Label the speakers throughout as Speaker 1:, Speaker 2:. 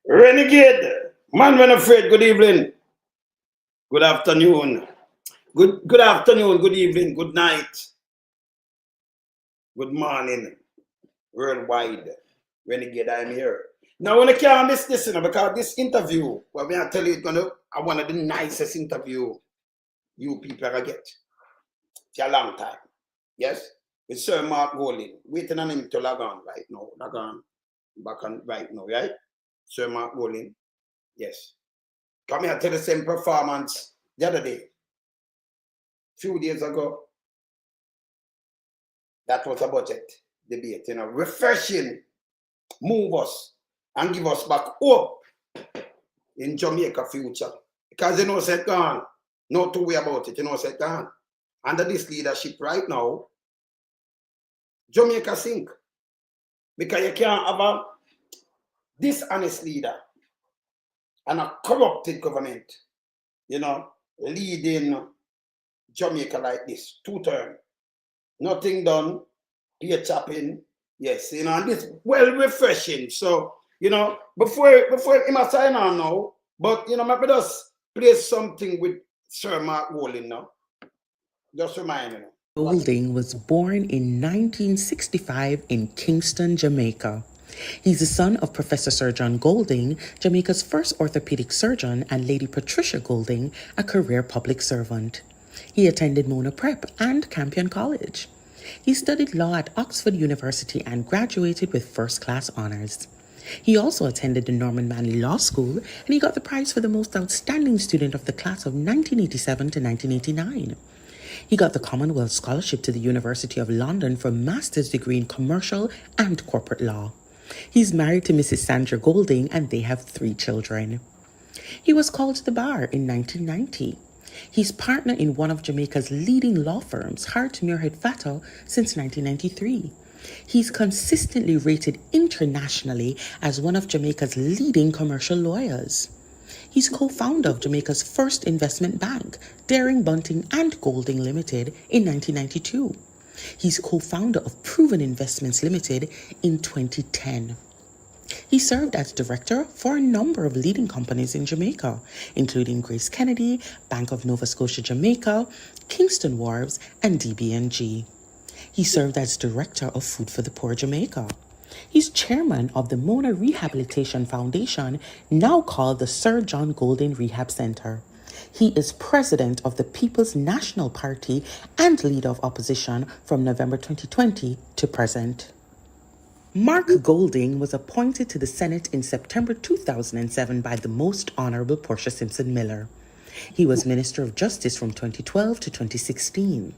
Speaker 1: Renegade, man when afraid, good evening, good afternoon, good afternoon, good evening, good night, good morning, worldwide. Renegade, I'm here. Now when I can't miss this, because this interview, well, I tell you, it's gonna one of the nicest interview you people ever get. For a long time. Yes? With Sir Mark Golding. Waiting on him to log on right now. Log on back on right now, right? Sir Mark Golding. Yes. Come here to the same performance the other day. Few days ago. That was a budget debate, refreshing, move us and give us back hope in Jamaica future. Because said gone. Not to worry about it, said gone. Under this leadership right now, Jamaica sink. Because you can't have a dishonest leader and a corrupted government, leading Jamaica like this, 2 terms. Nothing done, peer chopping, yes, and this well refreshing. So, before him sign on now, but maybe just play something with Sir Mark Golding now. Just remind me.
Speaker 2: Golding was born in 1965 in Kingston, Jamaica. He's the son of Professor Sir John Golding, Jamaica's first orthopedic surgeon, and Lady Patricia Golding, a career public servant. He attended Mona Prep and Campion College. He studied law at Oxford University and graduated with first-class honors. He also attended the Norman Manley Law School, and he got the prize for the most outstanding student of the class of 1987 to 1989. He got the Commonwealth Scholarship to the University of London for a master's degree in commercial and corporate law. He's married to Mrs. Sandra Golding, and they have 3 children. He was called to the bar in 1990. He's partner in one of Jamaica's leading law firms, Hart Muirhead Fatto, since 1993. He's consistently rated internationally as one of Jamaica's leading commercial lawyers. He's co-founder of Jamaica's first investment bank, Daring Bunting and Golding Limited, in 1992. He's co-founder of Proven Investments Limited in 2010. He served as director for a number of leading companies in Jamaica, including Grace Kennedy, Bank of Nova Scotia Jamaica, Kingston Wharves, and DBNG. He served as director of Food for the Poor Jamaica. He's chairman of the Mona Rehabilitation Foundation, now called the Sir John Golding Rehab Center. He is president of the People's National Party and leader of opposition from November 2020 to present. Mark Golding was appointed to the Senate in September 2007 by the Most Honorable Portia Simpson Miller. He was Minister of Justice from 2012 to 2016.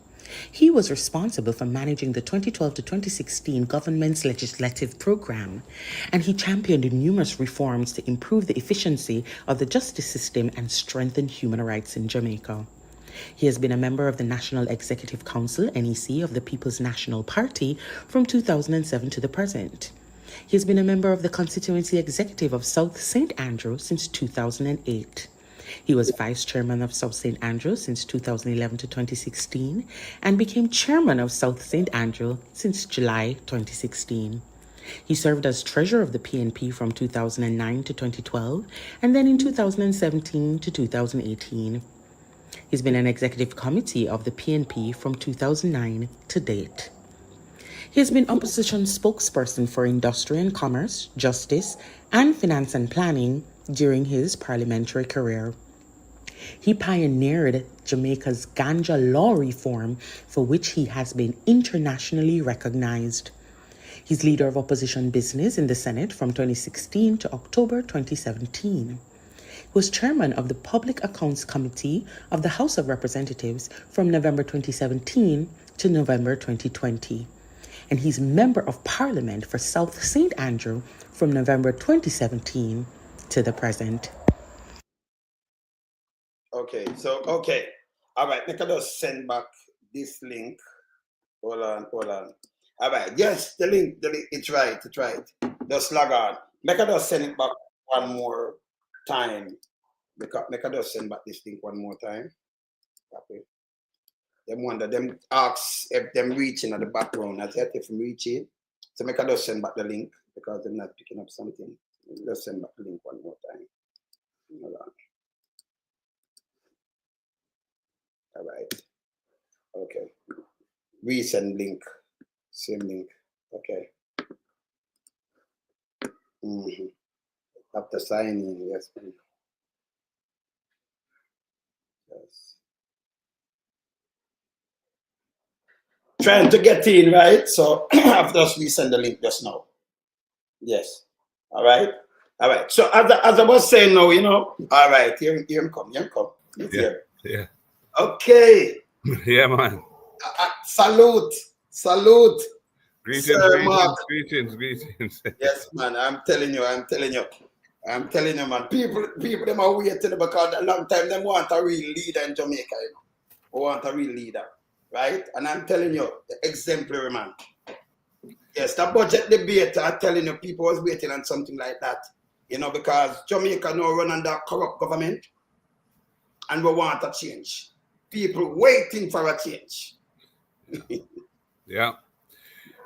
Speaker 2: He was responsible for managing the 2012 to 2016 government's legislative program, and he championed numerous reforms to improve the efficiency of the justice system and strengthen human rights in Jamaica. He has been a member of the National Executive Council, NEC, of the People's National Party from 2007 to the present. He has been a member of the Constituency Executive of South St. Andrew since 2008. He was Vice Chairman of South St. Andrew since 2011 to 2016 and became Chairman of South St. Andrew since July 2016. He served as Treasurer of the PNP from 2009 to 2012 and then in 2017 to 2018. He's been an executive committee of the PNP from 2009 to date. He has been opposition spokesperson for industry and commerce, justice, and finance and planning during his parliamentary career. He pioneered Jamaica's ganja law reform, for which he has been internationally recognized. He's leader of opposition business in the Senate from 2016 to October 2017. He was chairman of the Public Accounts Committee of the House of Representatives from November 2017 to November 2020. And he's member of Parliament for South St. Andrew from November 2017 to the present.
Speaker 1: Okay. All right, make us send back this link. Hold on. All right, yes, the link, it's right. Just log on. Make us send it back one more time. Make us send back this link one more time. Okay. Them asks if them reaching at the background. I said if I'm reaching. So make us send back the link because they're not picking up something. Let's send back the link one more time. Hold on. All right. Okay. Resend link. Same link. Okay. After signing, yes. Yes. Trying to get in, right? So I've just resend the link just now. Yes. All right. All right. So as I was saying now, all right, here him come. He's here.
Speaker 3: Yeah.
Speaker 1: Okay.
Speaker 3: Yeah, man.
Speaker 1: Salute.
Speaker 3: Greetings,
Speaker 1: Sir Mark.
Speaker 3: greetings.
Speaker 1: Yes, man. I'm telling you, man. People them are waiting because a long time them want a real leader in Jamaica, They want a real leader, right? And I'm telling you, the exemplary man. Yes, the budget debate, I'm telling you, people was waiting on something like that. Because Jamaica now run under corrupt government and we want a change. People waiting for a change.
Speaker 3: Yeah.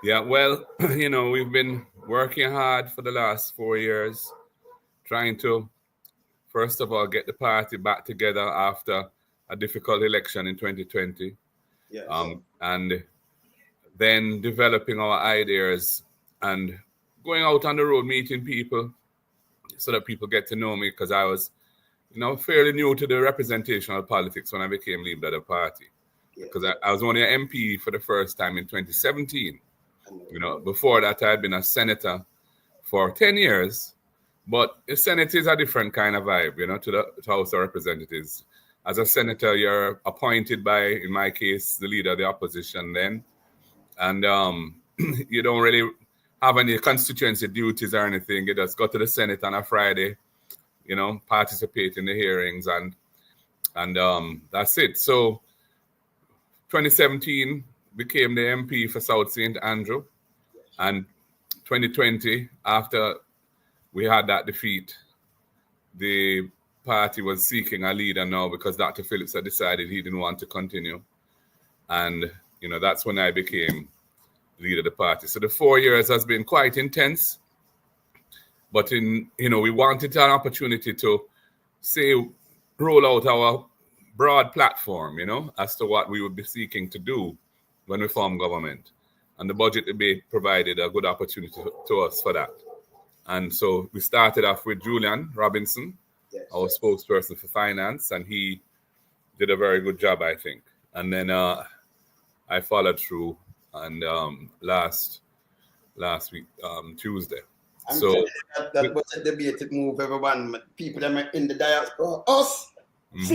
Speaker 3: Well, we've been working hard for the last 4 years, trying to, first of all, get the party back together after a difficult election in 2020.
Speaker 1: Yes.
Speaker 3: And then developing our ideas and going out on the road, meeting people so that people get to know me, because I was, fairly new to the representational politics when I became leader of the party. Because I was only an MP for the first time in 2017. Before that, I had been a senator for 10 years. But the Senate is a different kind of vibe, to the House of Representatives. As a senator, you're appointed by, in my case, the leader of the opposition then. And you don't really have any constituency duties or anything. You just go to the Senate on a Friday, participate in the hearings, and that's it. So 2017 became the MP for South St. Andrew. And 2020, after we had that defeat, the party was seeking a leader now because Dr. Phillips had decided he didn't want to continue. And, that's when I became leader of the party. So the 4 years has been quite intense. But we wanted an opportunity to roll out our broad platform, as to what we would be seeking to do when we form government. And the budget debate provided a good opportunity to us for that. And so we started off with Julian Robinson, our spokesperson for finance, and he did a very good job, I think. And then I followed through, and last week, Tuesday. So
Speaker 1: that was a debated move, everyone. People that are in the diaspora, us we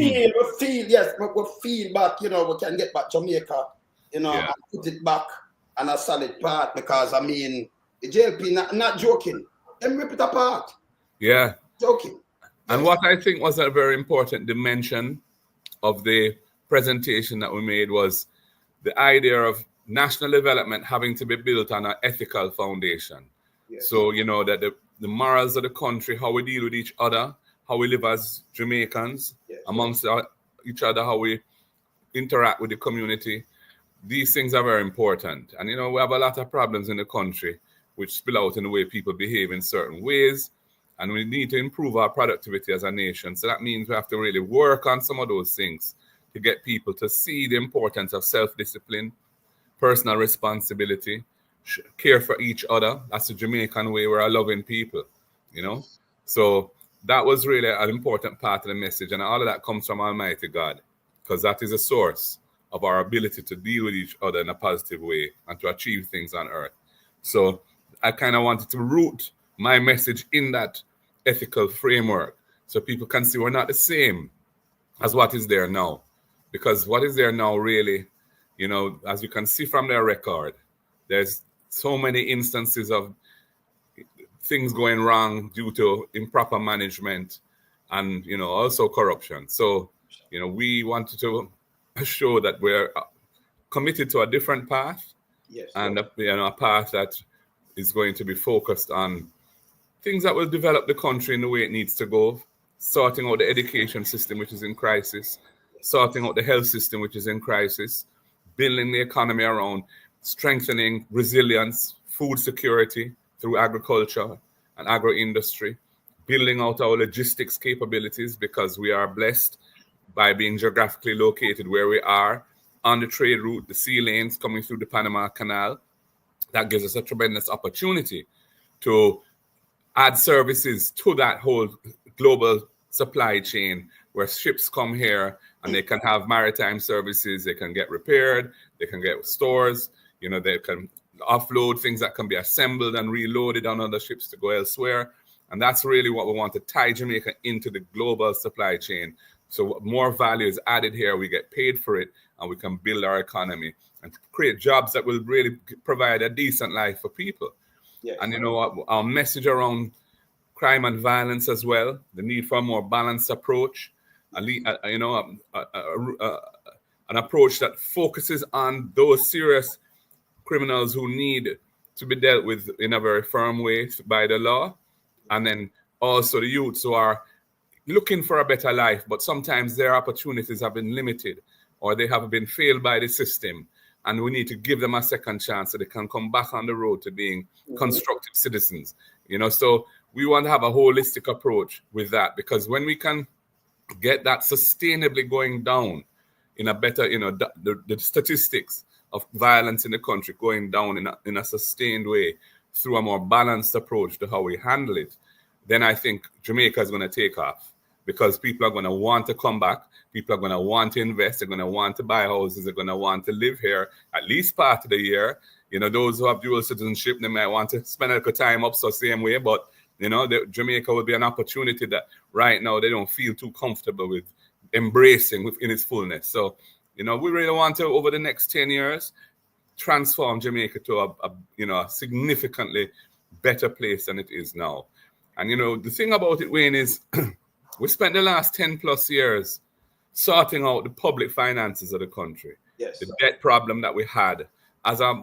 Speaker 1: feel back, we can get back Jamaica, and put it back on a solid part, because the JLP not joking. Them rip it apart.
Speaker 3: Yeah.
Speaker 1: Joking.
Speaker 3: And what I think was a very important dimension of the presentation that we made was the idea of national development having to be built on an ethical foundation. Yes. So, that the morals of the country, how we deal with each other, how we live as Jamaicans, amongst each other, how we interact with the community, these things are very important. And, we have a lot of problems in the country which spill out in the way people behave in certain ways. And we need to improve our productivity as a nation. So that means we have to really work on some of those things to get people to see the importance of self-discipline, personal responsibility, care for each other. That's the Jamaican way. We're a loving people, So that was really an important part of the message. And all of that comes from Almighty God, because that is a source of our ability to deal with each other in a positive way and to achieve things on earth. So I kind of wanted to root my message in that ethical framework so people can see we're not the same as what is there now. Because what is there now really, as you can see from their record, there's so many instances of things going wrong due to improper management and, also corruption. So, we wanted to show that we're committed to a different path, and a path that is going to be focused on things that will develop the country in the way it needs to go, sorting out the education system, which is in crisis, sorting out the health system, which is in crisis, building the economy around strengthening resilience, food security through agriculture, and agro-industry, building out our logistics capabilities, because we are blessed by being geographically located where we are on the trade route, the sea lanes coming through the Panama Canal. That gives us a tremendous opportunity to add services to that whole global supply chain, where ships come here and they can have maritime services, they can get repaired, they can get stores, they can offload things that can be assembled and reloaded on other ships to go elsewhere. And that's really what we want, to tie Jamaica into the global supply chain. So more value is added here, we get paid for it, and we can build our economy and create jobs that will really provide a decent life for people. Yes. And our message around crime and violence as well, the need for a more balanced approach, an approach that focuses on those serious criminals who need to be dealt with in a very firm way by the law, and then also the youths who are looking for a better life, but sometimes their opportunities have been limited or they have been failed by the system, and we need to give them a second chance so they can come back on the road to being constructive citizens. So we want to have a holistic approach with that, because when we can get that sustainably going down in a better, the statistics of violence in the country going down in a sustained way through a more balanced approach to how we handle it, then I think Jamaica is going to take off, because people are going to want to come back. People are going to want to invest. They're going to want to buy houses. They're going to want to live here at least part of the year. Those who have dual citizenship, they might want to spend a little time up the same way, but Jamaica will be an opportunity that right now they don't feel too comfortable with embracing in its fullness. So, we really want to, over the next 10 years, transform Jamaica to a significantly better place than it is now. And, the thing about it, Wayne, is we spent the last 10 plus years sorting out the public finances of the country. Yes. The debt problem that we had as a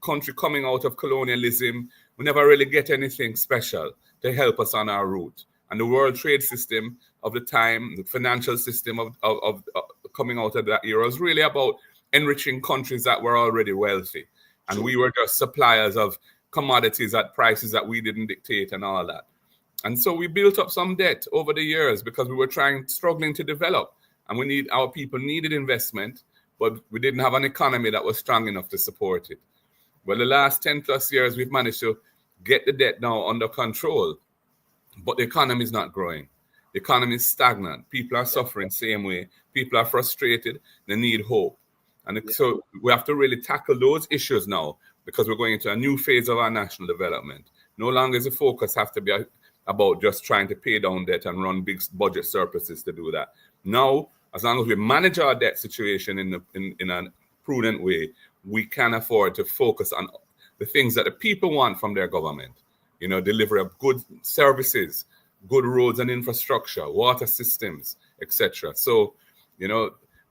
Speaker 3: country coming out of colonialism. We never really get anything special to help us on our route. And the world trade system of the time, the financial system of coming out of that era, was really about enriching countries that were already wealthy. And we were just suppliers of commodities at prices that we didn't dictate and all that. And so we built up some debt over the years because we were struggling to develop. And our people needed investment, but we didn't have an economy that was strong enough to support it. Well, the last 10 plus years, we've managed to get the debt now under control, but the economy is not growing. The economy is stagnant. People are suffering same way. People are frustrated. They need hope. And so we have to really tackle those issues now, because we're going into a new phase of our national development. No longer does the focus have to be about just trying to pay down debt and run big budget surpluses to do that. Now, as long as we manage our debt situation in a prudent way, we can afford to focus on the things that the people want from their government. Delivery of good services, good roads and infrastructure, water systems, etc. So,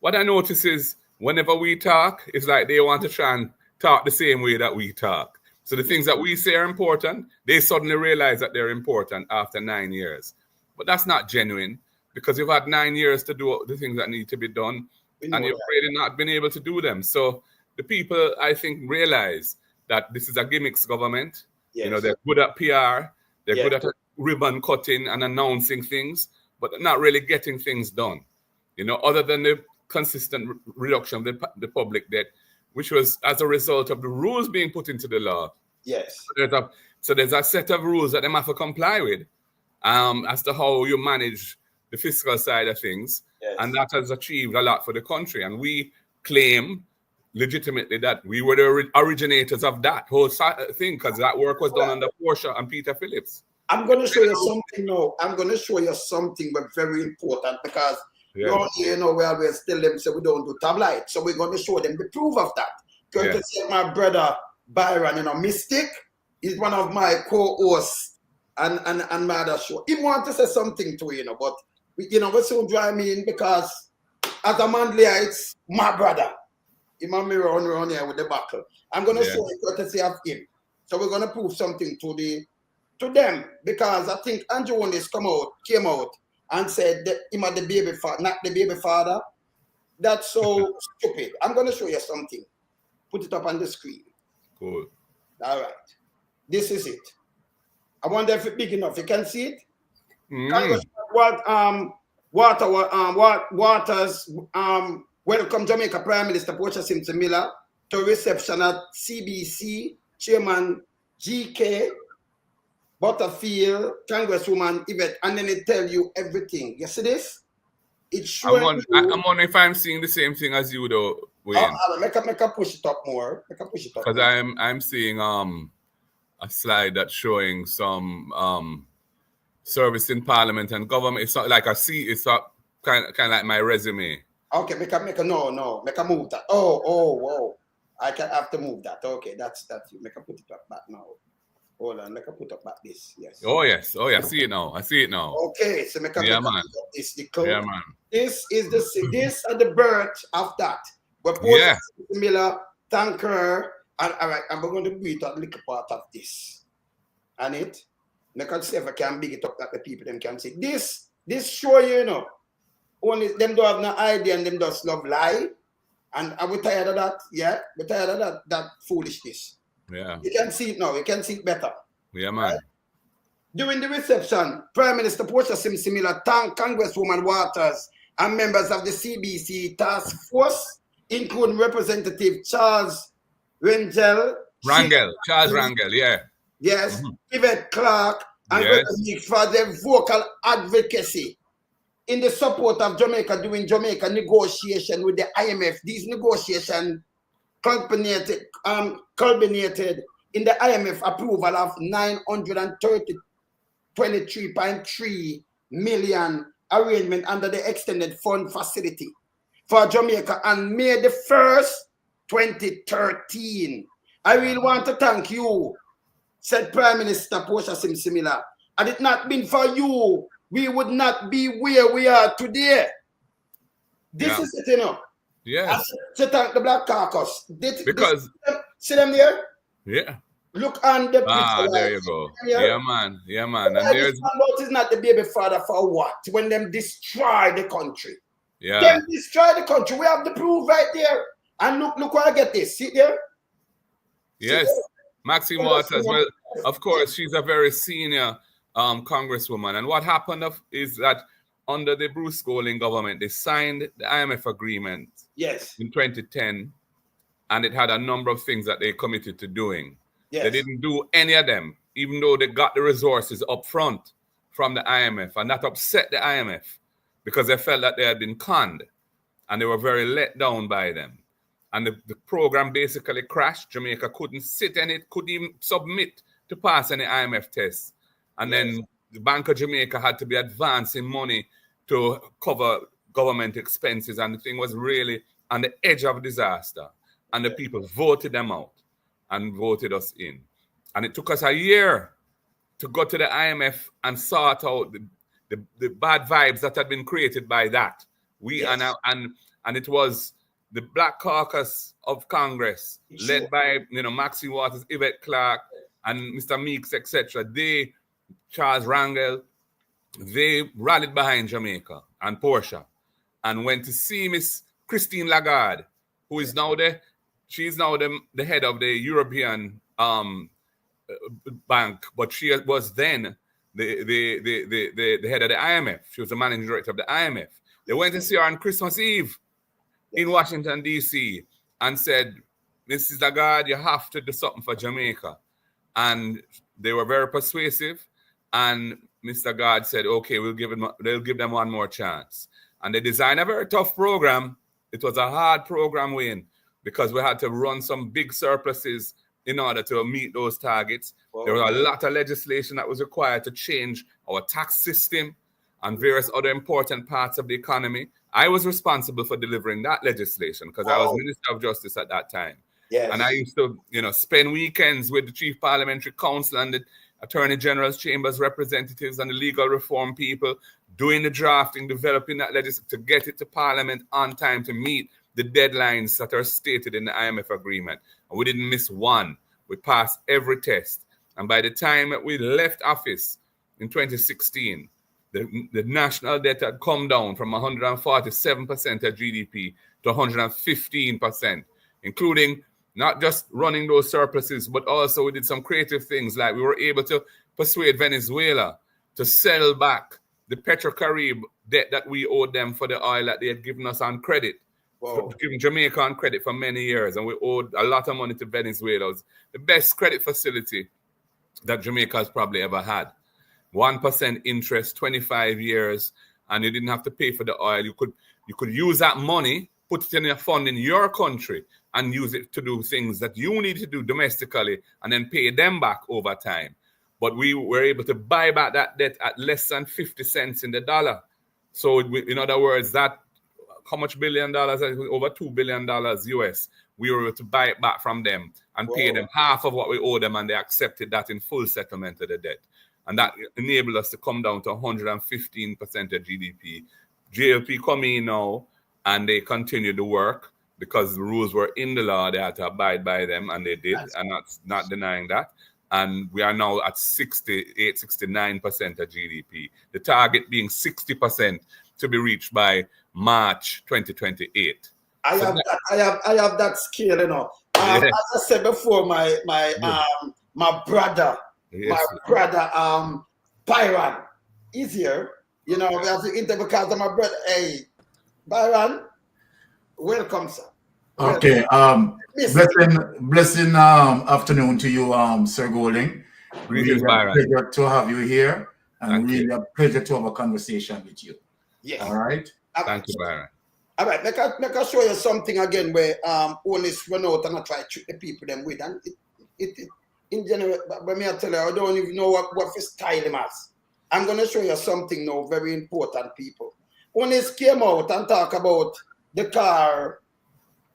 Speaker 3: what I notice is whenever we talk, it's like they want to try and talk the same way that we talk. So the things that we say are important, they suddenly realize that they're important after 9 years. But that's not genuine, because you've had 9 years to do the things that need to be done, and you've really not been able to do them. So the people, I think, realize that this is a gimmicks government. Yes. They're good at PR, they're good at ribbon cutting and announcing things, but not really getting things done. Other than the consistent reduction of the public debt, which was as a result of the rules being put into the law. Yes. So there's a set of rules that they have to comply with as to how you manage the fiscal side of things. Yes. And that has achieved a lot for the country. And we claim legitimately that we were the originators of that whole thing, because that work was done under Portia and Peter Phillips.
Speaker 1: I'm going to show you something now. I'm going to show you something but very important, because we always tell them, so we don't do tabloid. So we're going to show them the proof of that. Courtesy of my brother Byron, Mystic, is one of my co-hosts and my other show. He wants to say something to but we soon drive me in, because as a man, it's my brother. He might be around here with the buckle. I'm going to show you courtesy of him. So we're going to prove something to them, because I think Andrew Wonders came out and said that he might the baby father, not the baby father. That's so stupid. I'm going to show you something. Put it up on the screen.
Speaker 3: Cool.
Speaker 1: All right. This is it. I wonder if it's big enough. You can see it?
Speaker 3: Mm.
Speaker 1: Waters, welcome Jamaica Prime Minister Portia Simpson Miller to reception at CBC Chairman GK Butterfield, Congresswoman Yvette, and then it tell you everything. You see this? It's showing
Speaker 3: I'm wondering if I'm seeing the same thing as you though, Wayne.
Speaker 1: Make a push it up more. Make a push it up.
Speaker 3: Because I'm seeing a slide that's showing some service in Parliament and government. It's not like it's not kind of like my resume.
Speaker 1: Okay, make a move that. Oh. I have to move that. Okay, that's you. Make a put it up back now. Hold on, make a put up back this. Yes.
Speaker 3: Oh yes. I see it now.
Speaker 1: Okay, so make a
Speaker 3: man.
Speaker 1: Up this the code.
Speaker 3: Yeah, man.
Speaker 1: This is this are the birth of that. We're Miller, thank her, and all right, and we're going to beat a little part of this. And it, make us see if I can big it up that the people them can see. This show you know, only them don't have no idea and them just love lie. And are we tired of that? Yeah, we're tired of that foolishness.
Speaker 3: Yeah.
Speaker 1: You can see it now. You can see it better.
Speaker 3: Yeah, man. Right?
Speaker 1: During the reception, Prime Minister Portia Simpson Miller thanked Congresswoman Waters and members of the CBC task force, including Representative Charles Rangel, yeah. Yes, Yvette Clark, and Mix for their vocal advocacy in the support of Jamaica during Jamaica negotiation with the IMF. These negotiations culminated in the IMF approval of 923.3 million arrangement under the extended fund facility for Jamaica on May the 1st, 2013. I really want to thank you, said Prime Minister Portia Simpson Miller. Had it not been for you, we would not be where we are today. This is it, you know.
Speaker 3: Yes.
Speaker 1: To thank the Black Caucus. See them there?
Speaker 3: Yeah.
Speaker 1: Look on the picture.
Speaker 3: There you go. Yeah, man. And
Speaker 1: this is not the baby father for what? When them destroy the country.
Speaker 3: Yeah.
Speaker 1: Them destroy the country. We have the proof right there. And look where I get this. See there?
Speaker 3: Yes. Maxine Waters. Well, of course, she's a very senior congresswoman. And what happened is that under the Bruce Golding government, they signed the IMF agreement in 2010, and it had a number of things that they committed to doing. Yes. They didn't do any of them, even though they got the resources up front from the IMF, and that upset the IMF because they felt that they had been conned, and they were very let down by them. And the program basically crashed. Jamaica couldn't sit in it, couldn't even submit to pass any IMF tests. And then the Bank of Jamaica had to be advancing money to cover government expenses. And the thing was really on the edge of disaster. And the people voted them out and voted us in. And it took us a year to go to the IMF and sort out the bad vibes that had been created by that. And it was the Black Caucus of Congress, led by Maxine Waters, Yvette Clark, and Mr. Meeks, etc. Charles Rangel, they rallied behind Jamaica and Portia and went to see Miss Christine Lagarde, who is now she's now the head of the European Bank, but she was then the head of the IMF. She was the managing director of the IMF. They went to see her on Christmas Eve in Washington, D.C. and said, Mrs. Lagarde, you have to do something for Jamaica. And they were very persuasive. And Mr. Lagarde said, okay, they'll give them one more chance. And they designed a very tough program. It was a hard program, Wayne, because we had to run some big surpluses in order to meet those targets. Wow. There was a lot of legislation that was required to change our tax system and various other important parts of the economy. I was responsible for delivering that legislation because I was Minister of Justice at that time. Yes. And I used to, spend weekends with the Chief Parliamentary Council and the Attorney General's Chambers representatives and the legal reform people doing the drafting, developing that legislation to get it to Parliament on time to meet the deadlines that are stated in the IMF agreement. And we didn't miss one. We passed every test. And by the time that we left office in 2016, the national debt had come down from 147% of GDP to 115%, including not just running those surpluses, but also we did some creative things. Like we were able to persuade Venezuela to sell back the Petrocaribe debt that we owed them for the oil that they had given us on credit. Giving Jamaica on credit for many years, and we owed a lot of money to Venezuela. It was the best credit facility that Jamaica has probably ever had. 1% interest, 25 years, and you didn't have to pay for the oil. You could use that money, put it in a fund in your country, and use it to do things that you need to do domestically, and then pay them back over time. But we were able to buy back that debt at less than 50 cents in the dollar. So in other words, that how much $1 billion? Over $2 billion US. We were able to buy it back from them and pay them half of what we owe them, and they accepted that in full settlement of the debt. And that enabled us to come down to 115% of GDP. JLP come in now, and they continue to work because the rules were in the law. They had to abide by them, and they did, and that's not denying that. And we are now at 68, 69% of GDP. The target being 60% to be reached by March 2028.
Speaker 1: I have that scale, you know. As I said before, my brother, Byron, is here. You know, we have to interview because of my brother. Hey, Byron, welcome, sir.
Speaker 4: Okay. Blessing afternoon to you, Sir Golding. Really a pleasure to have you here, and really a pleasure to have a conversation with you.
Speaker 1: Yes.
Speaker 4: All right.
Speaker 3: Thank you, Byron.
Speaker 1: All right, make I show you something again where only run out and I try to trick the people them with, and it in general. But me I tell you, I don't even know what for style them as. I'm gonna show you something now, very important, people. Only came out and talk about the car,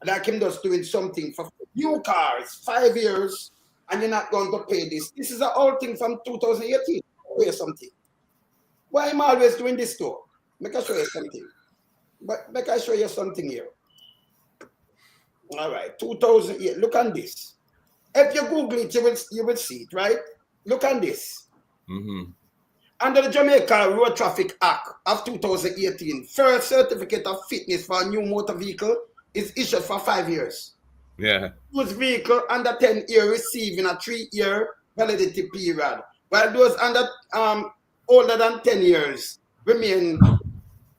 Speaker 1: like him just doing something for new cars, 5 years, and you're not going to pay this. This is an old thing from 2018 or something. Why am I always doing this though? Make I show you something. But make I show you something here. All right, 2008. Look at this. If you Google it, you will see it, right? Look at this. Under the Jamaica Road Traffic Act of 2018, first certificate of fitness for a new motor vehicle is issued for 5 years.
Speaker 3: Yeah.
Speaker 1: Those vehicle under 10 years receiving a 3-year validity period, while those under older than 10 years remain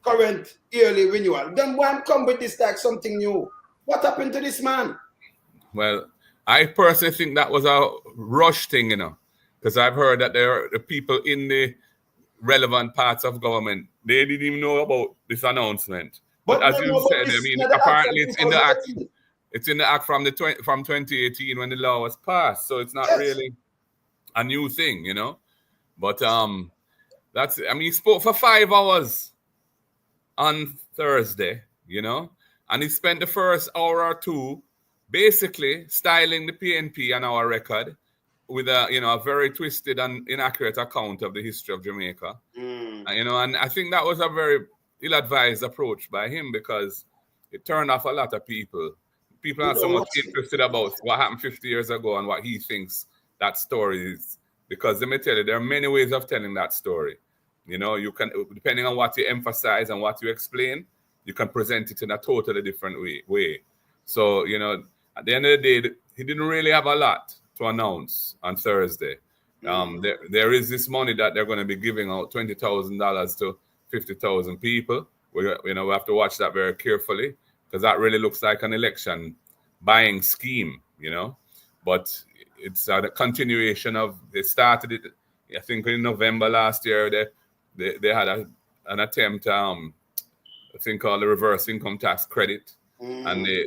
Speaker 1: current yearly renewal. Then why I'm come with this like something new? What happened to this man?
Speaker 3: Well, I personally think that was a rush thing, you know, because I've heard that there are the people in the relevant parts of government, they didn't even know about this announcement. But as you said, I mean, apparently it's in the act. It's in the act from 2018 when the law was passed, so it's not really a new thing, you know. But that's, I mean, he spoke for 5 hours on Thursday, you know, and he spent the first hour or two basically styling the PNP on our record with a, you know, a very twisted and inaccurate account of the history of Jamaica. You know, and I think that was a very ill-advised approach by him because it turned off a lot of people. People aren't so much interested about what happened 50 years ago and what he thinks that story is. Because let me tell you, there are many ways of telling that story. You know, you can, depending on what you emphasize and what you explain, you can present it in a totally different way. So, you know, at the end of the day, he didn't really have a lot to announce on Thursday. There is this money that they're going to be giving out, $20,000 to 50,000 people. We have to watch that very carefully because that really looks like an election buying scheme, you know. But it's a continuation of, they started it, I think in November last year, they had an attempt, a thing called the reverse income tax credit, and they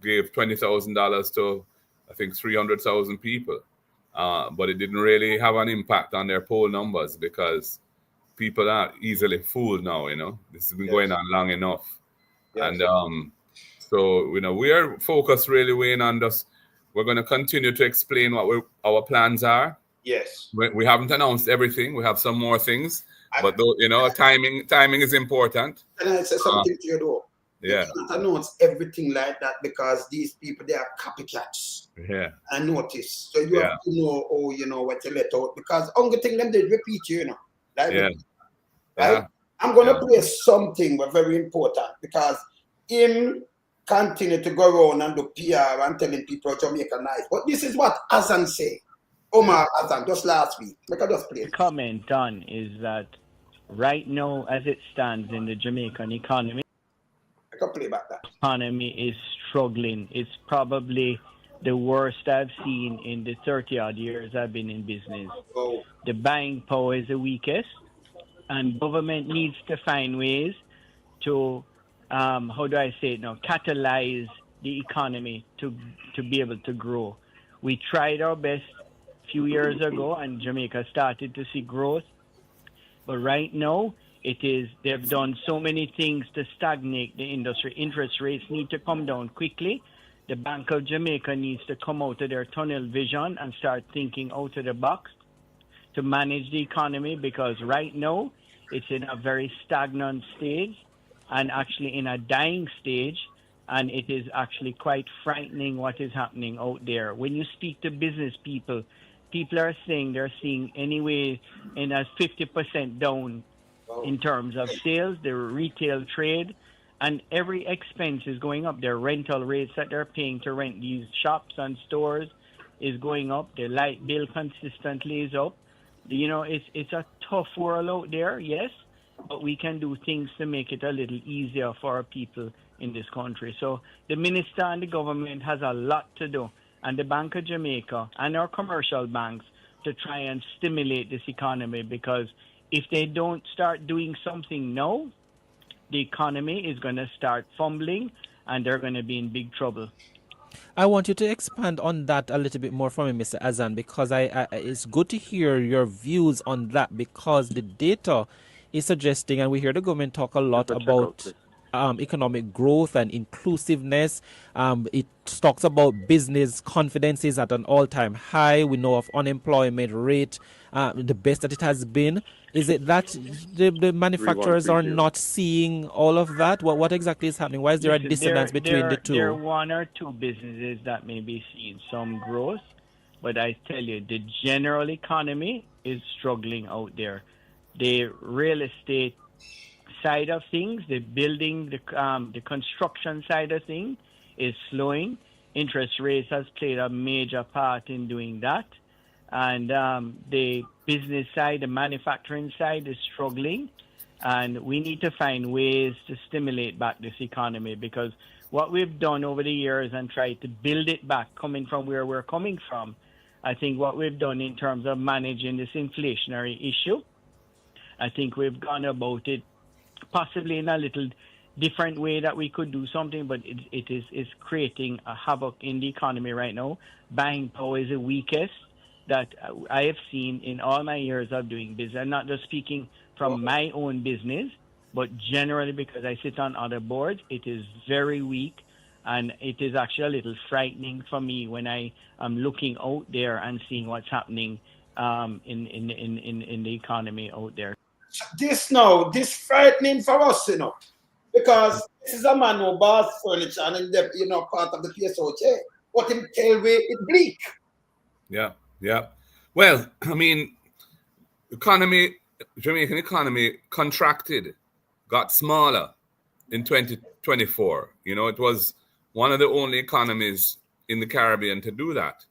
Speaker 3: gave $20,000 to, I think, 300,000 people. But it didn't really have an impact on their poll numbers because people are easily fooled now, you know. This has been going on long enough. And so, you know, we are focused really, Wayne, on this. We're going to continue to explain what our plans are.
Speaker 1: Yes.
Speaker 3: We haven't announced everything. We have some more things. But, though, you know, timing is important.
Speaker 1: Can I say something to you, though?
Speaker 3: Yeah.
Speaker 1: You can't announce everything like that because these people, they are copycats.
Speaker 3: Yeah.
Speaker 1: I notice. So you have to know, you know, what you let out. Because only thing them they repeat you know. Like right? I'm going to play something very important because him continue to go around and do PR and telling people Jamaica nice. But this is what Azan say. Omar Azan, just last week. Make I just play.
Speaker 5: The comment on is that right now, as it stands in the Jamaican economy,
Speaker 1: I can play back that.
Speaker 5: Economy is struggling. It's probably the worst I've seen in the 30-odd years I've been in business.
Speaker 1: Oh.
Speaker 5: The buying power is the weakest, and government needs to find ways to, how do I say it now, catalyze the economy to be able to grow. We tried our best a few years ago, and Jamaica started to see growth. But right now, they've done so many things to stagnate the industry. Interest rates need to come down quickly. The Bank of Jamaica needs to come out of their tunnel vision and start thinking out of the box to manage the economy, because right now it's in a very stagnant stage and actually in a dying stage, and it is actually quite frightening what is happening out there. When you speak to business people, people are saying they're seeing anyway in a 50% down in terms of sales, the retail trade, and every expense is going up. Their rental rates that they're paying to rent these shops and stores is going up. Their light bill consistently is up. You know, it's a tough world out there, yes, but we can do things to make it a little easier for our people in this country. So the minister and the government has a lot to do, and the Bank of Jamaica and our commercial banks, to try and stimulate this economy, because if they don't start doing something now, the economy is going to start fumbling and they're going to be in big trouble.
Speaker 6: I want you to expand on that a little bit more from me, Mr. Azan, because it's good to hear your views on that, because the data is suggesting, and we hear the government talk a lot about economic growth and inclusiveness. It talks about business confidence is at an all-time high. We know of unemployment rate, the best that it has been. Is it that the manufacturers are not seeing all of that? What exactly is happening? Why is there a dissonance between the two?
Speaker 5: There are one or two businesses that may be seeing some growth, but I tell you, the general economy is struggling out there. The real estate side of things, the building, the construction side of things is slowing. Interest rates has played a major part in doing that. And the business side, the manufacturing side is struggling. And we need to find ways to stimulate back this economy, because what we've done over the years and tried to build it back, coming from where we're coming from, I think what we've done in terms of managing this inflationary issue, I think we've gone about it possibly in a little different way that we could do something, but it is creating a havoc in the economy right now. Buying power is the weakest that I have seen in all my years of doing business. I'm not just speaking from my own business, but generally because I sit on other boards, it is very weak, and it is actually a little frightening for me when I am looking out there and seeing what's happening in the economy out there.
Speaker 1: This frightening for us, because this is a man who buys furniture and part of the PSOJ. What him tell we it bleak.
Speaker 3: Yeah. Well, I mean, Jamaican economy contracted, got smaller in 2024. It was one of the only economies in the Caribbean to do that.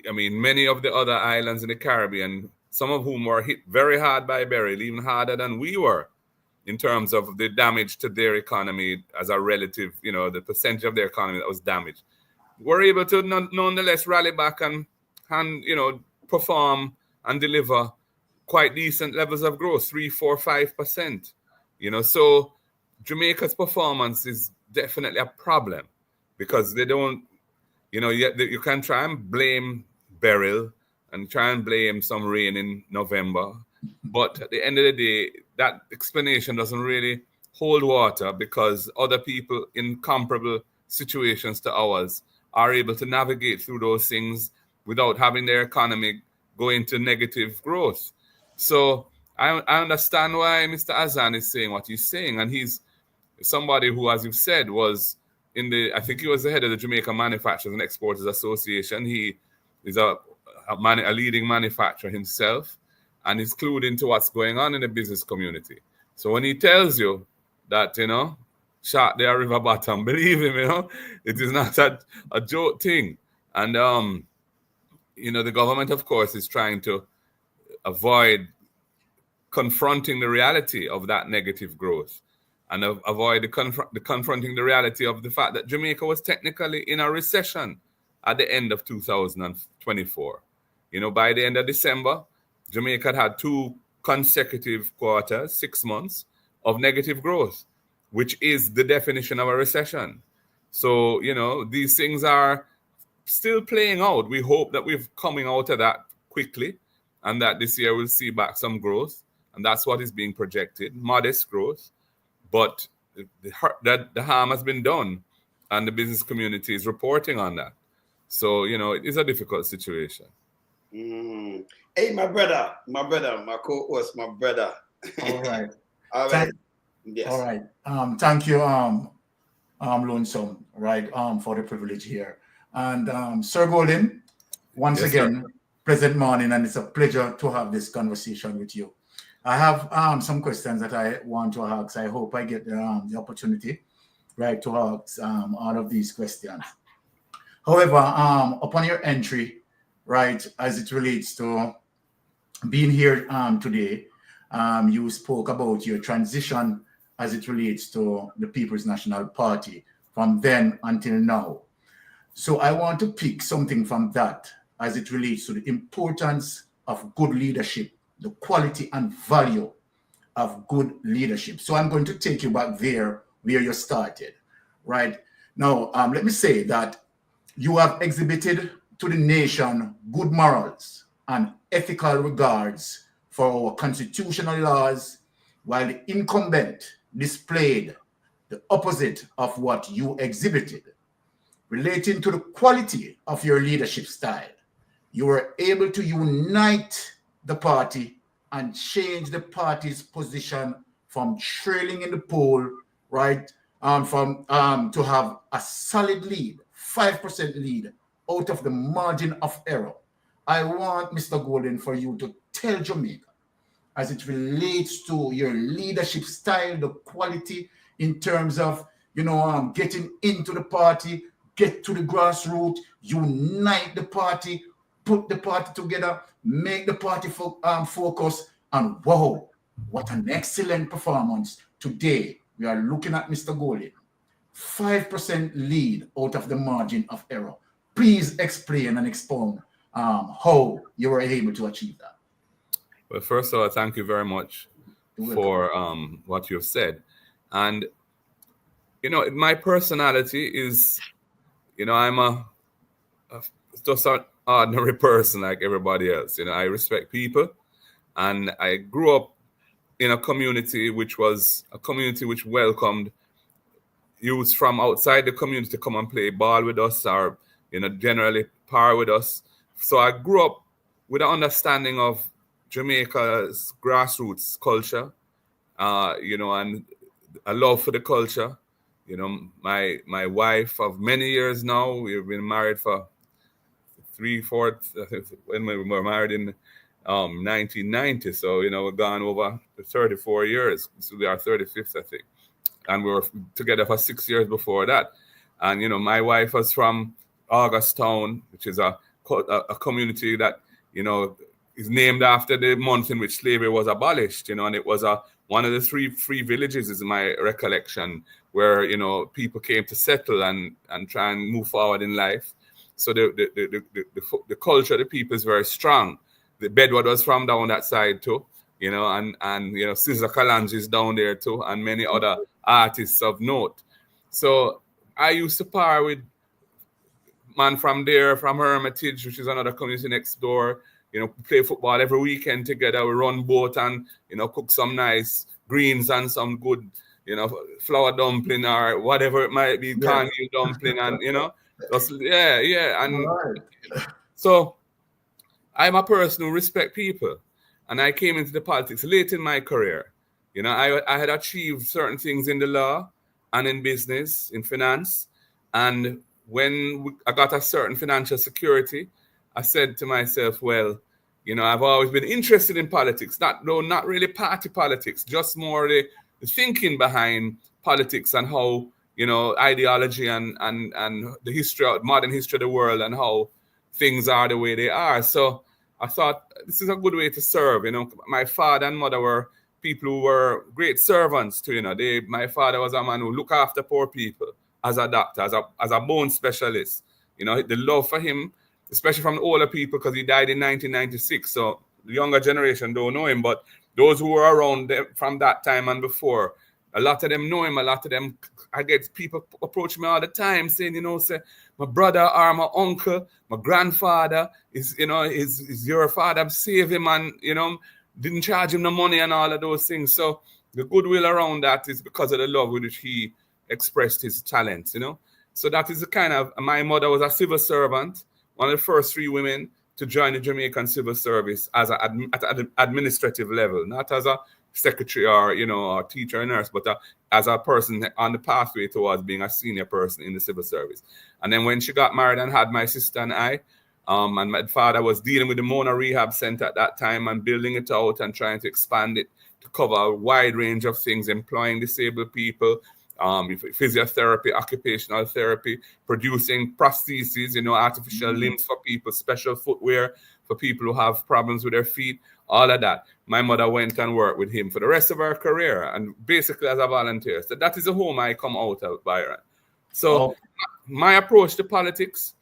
Speaker 3: I mean, many of the other islands in the Caribbean, some of whom were hit very hard by Beryl, even harder than we were in terms of the damage to their economy as a relative, the percentage of their economy that was damaged, were able to nonetheless rally back and perform and deliver quite decent levels of growth, 3, 4, 5%. So Jamaica's performance is definitely a problem, because they don't, you can try and blame Beryl and try and blame some rain in November, but at the end of the day, that explanation doesn't really hold water, because other people in comparable situations to ours are able to navigate through those things without having their economy go into negative growth. So I understand why Mr. Azan is saying what he's saying, and he's somebody who, as you've said, was I think he was the head of the Jamaica Manufacturers and Exporters Association. He is a leading manufacturer himself, and is clued into what's going on in the business community. So when he tells you that, shot there river bottom. Believe him, it is not a joke thing. And the government, of course, is trying to avoid confronting the reality of that negative growth, and avoid confronting the reality of the fact that Jamaica was technically in a recession at the end of 2024. By the end of December, Jamaica had 2 consecutive quarters, 6 months of negative growth, which is the definition of a recession. So, these things are still playing out. We hope that we're coming out of that quickly and that this year we'll see back some growth. And that's what is being projected, modest growth. But the harm has been done, and the business community is reporting on that. So, it is a difficult situation.
Speaker 1: Hey, my brother, my co-host, my brother.
Speaker 4: All right.
Speaker 1: All right. Yes.
Speaker 4: All right. Thank you, Lonesome, right, for the privilege here. And Sir Golden, once again, pleasant morning, and it's a pleasure to have this conversation with you. I have some questions that I want to ask. I hope I get the opportunity, right, to ask all of these questions. However, upon your entry, right, as it relates to being here today, you spoke about your transition as it relates to the People's National Party from then until now. So I want to pick something from that as it relates to the importance of good leadership, the quality and value of good leadership. So I'm going to take you back there where you started, right? Now, let me say that you have exhibited to the nation good morals and ethical regards for our constitutional laws, while the incumbent displayed the opposite of what you exhibited. Relating to the quality of your leadership style, you were able to unite the party and change the party's position from trailing in the poll, right, to have a solid lead, 5% lead out of the margin of error. I want, Mr. Golden, for you to tell Jamaica, as it relates to your leadership style, the quality in terms of, getting into the party, get to the grassroots, unite the party, put the party together, make the party focus, and wow, what an excellent performance. Today, we are looking at Mr. Golden, 5% lead out of the margin of error. Please explain and expound how you were able to achieve that.
Speaker 3: Well, first of all, thank you very much for what you've said. And, my personality is, I'm just an ordinary person like everybody else. I respect people. And I grew up in a community which welcomed youths from outside the community to come and play ball with us, or, generally par with us. So I grew up with an understanding of Jamaica's grassroots culture, and a love for the culture. My wife of many years now, we've been married for 3/4, when we were married in 1990. So, we've gone over 34 years. This will be our 35th, I think. And we were together for 6 years before that. And, my wife was from Augustown, which is a community that, is named after the month in which slavery was abolished, and it was one of the 3 free villages, is my recollection, where, people came to settle and try and move forward in life. So the culture of the people is very strong. The Bedward was from down that side too, and Caesar Kalanji is down there too, and many other artists of note. So I used to par with man from there, from Hermitage, which is another community next door. Play football every weekend together. We run boat and, cook some nice greens and some good, flour dumpling or whatever it might be, cornmeal dumpling, and, And so I'm a person who respects people. And I came into the politics late in my career. I had achieved certain things in the law and in business, in finance. And when I got a certain financial security, I said to myself, well, I've always been interested in politics, not really party politics, just more the thinking behind politics and how, you know, ideology and the history, modern history of the world, and how things are the way they are. So I thought this is a good way to serve. You know, my father and mother were people who were great servants to, you know, my father was a man who looked after poor people as a doctor, as a bone specialist. You know, the love for him, especially from the older people, because he died in 1996. So the younger generation don't know him, but those who were around from that time and before, a lot of them know him. A lot of them, I get people approach me all the time saying, you know, say, my brother or my uncle, my grandfather is, you know, is your father, save him, and, you know, didn't charge him the money and all of those things. So the goodwill around that is because of the love with which he expressed his talents, you know. So that is the kind of, my mother was a civil servant, one of the first 3 women to join the Jamaican civil service as at an administrative level, not as a secretary or, you know, or teacher or nurse, but as a person on the pathway towards being a senior person in the civil service. And then when she got married and had my sister and I, and my father was dealing with the Mona Rehab Center at that time and building it out and trying to expand it to cover a wide range of things, employing disabled people, physiotherapy, occupational therapy, producing prostheses, you know, artificial limbs for people, special footwear for people who have problems with their feet, all of that. My mother went and worked with him for the rest of her career, and basically as a volunteer. So that is the home I come out of, Byron. So my approach to politics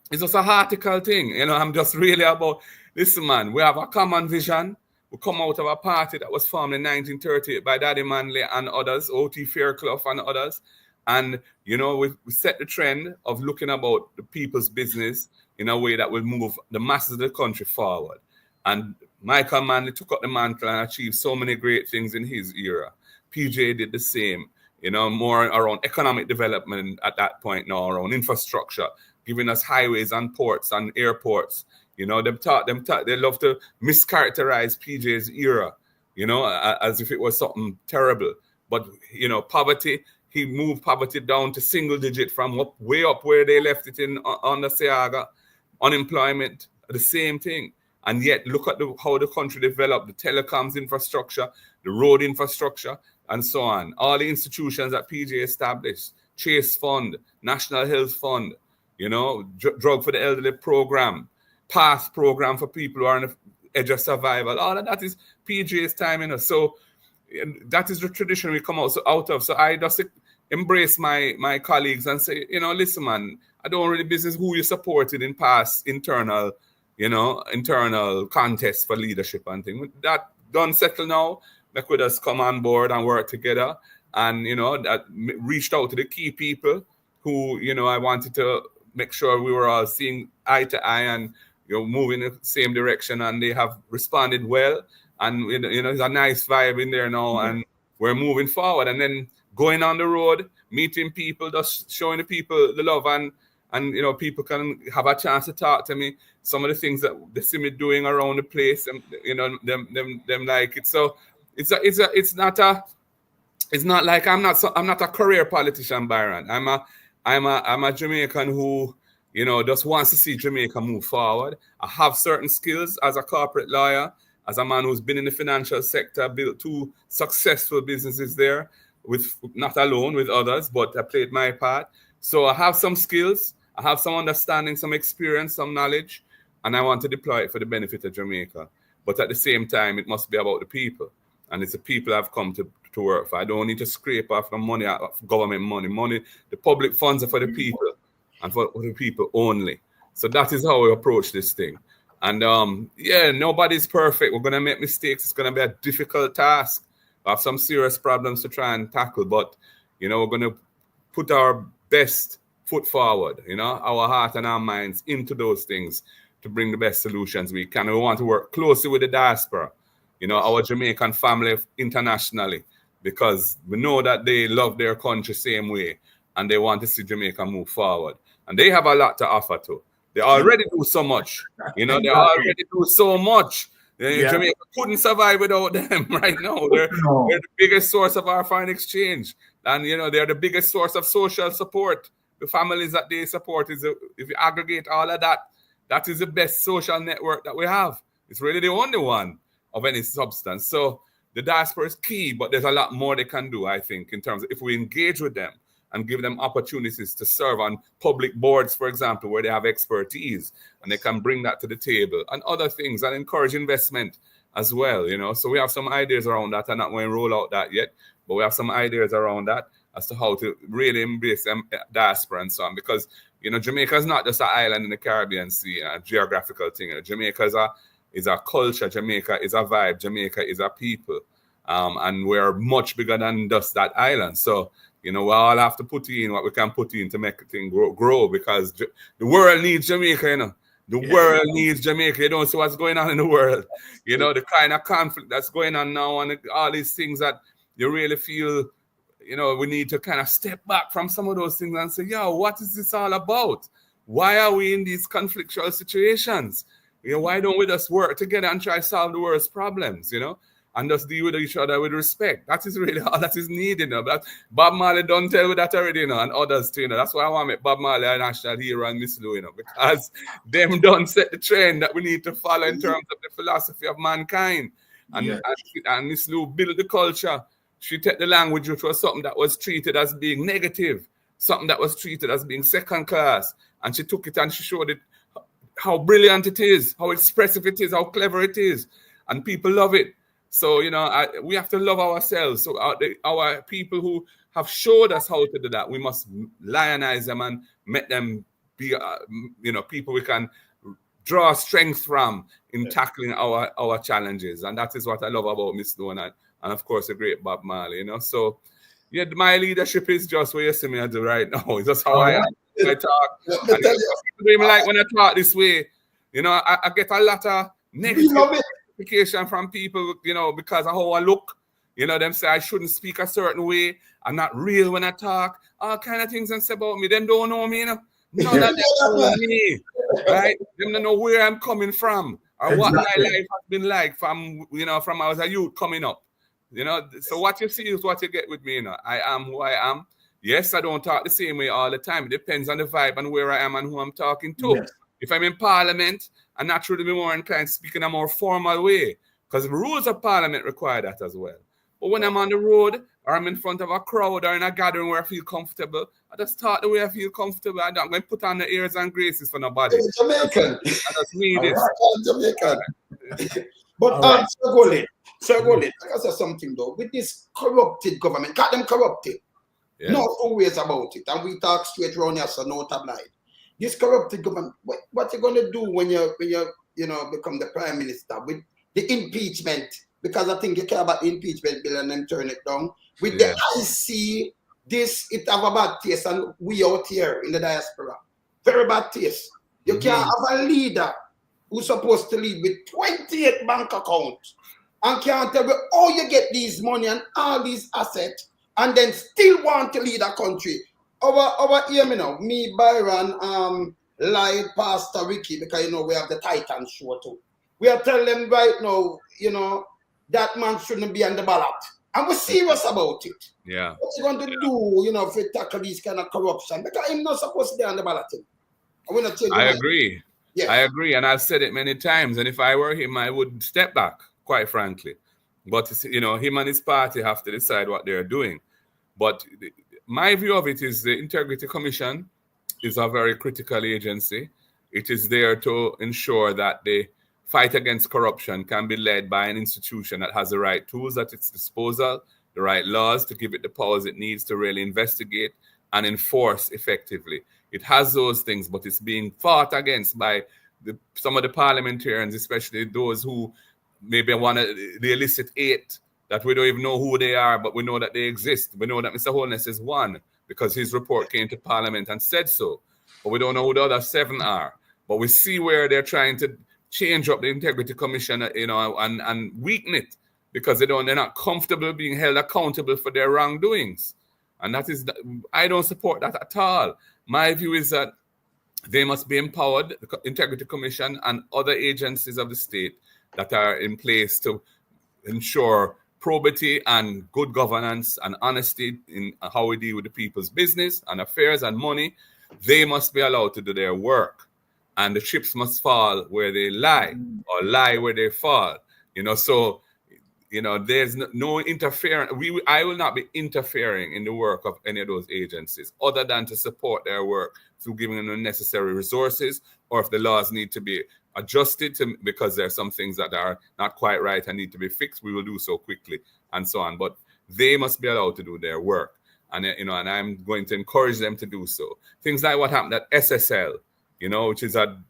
Speaker 3: is just a article thing. You know, I'm just really about, listen, man, we have a common vision. We come out of a party that was formed in 1938 by Daddy Manley and others, O.T. Fairclough and others. And, you know, we set the trend of looking about the people's business in a way that will move the masses of the country forward. And Michael Manley took up the mantle and achieved so many great things in his era. PJ did the same, you know, more around economic development at that point now, around infrastructure, giving us highways and ports and airports. You know, they love to mischaracterize PJ's era, you know, as if it was something terrible. But, you know, poverty, he moved poverty down to single digit from way up where they left it in on the Seaga. Unemployment, the same thing. And yet, look at how the country developed, the telecoms infrastructure, the road infrastructure, and so on. All the institutions that PJ established, Chase Fund, National Health Fund, you know, Drug for the Elderly program, PATH program for people who are on the edge of survival. All of that is PJ's time, you know. So that is the tradition we come out of. So I just embrace my colleagues and say, you know, listen, man, I don't really business who you supported in past internal contests for leadership and things. That done settle now. They could just come on board and work together. And, you know, that reached out to the key people who, you know, I wanted to make sure we were all seeing eye to eye and, you know, moving in the same direction, and they have responded well. And, you know, there's a nice vibe in there now, and we're moving forward. And then going on the road, meeting people, just showing the people the love, and you know, people can have a chance to talk to me. Some of the things that they see me doing around the place, and, you know, them like it. So it's not like I'm not a career politician, Byron. I'm a Jamaican who, you know, just wants to see Jamaica move forward. I have certain skills as a corporate lawyer, as a man who's been in the financial sector, built 2 successful businesses there, with not alone, with others, but I played my part. So I have some skills, I have some understanding, some experience, some knowledge, and I want to deploy it for the benefit of Jamaica. But at the same time, it must be about the people. And it's the people I've come to work for. I don't need to scrape off the money, government money. The public funds are for the people, and for the people only. So that is how we approach this thing. And nobody's perfect. We're going to make mistakes. It's going to be a difficult task. We have some serious problems to try and tackle, but, you know, we're going to put our best foot forward, you know, our heart and our minds into those things to bring the best solutions we can. We want to work closely with the diaspora, you know, our Jamaican family internationally, because we know that they love their country same way, and they want to see Jamaica move forward. And they have a lot to offer too. They already do so much, you know, they already do so much. Jamaica couldn't survive without them right now. They're the biggest source of our foreign exchange. And, you know, they're the biggest source of social support. The families that they support, if you aggregate all of that, that is the best social network that we have. It's really the only one of any substance. So the diaspora is key, but there's a lot more they can do, I think, in terms of if we engage with them and give them opportunities to serve on public boards, for example, where they have expertise and they can bring that to the table and other things, and encourage investment as well, you know. So we have some ideas around that. I'm not going to roll out that yet, but we have some ideas around that as to how to really embrace diaspora and so on. Because, you know, Jamaica is not just an island in the Caribbean Sea, a geographical thing. You know, Jamaica is a culture. Jamaica is a vibe. Jamaica is a people. And we're much bigger than just that island. So, you know, we all have to put in what we can put in to make the thing grow because the world needs Jamaica, you know. The world needs Jamaica. You don't see what's going on in the world. You know, the kind of conflict that's going on now and all these things that you really feel, you know, we need to kind of step back from some of those things and say, yo, what is this all about? Why are we in these conflictual situations? You know, why don't we just work together and try to solve the world's problems, you know? And just deal with each other with respect. That is really all that is needed, you know. But Bob Marley don't tell me that already, you know, and others too, you know. That's why I want to make Bob Marley a national hero and Miss Lou, you know, because them don't set the trend that we need to follow in terms of the philosophy of mankind. And Miss Lou built the culture. She took the language, which was something that was treated as being negative, something that was treated as being second class. And she took it and she showed it how brilliant it is, how expressive it is, how clever it is. And people love it. So, you know, we have to love ourselves. So our people who have showed us how to do that, we must lionize them and make them be, you know, people we can draw strength from in tackling our challenges. And that is what I love about Miss Lou and of course, the great Bob Marley, you know. So, yeah, my leadership is just what you see me do right now. It's just how I am. I talk. And people like when I talk this way, you know, I get a lot of negative from people, you know, because of how I look. You know, them say I shouldn't speak a certain way. I'm not real when I talk. All kind of things and say about me. Them don't know me, you know. None of them know me, right? Them don't know where I'm coming from or what my life has been like from, you know, from I was a youth coming up. You know, so what you see is what you get with me, you know. I am who I am. Yes, I don't talk the same way all the time. It depends on the vibe and where I am and who I'm talking to. Yes. If I'm in Parliament, I'm naturally be more inclined to speak in a more formal way because the rules of Parliament require that as well. But when I'm on the road or I'm in front of a crowd or in a gathering where I feel comfortable, I just talk the way I feel comfortable. I'm not going to put on the airs and graces for nobody.
Speaker 1: Jamaican.
Speaker 3: I just mean it.
Speaker 1: Jamaican. But Sir Golden, like I said something though, with this corrupted government, got them corrupted. Yeah. No two ways about it. And we talk straight around here, so no tabloid. This corrupted government, what you gonna do when you become the prime minister with the impeachment? Because I think you care about the impeachment bill and then turn it down. With the IC, it have a bad taste, and we out here in the diaspora, very bad taste. You can't have a leader who's supposed to lead with 28 bank accounts and can't tell you how you get these money and all these assets and then still want to lead a country. Over here, you know, me, Byron, lied Pastor Ricky, because, you know, we have the Titan show too. We are telling them right now, you know, that man shouldn't be on the ballot. And we're serious about it.
Speaker 3: Yeah.
Speaker 1: What you going to do, you know, if we tackle these kind of corruption? Because he's not supposed to be on the ballot.
Speaker 3: I agree. Yes. I agree. And I've said it many times. And if I were him, I would step back, quite frankly. But, you know, him and his party have to decide what they're doing. But my view of it is the Integrity Commission is a very critical agency. It is there to ensure that the fight against corruption can be led by an institution that has the right tools at its disposal, the right laws to give it the powers it needs to really investigate and enforce effectively. It has those things, but it's being fought against by some of the parliamentarians, especially those who maybe want the illicit 8 that we don't even know who they are, but we know that they exist. We know that Mr. Holness is one because his report came to Parliament and said so. But we don't know who the other 7 are. But we see where they're trying to change up the Integrity Commission, you know, and weaken it because they're not comfortable being held accountable for their wrongdoings. And that is, I don't support that at all. My view is that they must be empowered, the Integrity Commission and other agencies of the state that are in place to ensure probity and good governance and honesty in how we deal with the people's business and affairs and money. They must be allowed to do their work. And the chips must fall where they lie or lie where they fall. You know, so there's no interference. I will not be interfering in the work of any of those agencies other than to support their work through giving them the necessary resources, or if the laws need to be adjusted because there are some things that are not quite right and need to be fixed, we will do so quickly and so on. But they must be allowed to do their work. And, and I'm going to encourage them to do so. Things like what happened at SSL, which is a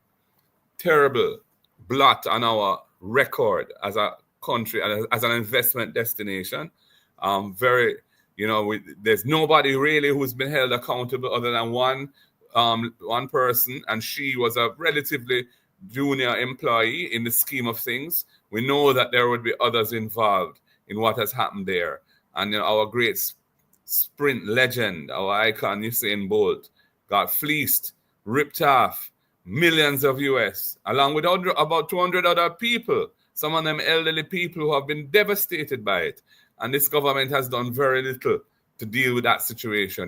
Speaker 3: terrible blot on our record as a country, as an investment destination. There's nobody really who's been held accountable other than one person, and she was a relatively junior employee in the scheme of things. We know that there would be others involved in what has happened there. And our great sprint legend, our icon Usain Bolt, got fleeced, ripped off, millions of US, along with about 200 other people, some of them elderly people who have been devastated by it. And this government has done very little to deal with that situation,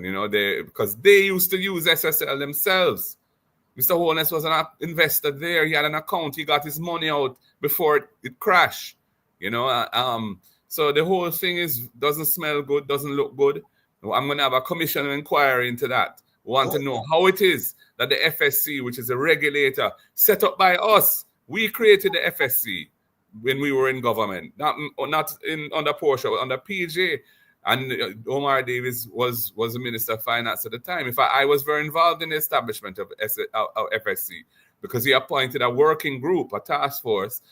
Speaker 3: because they used to use SSL themselves. Mr. Holness was an investor there. He had an account. He got his money out before it crashed, So the whole thing doesn't smell good, doesn't look good. I'm going to have a commission inquiry into that. We want to know how it is that the FSC, which is a regulator set up by us, we created the FSC when we were in government, not under Porsche, but under PJ. And Omar Davis was the Minister of Finance at the time. In fact, I was very involved in the establishment of FSC because he appointed a working group, a task force.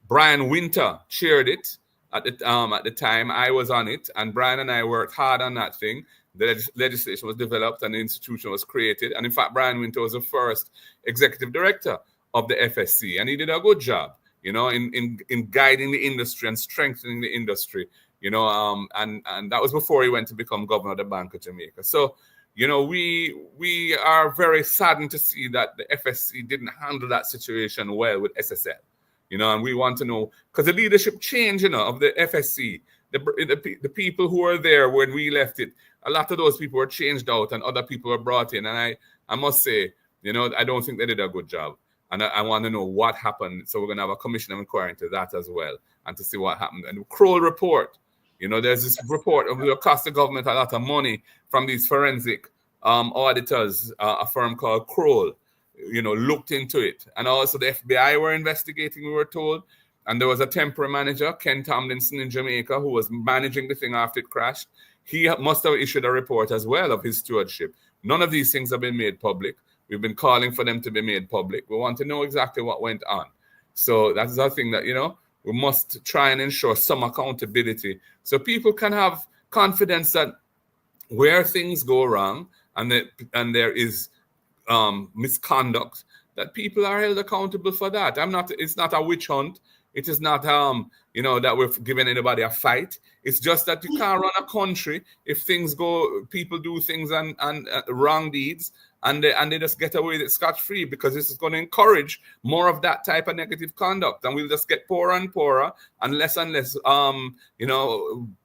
Speaker 3: Brian Winter chaired it at the time. I was on it, and Brian and I worked hard on that thing. The legislation was developed and the institution was created. And in fact, Brian Winter was the first executive director of the FSC, and he did a good job, in guiding the industry and strengthening the industry, and that was before he went to become governor of the Bank of Jamaica. So, we are very saddened to see that the FSC didn't handle that situation well with SSL, and we want to know, because the leadership change, of the FSC, the people who were there when we left it, a lot of those people were changed out and other people were brought in. And I must say, I don't think they did a good job. And I want to know what happened. So we're going to have a commission of inquiry into that as well, and to see what happened. And the Kroll report, there's this report of will cost the government a lot of money from these forensic auditors, a firm called Kroll, looked into it. And also the FBI were investigating, we were told. And there was a temporary manager, Ken Tomlinson in Jamaica, who was managing the thing after it crashed. He must have issued a report as well of his stewardship. None of these things have been made public. We've been calling for them to be made public. We want to know exactly what went on. So that's the thing that, we must try and ensure some accountability so people can have confidence that where things go wrong and there is misconduct, that people are held accountable for that. It's not a witch hunt. It is not, that we're giving anybody a fight. It's just that you can't run a country if people do things and wrong deeds, and they just get away with it scot-free, because this is going to encourage more of that type of negative conduct, and we'll just get poorer and poorer and less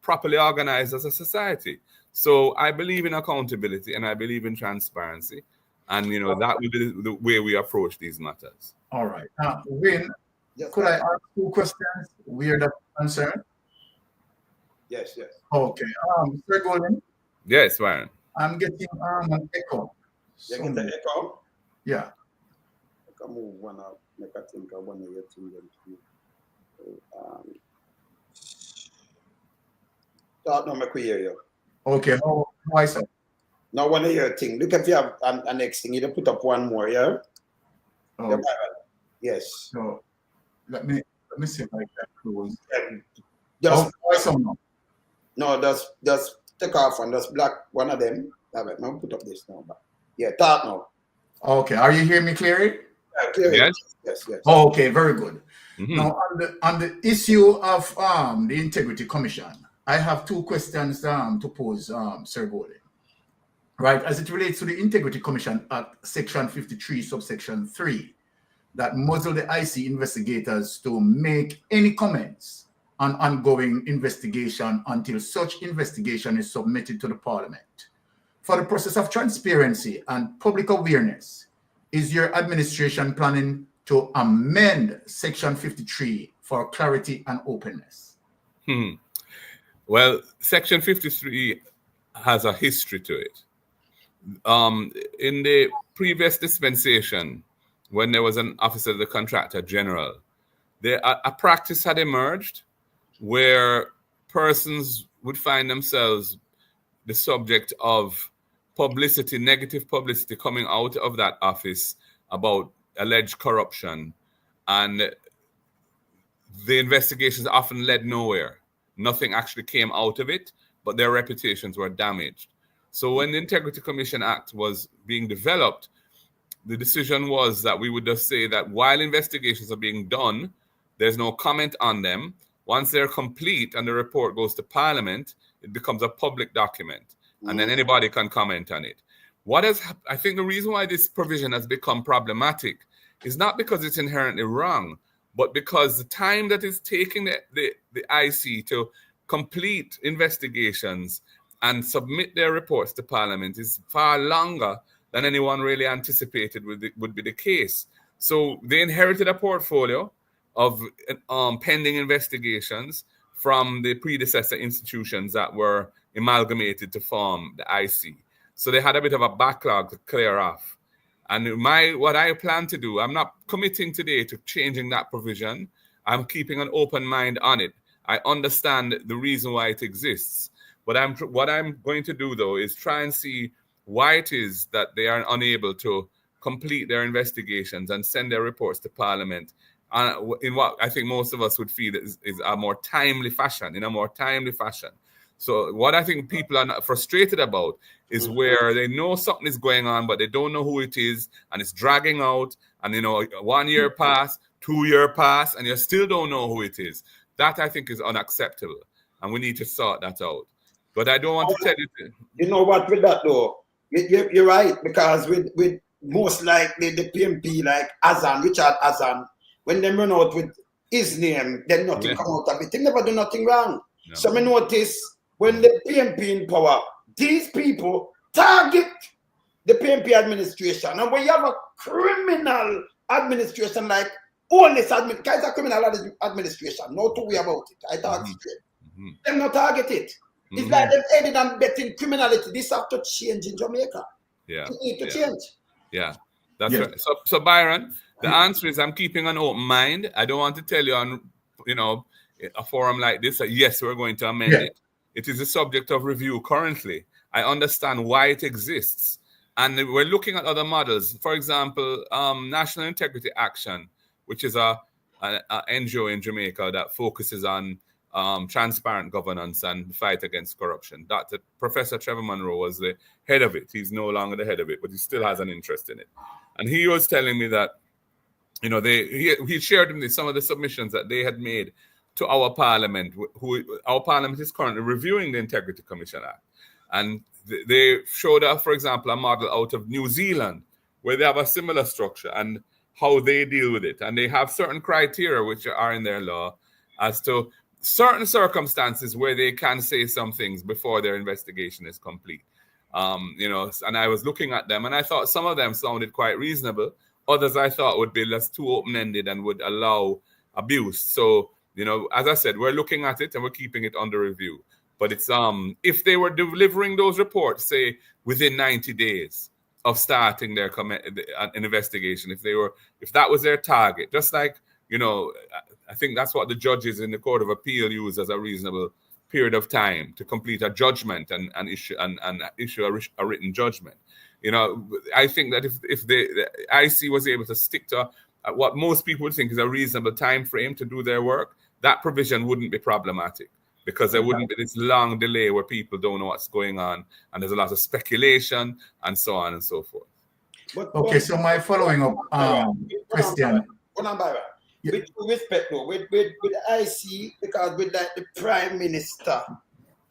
Speaker 3: properly organized as a society. So I believe in accountability and I believe in transparency, and that will be the way we approach these matters.
Speaker 4: All right. Wayne, could I ask 2 questions? Where the concern?
Speaker 1: Yes.
Speaker 4: Okay. Sir Golden.
Speaker 3: Yes, Warren.
Speaker 4: I'm getting an echo.
Speaker 1: You get the echo?
Speaker 4: Yeah.
Speaker 1: I can move one out. Make I think I want to get to them. Start now, make we hear you.
Speaker 4: Okay. Why so?
Speaker 1: Now, one of your thing. Look if you have a next thing. You put up one more, yeah?
Speaker 4: Oh.
Speaker 1: Yes.
Speaker 4: So let me see if I can close.
Speaker 1: Why
Speaker 4: so now?
Speaker 1: No, just take off and just black one of them. All right, now put up this now. Yeah, talk now.
Speaker 4: Okay, are you hearing me clearly?
Speaker 1: Yeah, clearly. Yes.
Speaker 4: Oh, okay, very good.
Speaker 3: Mm-hmm.
Speaker 4: Now, on the issue of the Integrity Commission, I have 2 questions to pose, Sir Golden. Right, as it relates to the Integrity Commission at Section 53, subsection 3, that muzzle the IC investigators to make any comments on ongoing investigation until such investigation is submitted to the Parliament. For the process of transparency and public awareness, is your administration planning to amend Section 53 for for clarity and openness?
Speaker 3: Well, Section 53 has a history to it. In the previous dispensation, when there was an officer of the Contractor General, a practice had emerged where persons would find themselves the subject of publicity, negative publicity coming out of that office about alleged corruption, and the investigations often led nowhere. Nothing actually came out of it, but their reputations were damaged. So when the Integrity Commission Act was being developed, the decision was that we would just say that while investigations are being done, there's no comment on them. Once they're complete and the report goes to Parliament, it becomes a public document, and then anybody can comment on it. I think the reason why this provision has become problematic is not because it's inherently wrong, but because the time that is taking the IC to complete investigations and submit their reports to Parliament is far longer than anyone really anticipated would be the case. So they inherited a portfolio of pending investigations from the predecessor institutions that were amalgamated to form the IC. So they had a bit of a backlog to clear off. And what I plan to do, I'm not committing today to changing that provision. I'm keeping an open mind on it. I understand the reason why it exists. But what I'm going to do, though, is try and see why it is that they are unable to complete their investigations and send their reports to Parliament in what I think most of us would feel is a more timely fashion, in a more timely fashion. So what I think people are not frustrated about is where they know something is going on, but they don't know who it is, and it's dragging out, and 1 year pass, 2 year pass, and you still don't know who it is. That I think is unacceptable, and we need to sort that out. But I don't want to tell you.
Speaker 1: You know what, with that though, you're right, because with most likely the PMP like Richard Azan, when they run out with his name, then nothing come out of it. They never do nothing wrong. No. So I notice when the PMP in power, these people target the PMP administration. And when you have a criminal administration like all this kind of criminal administration, no two way about it. I talk straight. Them not target it. It's like they've aided and betting criminality. This have to change in Jamaica.
Speaker 3: Yeah.
Speaker 1: It need to change.
Speaker 3: Yeah, that's right. So Byron, the answer is I'm keeping an open mind. I don't want to tell you on, a forum like this that yes, we're going to amend it. It is a subject of review currently. I understand why it exists. And we're looking at other models. For example, National Integrity Action, which is a NGO in Jamaica that focuses on transparent governance and the fight against corruption. Professor Trevor Monroe was the head of it. He's no longer the head of it, but he still has an interest in it. And he was telling me that, he shared with me some of the submissions that they had made to our parliament. Our parliament is currently reviewing the Integrity Commission Act. And they showed us, for example, a model out of New Zealand, where they have a similar structure and how they deal with it. And they have certain criteria which are in their law as to certain circumstances where they can say some things before their investigation is complete. And I was looking at them and I thought some of them sounded quite reasonable. Others I thought would be less too open-ended and would allow abuse. So, as I said, we're looking at it and we're keeping it under review. But it's if they were delivering those reports, say, within 90 days of starting their investigation, if that was their target, just like, I think that's what the judges in the Court of Appeal use as a reasonable period of time to complete a judgment and issue a written judgment. I think that if the IC was able to stick to what most people would think is a reasonable time frame to do their work, that provision wouldn't be problematic, because there wouldn't be this long delay where people don't know what's going on and there's a lot of speculation and so on and so forth.
Speaker 4: So my following up question.
Speaker 1: With respect though, with IC, because with the Prime Minister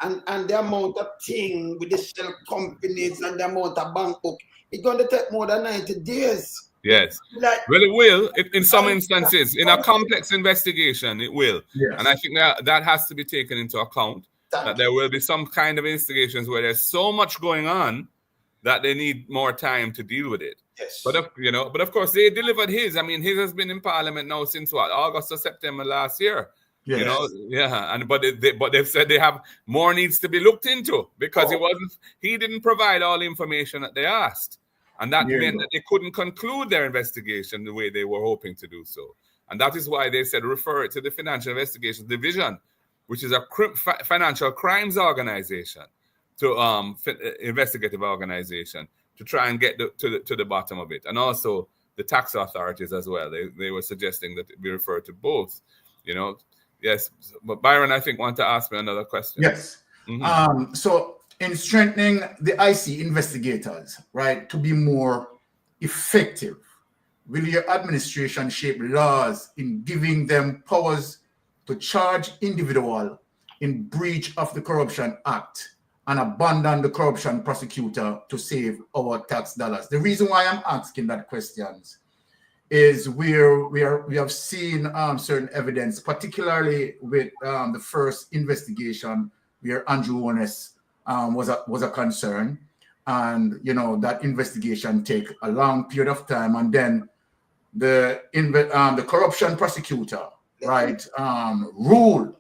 Speaker 1: and the amount of thing with the shell companies and the amount of bank book, it's going to take more than 90 days.
Speaker 3: Yes. Well, it will. In some instances, in a complex investigation, it will. Yes. And I think that has to be taken into account, that there will be some kind of investigations where there's so much going on that they need more time to deal with it.
Speaker 1: Yes.
Speaker 3: But of course they delivered his. I mean, his has been in Parliament now since what, August or September last year.
Speaker 4: Yes.
Speaker 3: But they've said they have more needs to be looked into because he didn't provide all the information that they asked, and that meant that they couldn't conclude their investigation the way they were hoping to do so. And that is why they said refer it to the Financial Investigations Division, which is a financial crimes organization, to investigative organization, to try and get to the bottom of it. And also the tax authorities as well. They were suggesting that it be referred to both, Yes, but Byron, I think, want to ask me another question.
Speaker 4: Yes. Mm-hmm. So in strengthening the IC investigators, right, to be more effective, will your administration shape laws in giving them powers to charge individual in breach of the Corruption Act and abandon the corruption prosecutor to save our tax dollars? The reason why I'm asking that question is we have seen certain evidence, particularly with the first investigation where Andrew Honest was a concern, and that investigation take a long period of time, and then the corruption prosecutor, right, ruled,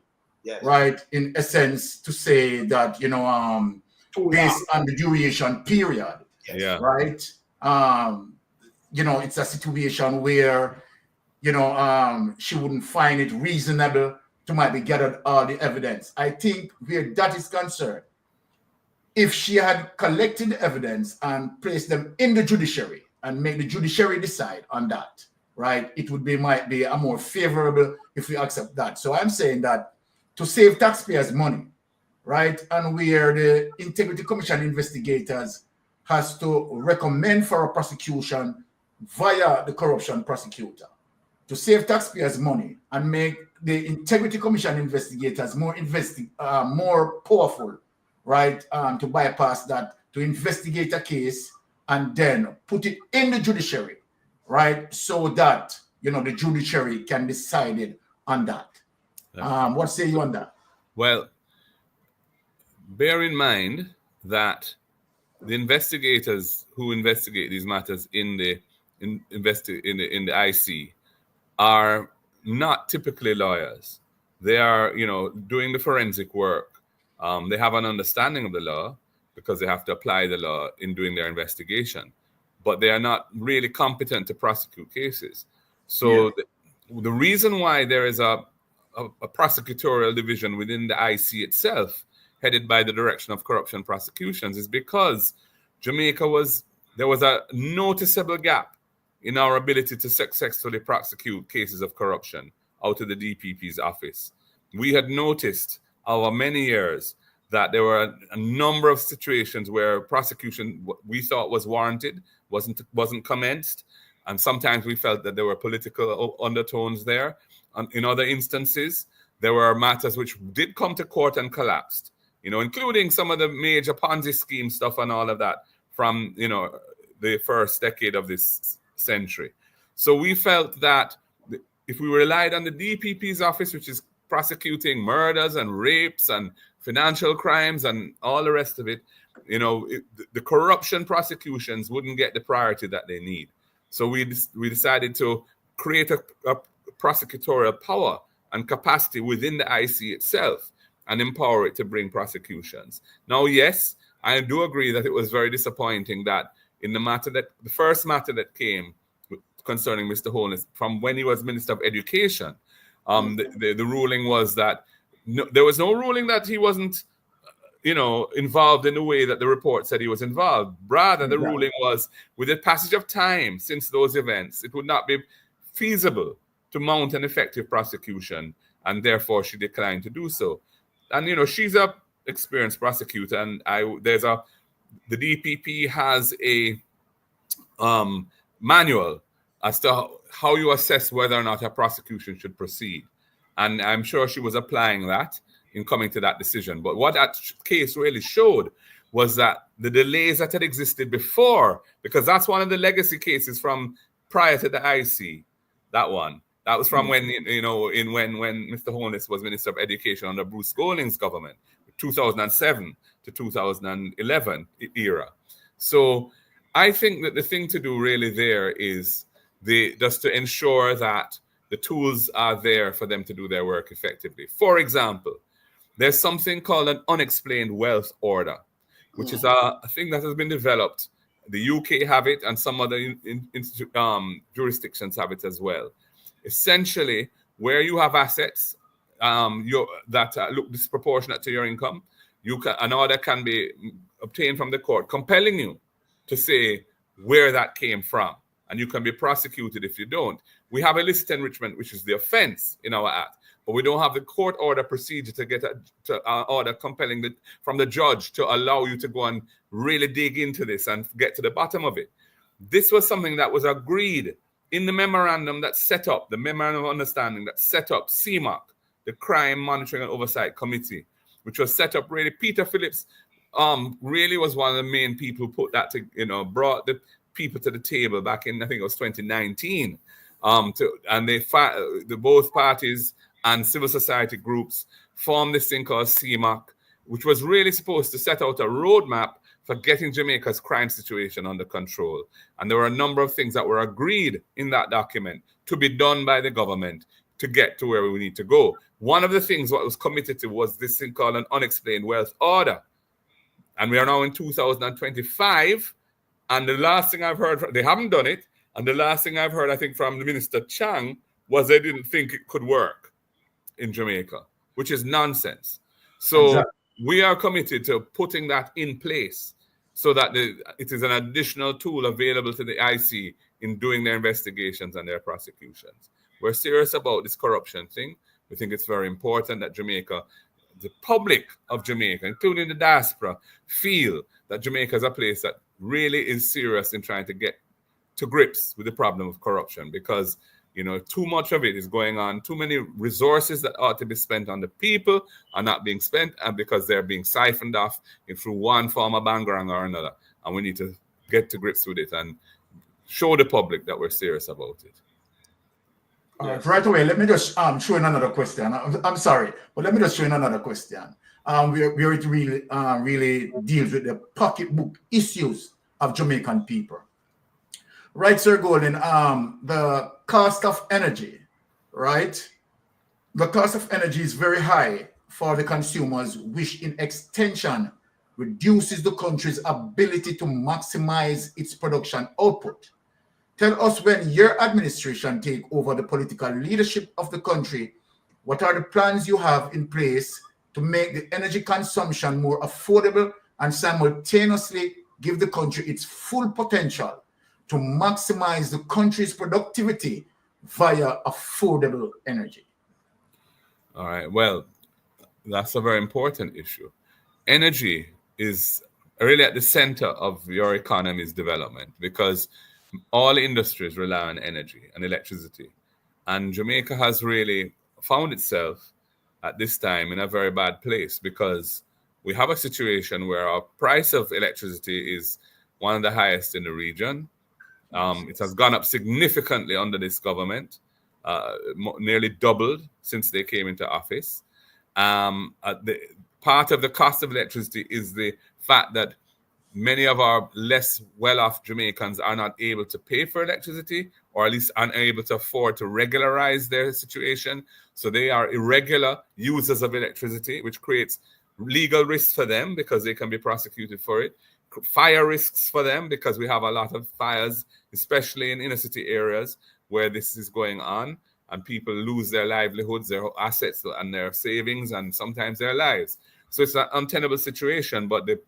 Speaker 4: right, in essence to say that based on the duration period, right, it's a situation where, she wouldn't find it reasonable to might be gathered all the evidence. I think where that is concerned, if she had collected the evidence and placed them in the judiciary and made the judiciary decide on that, right, it might be a more favorable if we accept that. So I'm saying that to save taxpayers' money, right, and where the Integrity Commission investigators has to recommend for a prosecution via the corruption prosecutor, to save taxpayers' money and make the Integrity Commission investigators more powerful, right, to bypass that, to investigate a case and then put it in the judiciary, right, so that, the judiciary can decide on that. What say you on that?
Speaker 3: Well, bear in mind that the investigators who investigate these matters in the IC are not typically lawyers. They are, doing the forensic work. They have an understanding of the law because they have to apply the law in doing their investigation, but they are not really competent to prosecute cases. So the reason why there is a prosecutorial division within the IC itself, headed by the Direction of Corruption Prosecutions, is because there was a noticeable gap in our ability to successfully prosecute cases of corruption out of the DPP's office. We had noticed over many years that there were a number of situations where prosecution we thought was warranted wasn't commenced, and sometimes we felt that there were political undertones there. In other instances, there were matters which did come to court and collapsed, including some of the major Ponzi scheme stuff and all of that from, the first decade of this century. So we felt that if we relied on the DPP's office, which is prosecuting murders and rapes and financial crimes and all the rest of it, the corruption prosecutions wouldn't get the priority that they need. So we decided to create a prosecutorial power and capacity within the IC itself and empower it to bring prosecutions. Now, yes, I do agree that it was very disappointing that in the first matter that came concerning Mr. Holness from when he was Minister of Education, the ruling was that there was no ruling that he wasn't, involved in the way that the report said he was involved. Rather, the ruling was, with the passage of time since those events, it would not be feasible to mount an effective prosecution, and therefore she declined to do so. And, she's a experienced prosecutor, and the DPP has a manual as to how you assess whether or not a prosecution should proceed. And I'm sure she was applying that in coming to that decision. But what that case really showed was that the delays that had existed before, because that's one of the legacy cases from prior to the IC, that was from when, when Mr. Holness was Minister of Education under Bruce Golding's government, 2007 to 2011 era. So I think that the thing to do really there is just to ensure that the tools are there for them to do their work effectively. For example, there's something called an unexplained wealth order, which is a thing that has been developed. The UK have it, and some other jurisdictions have it as well. Essentially, where you have assets that look disproportionate to your income, an order can be obtained from the court, compelling you to say where that came from, and you can be prosecuted if you don't. We have illicit enrichment, which is the offense in our act, but we don't have the court order procedure to get an order compelling from the judge to allow you to go and really dig into this and get to the bottom of it. This was something that was agreed in the memorandum that set up, the memorandum of understanding that set up CMOC, the Crime Monitoring and Oversight Committee, which was set up really. Peter Phillips really was one of the main people who put that to, brought the people to the table back in, I think it was 2019. And the both parties and civil society groups formed this thing called CMOC, which was really supposed to set out a roadmap for getting Jamaica's crime situation under control. And there were a number of things that were agreed in that document to be done by the government to get to where we need to go. One of the things what was committed to was this thing called an unexplained wealth order. And we are now in 2025. And the last thing I've heard, they haven't done it. And the last thing I've heard, I think, from the Minister Chang was they didn't think it could work in Jamaica, which is nonsense. So exactly. We are committed to putting that in place so that it is an additional tool available to the IC in doing their investigations and their prosecutions. We're serious about this corruption thing. We think it's very important that Jamaica, the public of Jamaica, including the diaspora, feel that Jamaica is a place that really is serious in trying to get to grips with the problem of corruption, because too much of it is going on. Too many resources that ought to be spent on the people are not being spent, and because they're being siphoned off through one form of bangarang or another. And we need to get to grips with it and show the public that we're serious about it.
Speaker 4: All right, right away, let me just show in another question. I'm sorry, but let me just show in another question. Where it really deals with the pocketbook issues of Jamaican people. Right, Sir Golden, the cost of energy, right? The cost of energy is very high for the consumers, which in extension reduces the country's ability to maximize its production output. Tell us, when your administration take over the political leadership of the country, what are the plans you have in place to make the energy consumption more affordable and simultaneously give the country its full potential to maximize the country's productivity via affordable energy?
Speaker 3: All right, well, that's a very important issue. Energy is really at the center of your economy's development, because all industries rely on energy and electricity. And Jamaica has really found itself at this time in a very bad place, because we have a situation where our price of electricity is one of the highest in the region. It has gone up significantly under this government, nearly doubled since they came into office. Part of the cost of electricity is the fact that many of our less well-off Jamaicans are not able to pay for electricity, or at least unable to afford to regularize their situation. So they are irregular users of electricity, which creates legal risks for them because they can be prosecuted for it. Fire risks for them because we have a lot of fires, especially in inner city areas where this is going on, and people lose their livelihoods, their assets and their savings, and sometimes their lives. So it's an untenable situation, but the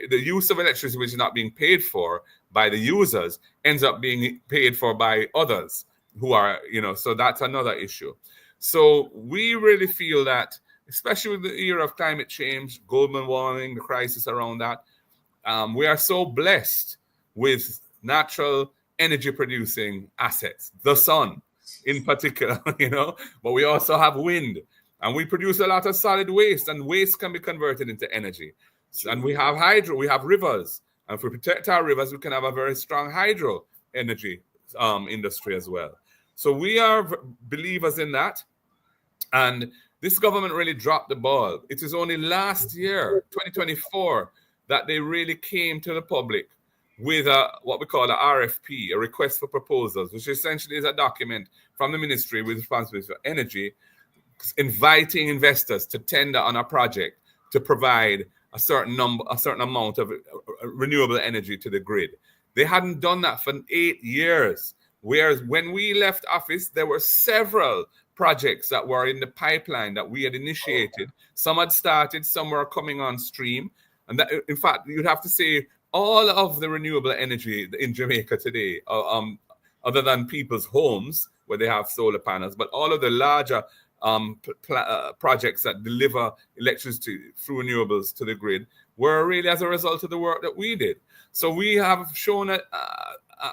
Speaker 3: use of electricity, which is not being paid for by the users, ends up being paid for by others who are, so that's another issue. So we really feel that, especially with the era of climate change, global warming, the crisis around that, we are so blessed with natural energy producing assets, the sun in particular, but we also have wind, and we produce a lot of solid waste, and waste can be converted into energy. And we have hydro, we have rivers, and if we protect our rivers, we can have a very strong hydro energy industry as well. So we are believers in that, and this government really dropped the ball. It is only last year, 2024, that they really came to the public with what we call a RFP, a request for proposals, which essentially is a document from the ministry with responsibility for energy, inviting investors to tender on a project to provide a certain amount of renewable energy to the grid. They hadn't done that for 8 years. Whereas when we left office, there were several projects that were in the pipeline that we had initiated. Some had started, some were coming on stream. And that, in fact, you'd have to say all of the renewable energy in Jamaica today, other than people's homes where they have solar panels, but all of the larger projects that deliver electricity through renewables to the grid were really as a result of the work that we did. So we have shown a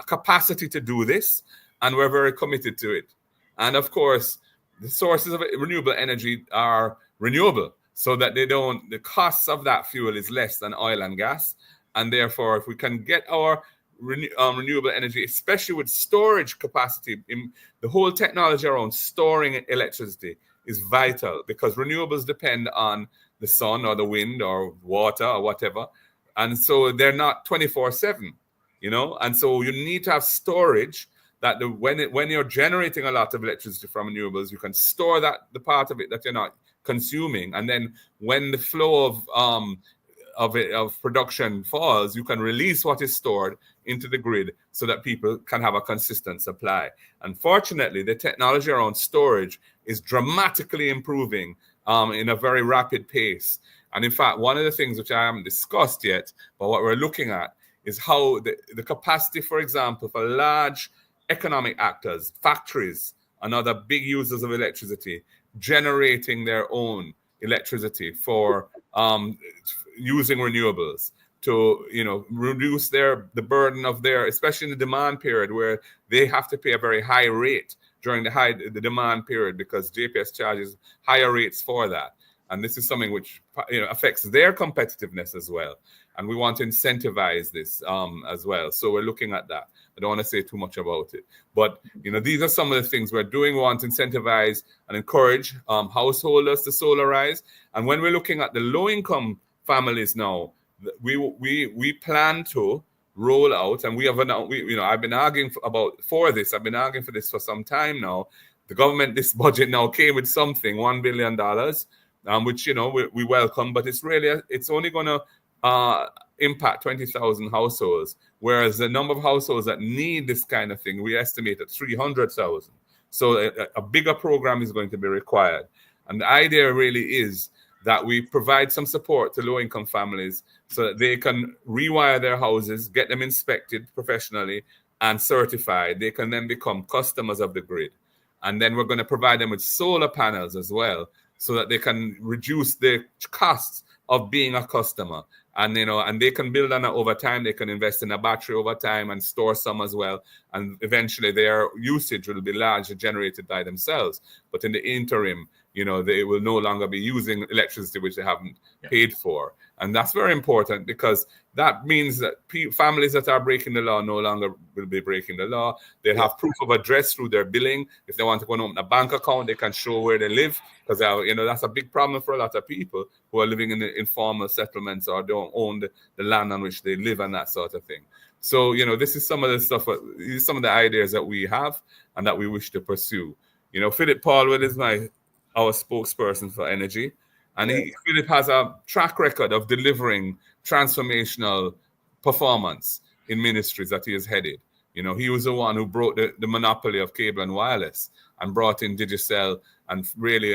Speaker 3: capacity to do this, and we're very committed to it. And of course, the sources of renewable energy are renewable, so that the cost of that fuel is less than oil and gas. And therefore, if we can get our renewable energy, especially with storage capacity, the whole technology around storing electricity is vital, because renewables depend on the sun or the wind or water or whatever. And so they're not 24/7, you know, and so you need to have storage that when you're generating a lot of electricity from renewables, you can store the part of it that you're not consuming. And then when the flow of production falls, you can release what is stored into the grid so that people can have a consistent supply. Unfortunately, the technology around storage is dramatically improving in a very rapid pace. And in fact, one of the things which I haven't discussed yet, but what we're looking at is how the capacity, for example, for large economic actors, factories, and other big users of electricity, generating their own electricity for using renewables to, you know, reduce the burden of especially in the demand period, where they have to pay a very high rate during the demand period, because JPS charges higher rates for that. And this is something which, you know, affects their competitiveness as well. And we want to incentivize this as well. So we're looking at that. I don't want to say too much about it. But, you know, these are some of the things we're doing. We want to incentivize and encourage householders to solarize. And when we're looking at the low-income families now, we plan to roll out, and I've been arguing for this. I've been arguing for this for some time now. The government, this budget now came with something, $1 billion, which, you know, we welcome, but it's only going to impact 20,000 households, whereas the number of households that need this kind of thing, we estimate at 300,000. So a bigger program is going to be required. And the idea really is that we provide some support to low-income families so that they can rewire their houses, get them inspected professionally and certified. They can then become customers of the grid. And then we're going to provide them with solar panels as well, so that they can reduce the costs of being a customer. And, you know, and they can build on it over time. They can invest in a battery over time and store some as well. And eventually their usage will be largely generated by themselves. But in the interim, you know, they will no longer be using electricity which they haven't paid for. And that's very important, because that means that families that are breaking the law no longer will be breaking the law. They'll have proof of address through their billing. If they want to go and open a bank account, they can show where they live, because, you know, that's a big problem for a lot of people who are living in the informal settlements or don't own the land on which they live and that sort of thing. So, you know, this is some of the stuff, some of the ideas that we have and that we wish to pursue. You know, Philip Paulwood is our spokesperson for energy. And Philip has a track record of delivering transformational performance in ministries that he has headed. You know, he was the one who broke the monopoly of cable and wireless and brought in Judicial and really,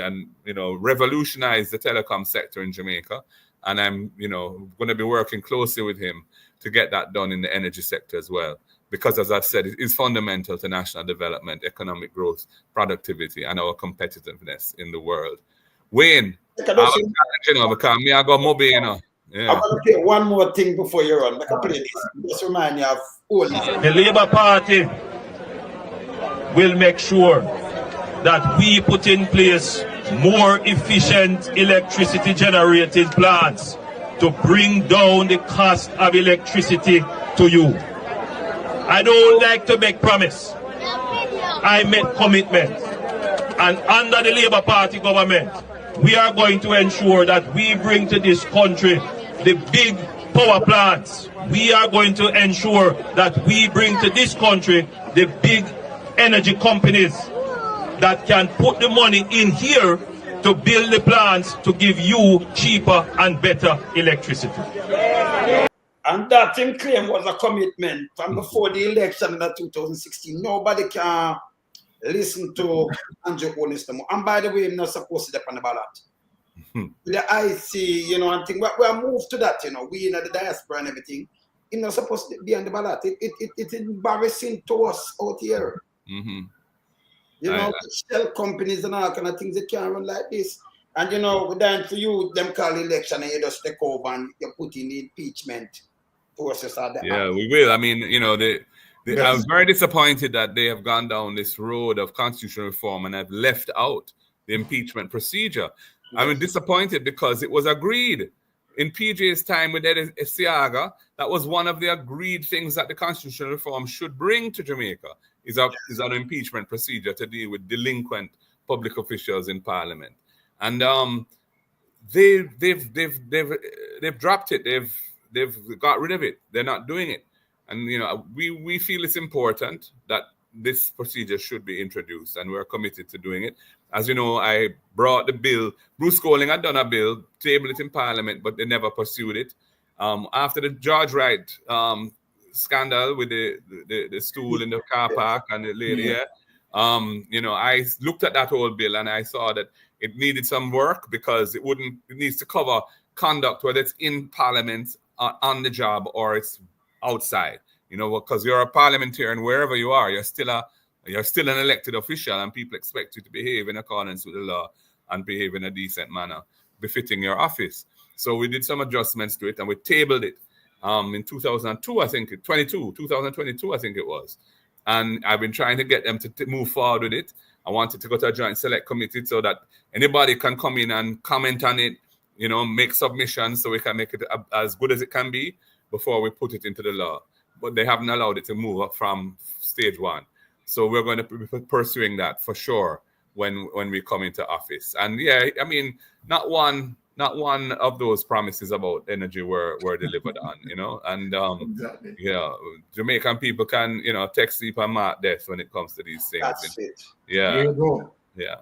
Speaker 3: you know, revolutionized the telecom sector in Jamaica. And I'm, you know, going to be working closely with him to get that done in the energy sector as well. Because, as I've said, it is fundamental to national development, economic growth, productivity, and our competitiveness in the world. Wayne, because me, I got Moby, you know. Yeah.
Speaker 1: I'm going to play one more thing before you run. I can play this. Just remind you of all this.
Speaker 7: The Labour Party will make sure that we put in place more efficient electricity generating plants to bring down the cost of electricity to you. I don't like to make promise. I make commitment. And under the Labour Party government, we are going to ensure that we bring to this country the big power plants. We are going to ensure that we bring to this country the big energy companies that can put the money in here to build the plants to give you cheaper and better electricity.
Speaker 1: And that him claim was a commitment from before the election in 2016. Nobody can listen to Andrew Lonesome. And by the way, I'm not supposed to be on the ballot. The IC, you know, and thing. We are moved to that, you know. We in the diaspora and everything. He's not supposed to be on the ballot. It's embarrassing to us out here. You know, shell companies and all kind of things, they can't run like this. And you know, then for you, them call election and you just take over and you put in the impeachment process.
Speaker 3: Yeah, we will. I mean, you know, I'm very disappointed that they have gone down this road of constitutional reform and have left out the impeachment procedure. I'm disappointed because it was agreed in PJ's time with Esiaga. That was one of the agreed things that the constitutional reform should bring to Jamaica is an impeachment procedure to deal with delinquent public officials in Parliament. And they've dropped it. They've got rid of it. They're not doing it. And, you know, we feel it's important that this procedure should be introduced, and we're committed to doing it. As you know, I brought the bill. Bruce Golding had done a bill, tabled it in Parliament, but they never pursued it. After the George Wright scandal with the stool in the car park and the lady here, you know, I looked at that whole bill and I saw that it needed some work because it needs to cover conduct, whether it's in Parliament, on the job, or it's outside. You know, because you're a parliamentarian, wherever you are, you're still an elected official, and people expect you to behave in accordance with the law and behave in a decent manner, befitting your office. So we did some adjustments to it, and we tabled it in 2022, I think it was. And I've been trying to get them to move forward with it. I wanted to go to a joint select committee so that anybody can come in and comment on it, you know, make submissions so we can make it as good as it can be before we put it into the law. But they haven't allowed it to move up from stage one. So we're going to be pursuing that for sure when we come into office. And yeah, I mean, not one of those promises about energy were delivered on, you know. And
Speaker 4: Exactly.
Speaker 3: you know, Jamaican people can, you know, text, sleep, and mark death when it comes to these things.
Speaker 1: That's it.
Speaker 3: Yeah.
Speaker 4: There you go.
Speaker 3: Yeah.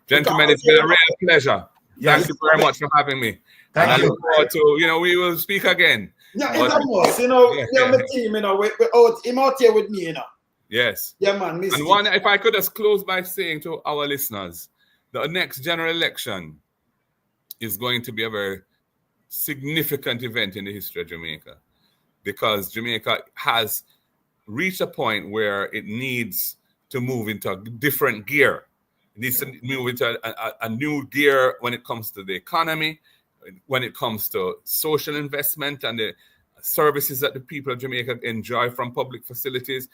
Speaker 3: Gentlemen, it's been a real pleasure.
Speaker 4: Yes.
Speaker 3: Thank you very much for having me.
Speaker 4: Thank
Speaker 3: and
Speaker 4: you.
Speaker 3: I look forward to, you know, we will speak again.
Speaker 1: Yeah, it's a must, you know. Yeah, my team, you know, him out here with me, you know.
Speaker 3: Yes.
Speaker 1: Yeah, man.
Speaker 3: And one, if I could just close by saying to our listeners, the next general election is going to be a very significant event in the history of Jamaica, because Jamaica has reached a point where it needs to move into a different gear. It needs to move into a new gear when it comes to the economy, when it comes to social investment and the services that the people of Jamaica enjoy from public facilities,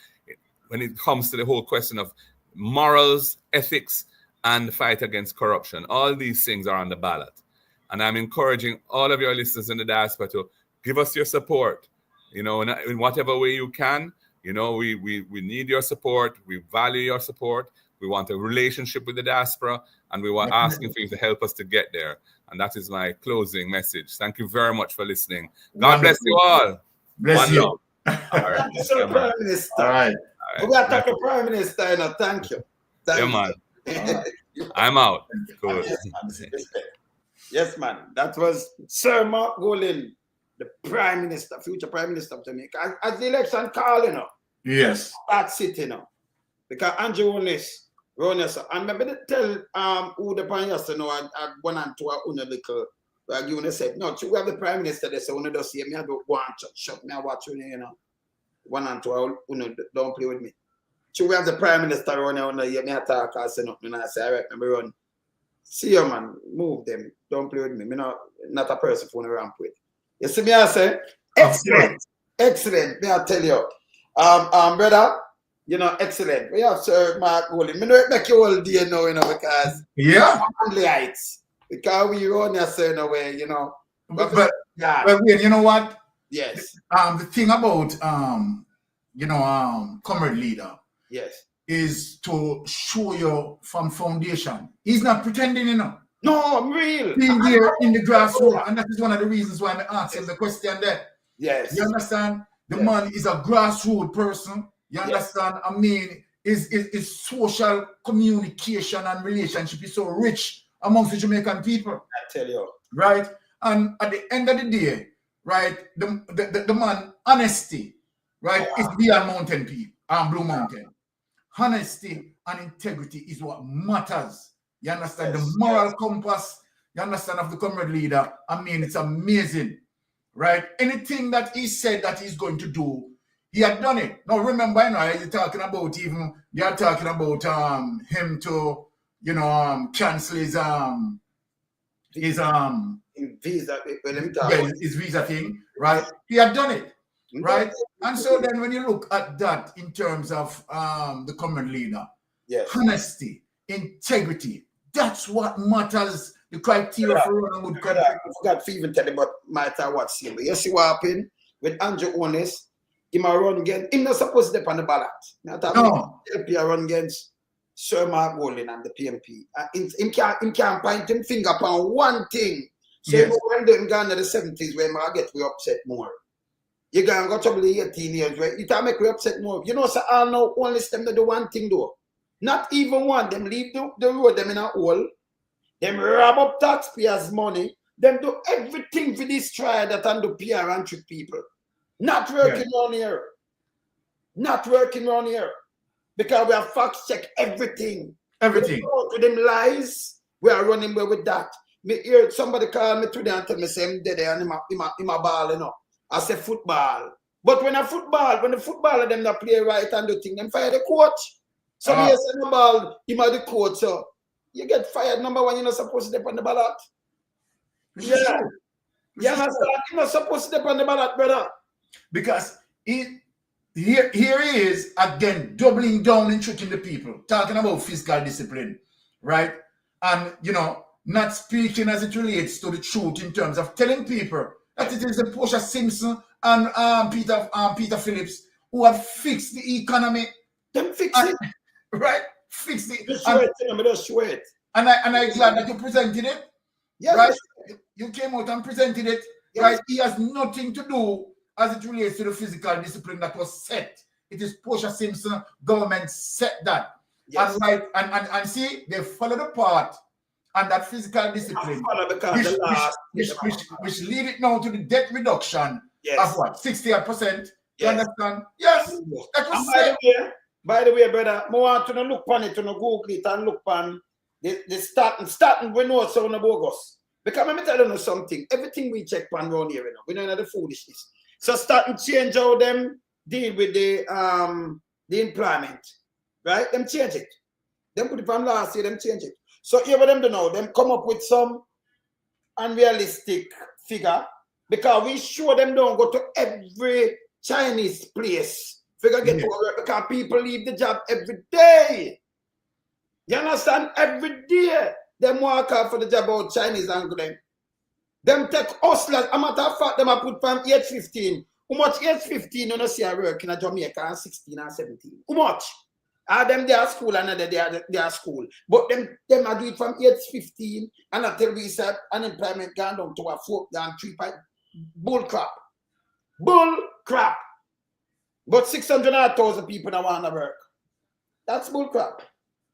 Speaker 3: when it comes to the whole question of morals, ethics, and the fight against corruption. All these things are on the ballot. And I'm encouraging all of your listeners in the diaspora to give us your support, you know, in whatever way you can. You know, we need your support. We value your support. We want a relationship with the diaspora, and we are asking for you to help us to get there. And that is my closing message. Thank you very much for listening. God bless you all.
Speaker 4: Bless
Speaker 3: One
Speaker 4: you.
Speaker 3: love. All right.
Speaker 1: So, Prime Minister.
Speaker 4: All right.
Speaker 1: We got to talk to Prime Minister, you know. Thank you. Thank
Speaker 3: man.
Speaker 1: you.
Speaker 3: I'm out. Cool.
Speaker 1: Yes, man. That was Sir Mark Golding, the Prime Minister, future Prime Minister of Jamaica. As the election call, you know.
Speaker 4: Yes.
Speaker 1: That's it, you know. Because Andrew Lonesome, and maybe they tell who the Prime Minister, you know, I went on to a little, like you said, no, we have the Prime Minister, they say, when they see me, I don't want to shut me, I watch you know. One and two, don't play with me. So we have the Prime Minister around here, me attack, I say nothing, and I say, all right, let me run. See you, man, move them, don't play with me. Me not a person for ramp with. You see me, I say, excellent, excellent, me I tell you. Brother, you know, excellent. We have Sir Mark Golding. Me know it make you all day now, you know, because on the heights. Because we run a certain way, you know.
Speaker 4: But you know what?
Speaker 1: Yes.
Speaker 4: The thing about comrade leader,
Speaker 1: yes,
Speaker 4: is to show you from foundation. He's not pretending, you know.
Speaker 1: No, I'm real.
Speaker 4: Being there in the grassroots, and that is one of the reasons why I asked him the question there.
Speaker 1: Yes.
Speaker 4: You understand? The
Speaker 1: Yes.
Speaker 4: man is a grassroots person. You understand? I mean, his social communication and relationship is so rich amongst the Jamaican people.
Speaker 1: I tell you.
Speaker 4: Right? And at the end of the day, right, the man, honesty, right, is beyond mountain peak and Blue Mountain. Honesty and integrity is what matters. You understand?
Speaker 1: Yes,
Speaker 4: The moral compass, you understand, of the comrade leader. I mean, it's amazing. Right? Anything that he said that he's going to do, he had done it. Now remember, you know, you're talking about even they are talking about him to, you know, cancel his
Speaker 1: visa,
Speaker 4: his visa thing, right? He had done it, right? And so then when you look at that in terms of the common leader,
Speaker 1: yes,
Speaker 4: honesty, integrity, that's what matters. The criteria for running a good country.
Speaker 1: I forgot to even tell you about matter what same. But you see what happened with Andrew Honest? He might run again. He's not supposed to be on the ballot. Now,
Speaker 4: No.
Speaker 1: LP run against Sir Mark Golding and the PMP. He can't point him finger upon one thing. So
Speaker 4: Yes.
Speaker 1: when they're going to the 70s where I get we upset more. You're going to go trouble the 18 years where you can't make we upset more. You know, so I know only them to do one thing though. Not even one. Them leave the road them in a hole. Them rob up taxpayers' money. Them do everything for this trial that and do PR and trick people. Not working around here. Not working around here. Because we have fact check everything.
Speaker 4: Everything.
Speaker 1: To them lies, we are running away with that. Me hear somebody call me today and tell me say I'm dead and him a ball, you know. I say football. But when the footballer them not play right and do thing, them fire the coach. So they say the ball, him are the coach, so you get fired. Number one, you're not supposed to step on the ballot. Yeah. You understand? You're not supposed to step on the ballot, brother.
Speaker 4: Because here he is again doubling down and tricking the people, talking about fiscal discipline, right? And you know, not speaking as it relates to the truth in terms of telling people that it is the Portia Simpson and Peter Phillips who have fixed the economy.
Speaker 1: Them fix it.
Speaker 4: Right? Fix it.
Speaker 1: Just sweat.
Speaker 4: And I'm glad that you presented it.
Speaker 1: Yes.
Speaker 4: Right? You came out and presented it. Yes. Right? He has nothing to do as it relates to the physical discipline that was set. It is Portia Simpson government set that. Yes. And right, and see, they follow the part and that physical discipline, which lead it now to the debt reduction of what? 68%. You understand? Yes. That was set.
Speaker 1: By the way, brother, I want to look on it, to Google it and look on the starting we know it's on the bogus. Because let me tell you something. Everything we check on around here, we know the foolishness. So starting change how them deal with the employment. Right? Them change it. Them put it from last year, them change it. So here with them to know, them come up with some unrealistic figure because we sure them don't go to every Chinese place. Figure get to work because people leave the job every day. You understand? Every day. Them walk out for the job out Chinese and them take hustlers. A matter of fact, them are put from 8-15. How much 8-15 you don't see a work in a Jamaica and 16 and 17? How much? Them they are school and they are school. But them are do it from 8-15 and until we said unemployment gone down to a 4 down 3 point. Bull crap. Bull crap. But 600,000 people don't want to work. That's bull crap.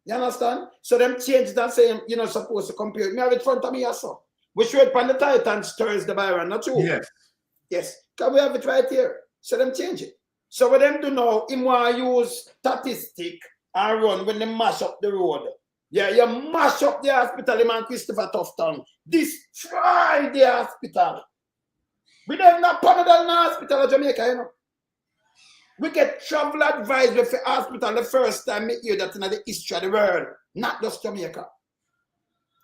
Speaker 1: You understand? So them change that saying you're not supposed to compare. Me have it in front of me also. We show it on the Titans Thursday Byron, not true?
Speaker 4: Yes.
Speaker 1: Yes. Can we have it right here? So them change it. So what them do now, him want to use statistic and run when they mash up the road. Yeah, you mash up the hospital, man, Christopher Tufton. Destroy the hospital. We don't have Panadol in the hospital in Jamaica, you know. We get travel advice with the hospital the first time we hear that in the history of the world, not just Jamaica.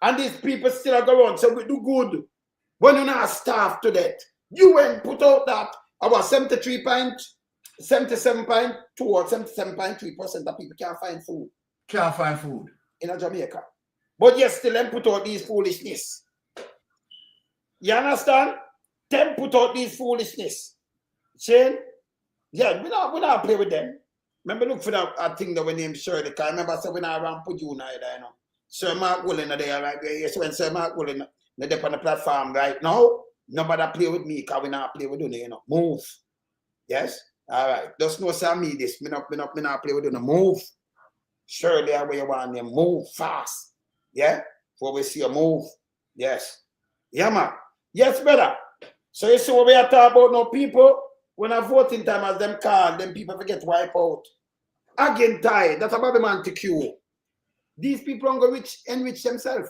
Speaker 1: And these people still are going on, so we do good. When you not starve to death. UN put out that about 77.2 or 77.3% of people can't find food.
Speaker 4: Can't find food.
Speaker 1: In Jamaica. But yes, still them put out these foolishness. You understand? Them put out these foolishness. Shane? Yeah, we not play with them. Remember, look for that thing that we named Shirley. I remember I said we not around put you now, you know. Sir Mark Willing there right there. Yes, when Sir Mark Willing they're on the platform right now. Nobody play with me because we not play with you, you know. Move. Yes? All right. Just know say me this. Me not play with you, no. Move. Surely where you want them. Move fast. Yeah? Before we see you move. Yes. Yeah, man. Yes, brother. So you see what we are talking about now, people? When I voting time as them call, them people forget wipe out. Again, tired. That's about the man to queue. These people don't go enrich themselves.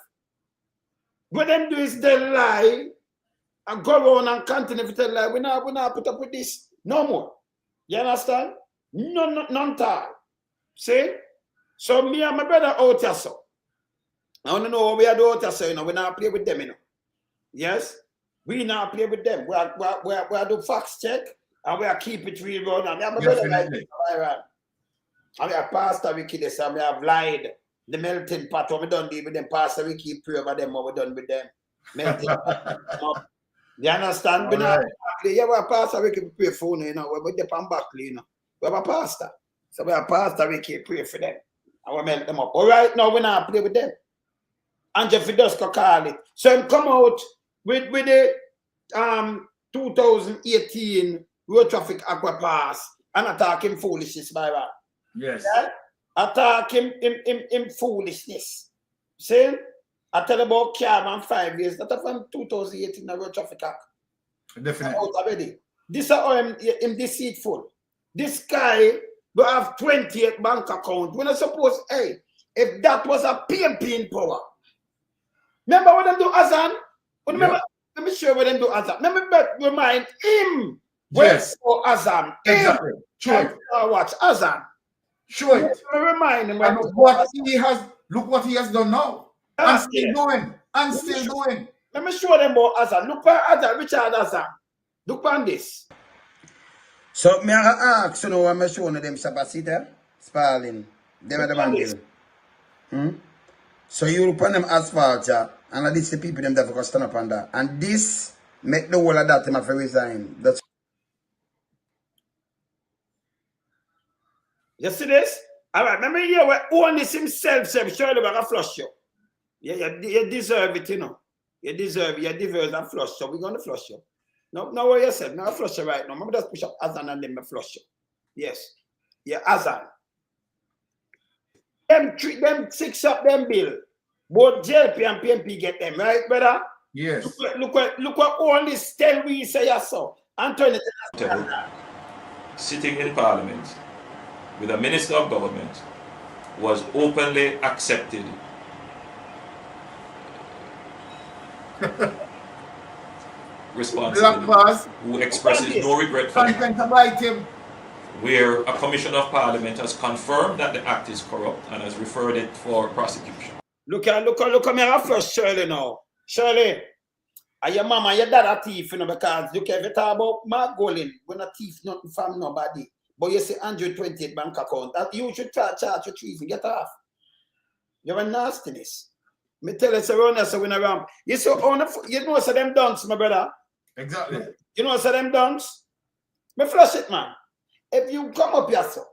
Speaker 1: What them do is they lie and go around and continue to tell lie. We not put up with this no more. You understand? None time. See? So me and my brother out here, so. I want to know what we are doing out here, so, you know. We not play with them, you know. Yes? We not play with them. We are do facts check and we are keep it real run. And me and my brother like this. And we have Pastor Wiki this and we have lied. The melting pot, what we done with them, Pastor Wiki pray over them, what we done with them. Melting pot. You understand? Right. Yeah, we have Pastor Wiki pray for you, you know. We dip on back, you know. We have a pastor. So we have Pastor Wiki pray for them. And we melt them up. All right, now we not play with them. And Jeffrey Dusko call it. So him come out with the 2018 road traffic aqua pass and attack him foolishness by that.
Speaker 4: Yes.
Speaker 1: Yeah? Attack him foolishness. See? I tell about Carman 5 years. That's from 2018 road traffic act.
Speaker 4: Definitely.
Speaker 1: Out already. This is how him deceitful. This guy will have 28 bank account. When I suppose, hey, if that was a PMP in power. Remember what them do Azan? Remember, let me show you what them do Azan. Remember, remind him.
Speaker 4: Yes.
Speaker 1: For Azan.
Speaker 4: Exactly. Sure.
Speaker 1: Watch Azan.
Speaker 4: Sure.
Speaker 1: Remind him.
Speaker 4: And look what he has done now. And still doing. And still doing.
Speaker 1: Let me show them about Azan. Look for Azan, Richard Azan. Look on this. So, me ask, you know, I'm showing them Sabasita, Sparling. Them are the bundle. So you look on them asphalt, and at least the people them that stand up on that. And this make the whole of that them have to resign. That's you see this? Alright, remember here where only himself surely we're gonna flush you. Yeah, you deserve it, you know. You deserve a flush, so we're gonna flush you. No, what you said, no flush you right now. Remember just push up Azan and then me flush you. Yes. Yeah, Azan. Them 6 up them bill. Both JLP and PMP get them, right, brother?
Speaker 4: Yes.
Speaker 1: Look what all this tell we say so. Anthony
Speaker 7: sitting in Parliament with a Minister of Government was openly accepted responsibility, who expresses no regret for it. Where a Commissioner of Parliament has confirmed that the act is corrupt and has referred it for prosecution. Look at
Speaker 1: me first, Shirley now. Shirley, and your mama, your dad a thief, you know, because look at talk about Mark Golin, when a thief nothing from nobody. But you say 128 bank account. That you should charge your treason, get off. You're a nastiness. Me tell us around us when around. You know so them dunks, my brother.
Speaker 4: Exactly.
Speaker 1: You know so them dunks? Me flush it, man. If you come up here, so,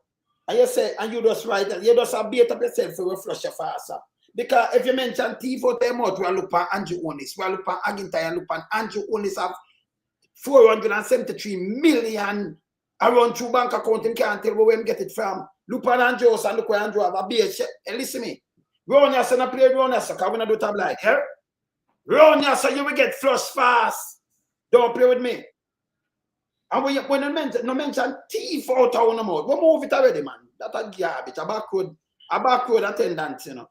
Speaker 1: and you say, and you just write, you just abate up yourself for a flush your faster. Because if you mention thief out their mouth, we look at Andrew Onis, we look at Agintai, and look at Andrew Onis have 473 million around through bank account, and can't tell where we get it from. Look at Andrew and look where Andrew have a beer. Listen to me. Round here, so not play round here, so because we not do tabloid, yeah? Round here, so you will get flushed fast. Don't play with me. And when you mention thief out of one mouth, we move it already, man. That's a garbage, a backroad attendant, you know.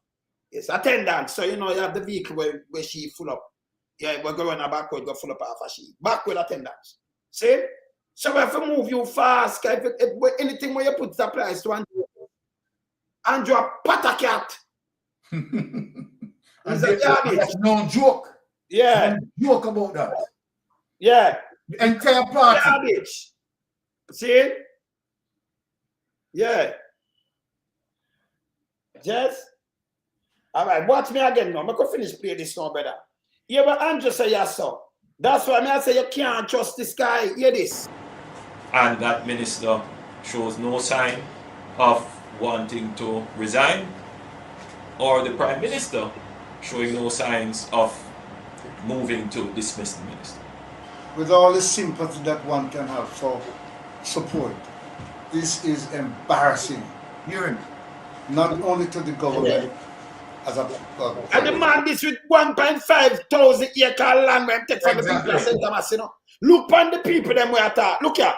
Speaker 1: It's attendant, so you know you have the vehicle where she full up. Yeah, we're going a backroad, go full up half a she. Backroad attendant. See? So we have to move you fast. If anything where you put the price to Andrew a patacat. It's a garbage.
Speaker 4: That's no joke.
Speaker 1: Yeah.
Speaker 4: No joke about that.
Speaker 1: Yeah.
Speaker 4: The entire party.
Speaker 1: Garbage. See? Yeah. Yes? All right, watch me again now. I'm going to finish play this now, brother. Hear what Andrew say, yes, sir. That's why I say you can't trust this guy. Hear this.
Speaker 7: And that minister shows no sign of wanting to resign, or the Prime Minister showing no signs of moving to dismiss the minister.
Speaker 8: with all the sympathy that one can have for support, this is embarrassing.
Speaker 4: Hearing.
Speaker 8: Not only to the government as a
Speaker 1: and the man this with 1.5 thousand acre land when take from the people of St. Thomas, you know. Look on the people them we are talking. Look here.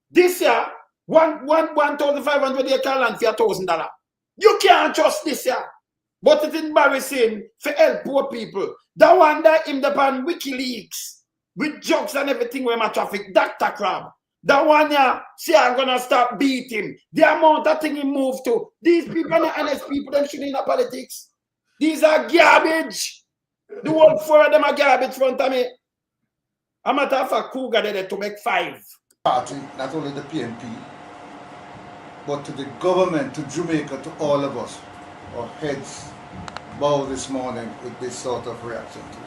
Speaker 1: This year, 1,500 acre land for $1,000. You can't trust this year. But it's embarrassing for help poor people. The one that him upon WikiLeaks with jokes and everything where my traffic, Dr. Crab. The one yeah, see I'm gonna start beat him. The amount of thing he moved to. These people are not honest people, them shouldn't in the politics. These are garbage. The whole four of them are garbage front of me. I'm a tough for Cougar there to make 5.
Speaker 8: Party, not only the PNP, but to the government, to Jamaica, to all of us. Our heads bow this morning with this sort of reaction to it.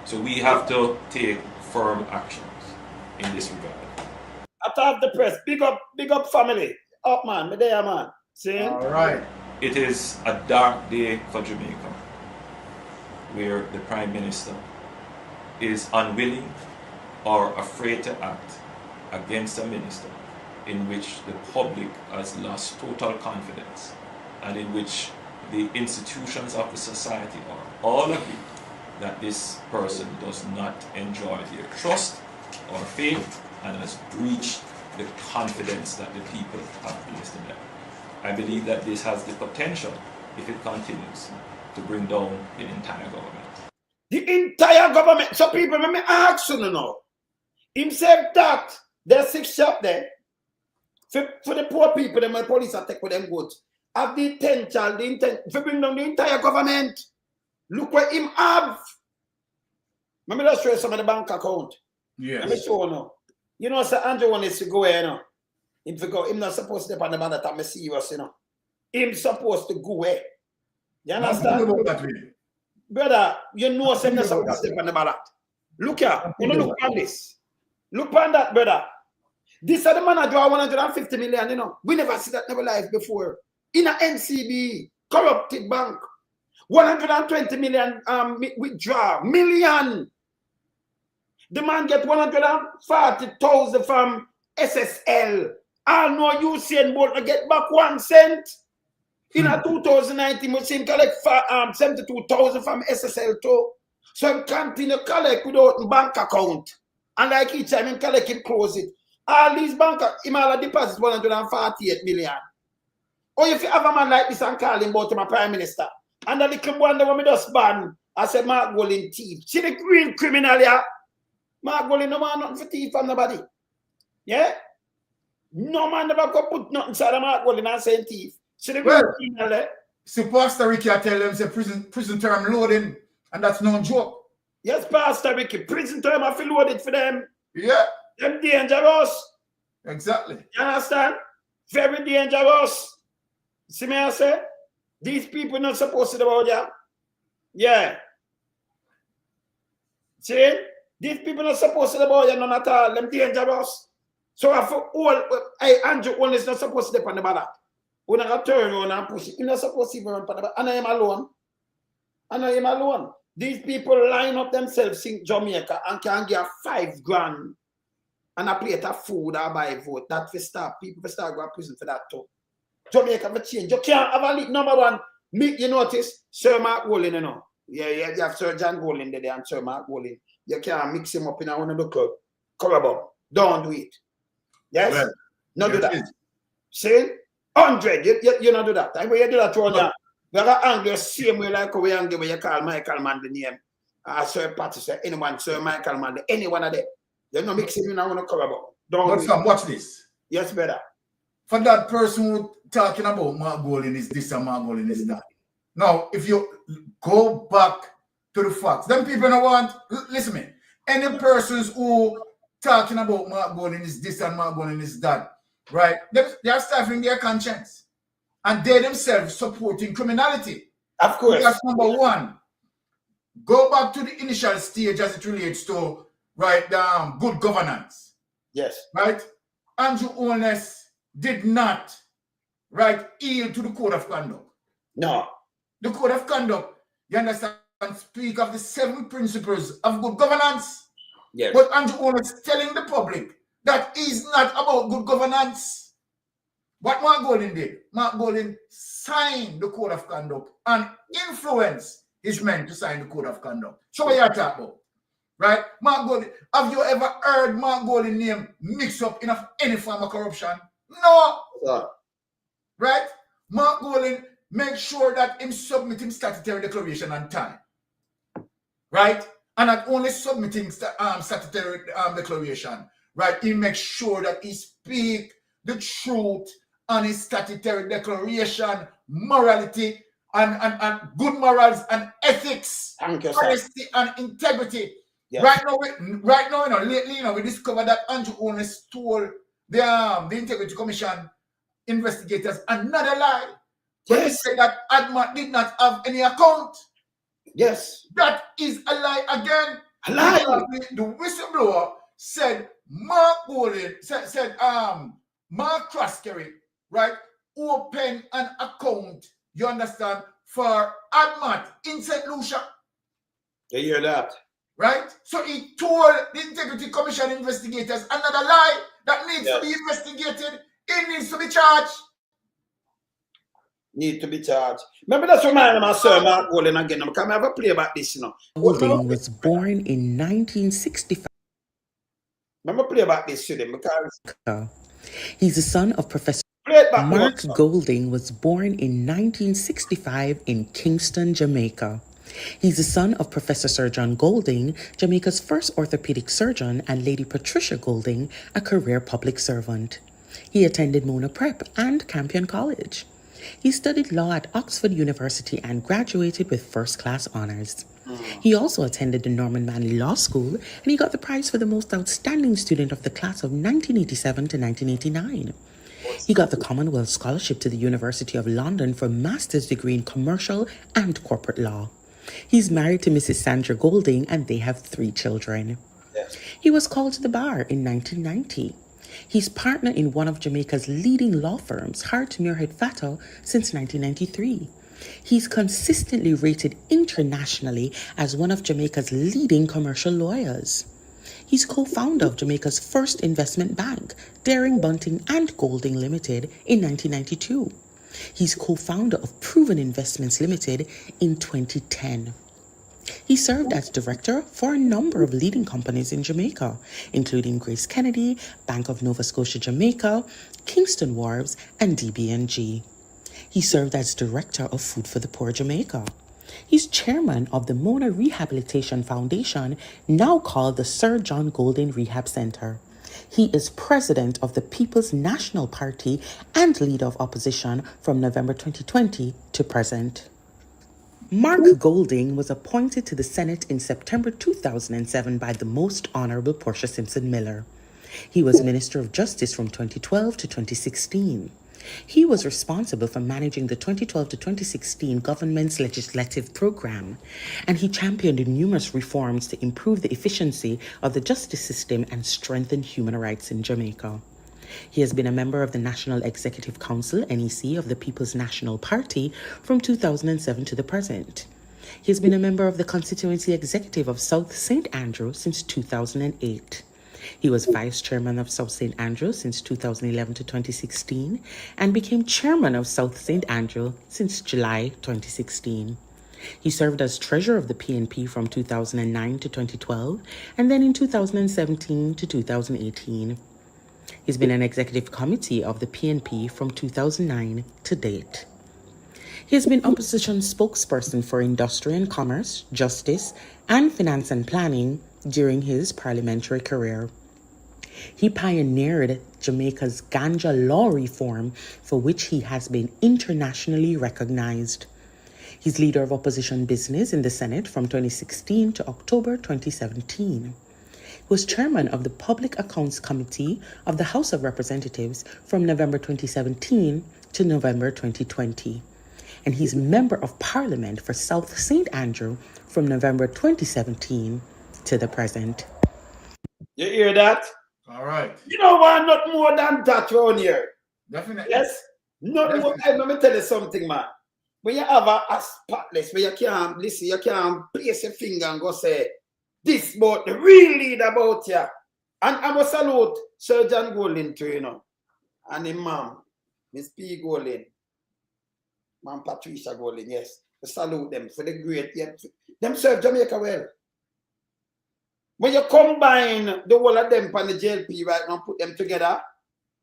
Speaker 9: So we have to take firm actions in this regard.
Speaker 1: I thought the press, big up family. Up man, me there man. See?
Speaker 4: All right.
Speaker 9: It is a dark day for Jamaica, where the Prime Minister is unwilling or afraid to act against a minister in which the public has lost total confidence and in which the institutions of the society are all agree that this person does not enjoy their trust or faith and has breached the confidence that the people have placed in them. I believe that this has the potential, if it continues, to bring down the entire government.
Speaker 1: The entire government. So people, let me ask you now. Him said that there's 6 shops there. For the poor people, the police attack with them goods. Have the intention, to bring down the entire government. Look what him have. Let me just show you some of the bank account.
Speaker 4: Yes.
Speaker 1: Let me show you now. You know, Sir Andrew wants to go here now. Him not supposed to depend on the time serious, you know. Him supposed to go away. You understand? Brother, you know I'm not supposed to depend on the ballot. Look here. You know, look on this. Look on that, brother. This is the man that draw 150 million, you know. We never see that never life before. In a NCB, corrupted bank. 120 million withdraw. Million. The man get 140,000 from SSL. I know Usain Bolt to get back 1 cent. In a 2019, we see him collect 72,000 from SSL too. So him continue to collect without a bank account. And like each time him collect, him close it. All these bank him all deposit 148 million. Or if you have a man like this and call him about him a prime minister, and the little one that when me just ban, I said Mark Golin thief. See the real criminal here? Mark Golin no man nothing for thief from nobody. Yeah? No man never could put nothing inside of Mark Golin and say thief. See the real criminal there?
Speaker 4: See, Pastor Ricky, I tell them say prison term loading, and that's no joke.
Speaker 1: Yes, Pastor Ricky, prison term I feel loaded for them.
Speaker 4: Yeah.
Speaker 1: Them dangerous.
Speaker 4: Exactly.
Speaker 1: You understand? Very dangerous. See me I say? These people not supposed to know about that. Yeah. See? These people not supposed to know about that none at all. Them dangerous. So for all Andrew one is not supposed to depend on that. When I turn around and push it, you're not supposed to even run for that. And I am alone. And I am alone. These people line up themselves in Jamaica and can get $5 grand and a plate of food or buy vote. That will stop. People will start going to prison for that too. Jamaica will change. You can't have a leak. Number one, you notice Sir Mark Golin, you know. Yeah, you have Sir John Golin there and Sir Mark Golin. You can't mix him up in one of the club. Correct. Don't do it. Yes? Well, not do that. See? 100. You not do that. And when you do that, we are angry the same way like we angry when you call Michael Mann the name. Sir Patricia, anyone, Sir Michael Mann, any one of them. You're not mixing in and want to cover about.
Speaker 4: Don't Sam, watch this.
Speaker 1: Yes, brother.
Speaker 4: For that person who talking about Mark Golin is this and Mark Golin is that. Now, if you go back to the facts, then people don't want, listen to me, any persons who talking about Mark Golin is this and Mark Golin is that, right? They are stifling their conscience. And they themselves supporting criminality.
Speaker 1: Of course.
Speaker 4: That's number one. Go back to the initial stage as it relates to, right, good governance.
Speaker 1: Yes.
Speaker 4: Right? Andrew Holness did not, right, yield to the code of conduct.
Speaker 1: No.
Speaker 4: The code of conduct, you understand, speak of the 7 principles of good governance.
Speaker 1: Yes.
Speaker 4: But Andrew Owen is telling the public that is not about good governance. What Mark Golding did, Mark Golding signed the code of conduct and influenced his men to sign the code of conduct. So what you're talking about, right? Mark Golding, have you ever heard Mark Golding name mixed up in any form of corruption? No. Right? Mark Golding make sure that him submitting statutory declaration on time. Right? And not only submitting statutory declaration, right? He makes sure that he speak the truth on his statutory declaration, morality, and good morals and ethics, honesty and integrity. Yes. Right now, lately, we discovered that Andrew Owen stole the Integrity Commission investigators another lie. When he said that ADMA did not have any account. Yes. That is a lie again. A lie. The whistleblower said Mark Golding said Mark Croskery, right, open an account, you understand, for ADMAT in St. Lucia.
Speaker 1: You hear that?
Speaker 4: Right? So he told the Integrity Commission investigators another lie that needs to be investigated. It needs to be charged.
Speaker 2: Need to be charged. Remember, that's reminding me of Sir Mark Golding again. I'm coming to have a play about this, Golding was born in 1965. Remember, play about this to them because he's the son of Professor Mark Golding was born in 1965 in Kingston, Jamaica. He's the son of Professor Sir John Golding, Jamaica's first orthopedic surgeon, and Lady Patricia Golding, a career public servant. He attended Mona Prep and Campion College. He studied law at Oxford University and graduated with first-class honors. He also attended the Norman Manley Law School, and he got the prize for the most outstanding student of the class of 1987 to 1989. He got the Commonwealth Scholarship to the University of London for a master's degree in commercial and corporate law. He's married to Mrs. Sandra Golding, and they have 3 children. He was called to the bar in 1990. He's partner in one of Jamaica's leading law firms, Hart Muirhead Fatto, since 1993. He's consistently rated internationally as one of Jamaica's leading commercial lawyers. He's co-founder of Jamaica's first investment bank, Daring Bunting and Golding Limited, in 1992. He's co-founder of Proven Investments Limited in 2010. He served as director for a number of leading companies in Jamaica, including Grace Kennedy, Bank of Nova Scotia Jamaica, Kingston Wharves, and DBNG. He served as director of Food for the Poor Jamaica. He's chairman of the Mona Rehabilitation Foundation, now called the Sir John Golding Rehab Center. He is president of the People's National Party and leader of opposition from November 2020 to present. Mark Golding was appointed to the Senate in September 2007 by the Most Honorable Portia Simpson Miller. He was Minister of Justice from 2012 to 2016. He was responsible for managing the 2012 to 2016 government's legislative program, and he championed numerous reforms to improve the efficiency of the justice system and strengthen human rights in Jamaica. He has been a member of the National Executive Council, NEC, of the People's National Party from 2007 to the present. He has been a member of the Constituency Executive of South St. Andrew since 2008. He was Vice Chairman of South St. Andrew since 2011 to 2016 and became Chairman of South St. Andrew since July 2016. He served as Treasurer of the PNP from 2009 to 2012 and then in 2017 to 2018. He's been an executive committee of the PNP from 2009 to date. He has been opposition spokesperson for industry and commerce, justice, and finance and planning during his parliamentary career. He pioneered Jamaica's ganja law reform, for which he has been internationally recognized. He's leader of opposition business in the Senate from 2016 to October 2017. He was chairman of the Public Accounts Committee of the House of Representatives from November 2017 to November 2020. And he's member of Parliament for South St. Andrew from November 2017 to the present.
Speaker 1: You hear that?
Speaker 4: All right.
Speaker 1: You know why not more than that around here?
Speaker 4: Definitely.
Speaker 1: Yes? Not more. Hey, let me tell you something, man. When you have a spotless, where you can't listen, you can't place your finger and go say, this about the real lead about ya. And I must salute Surgeon Golding too, you know. And him mom, Miss P. Golding. Mom Patricia Golding, yes. I salute them for the great, yeah. Them serve Jamaica well. When you combine the whole of them and the JLP right now, put them together,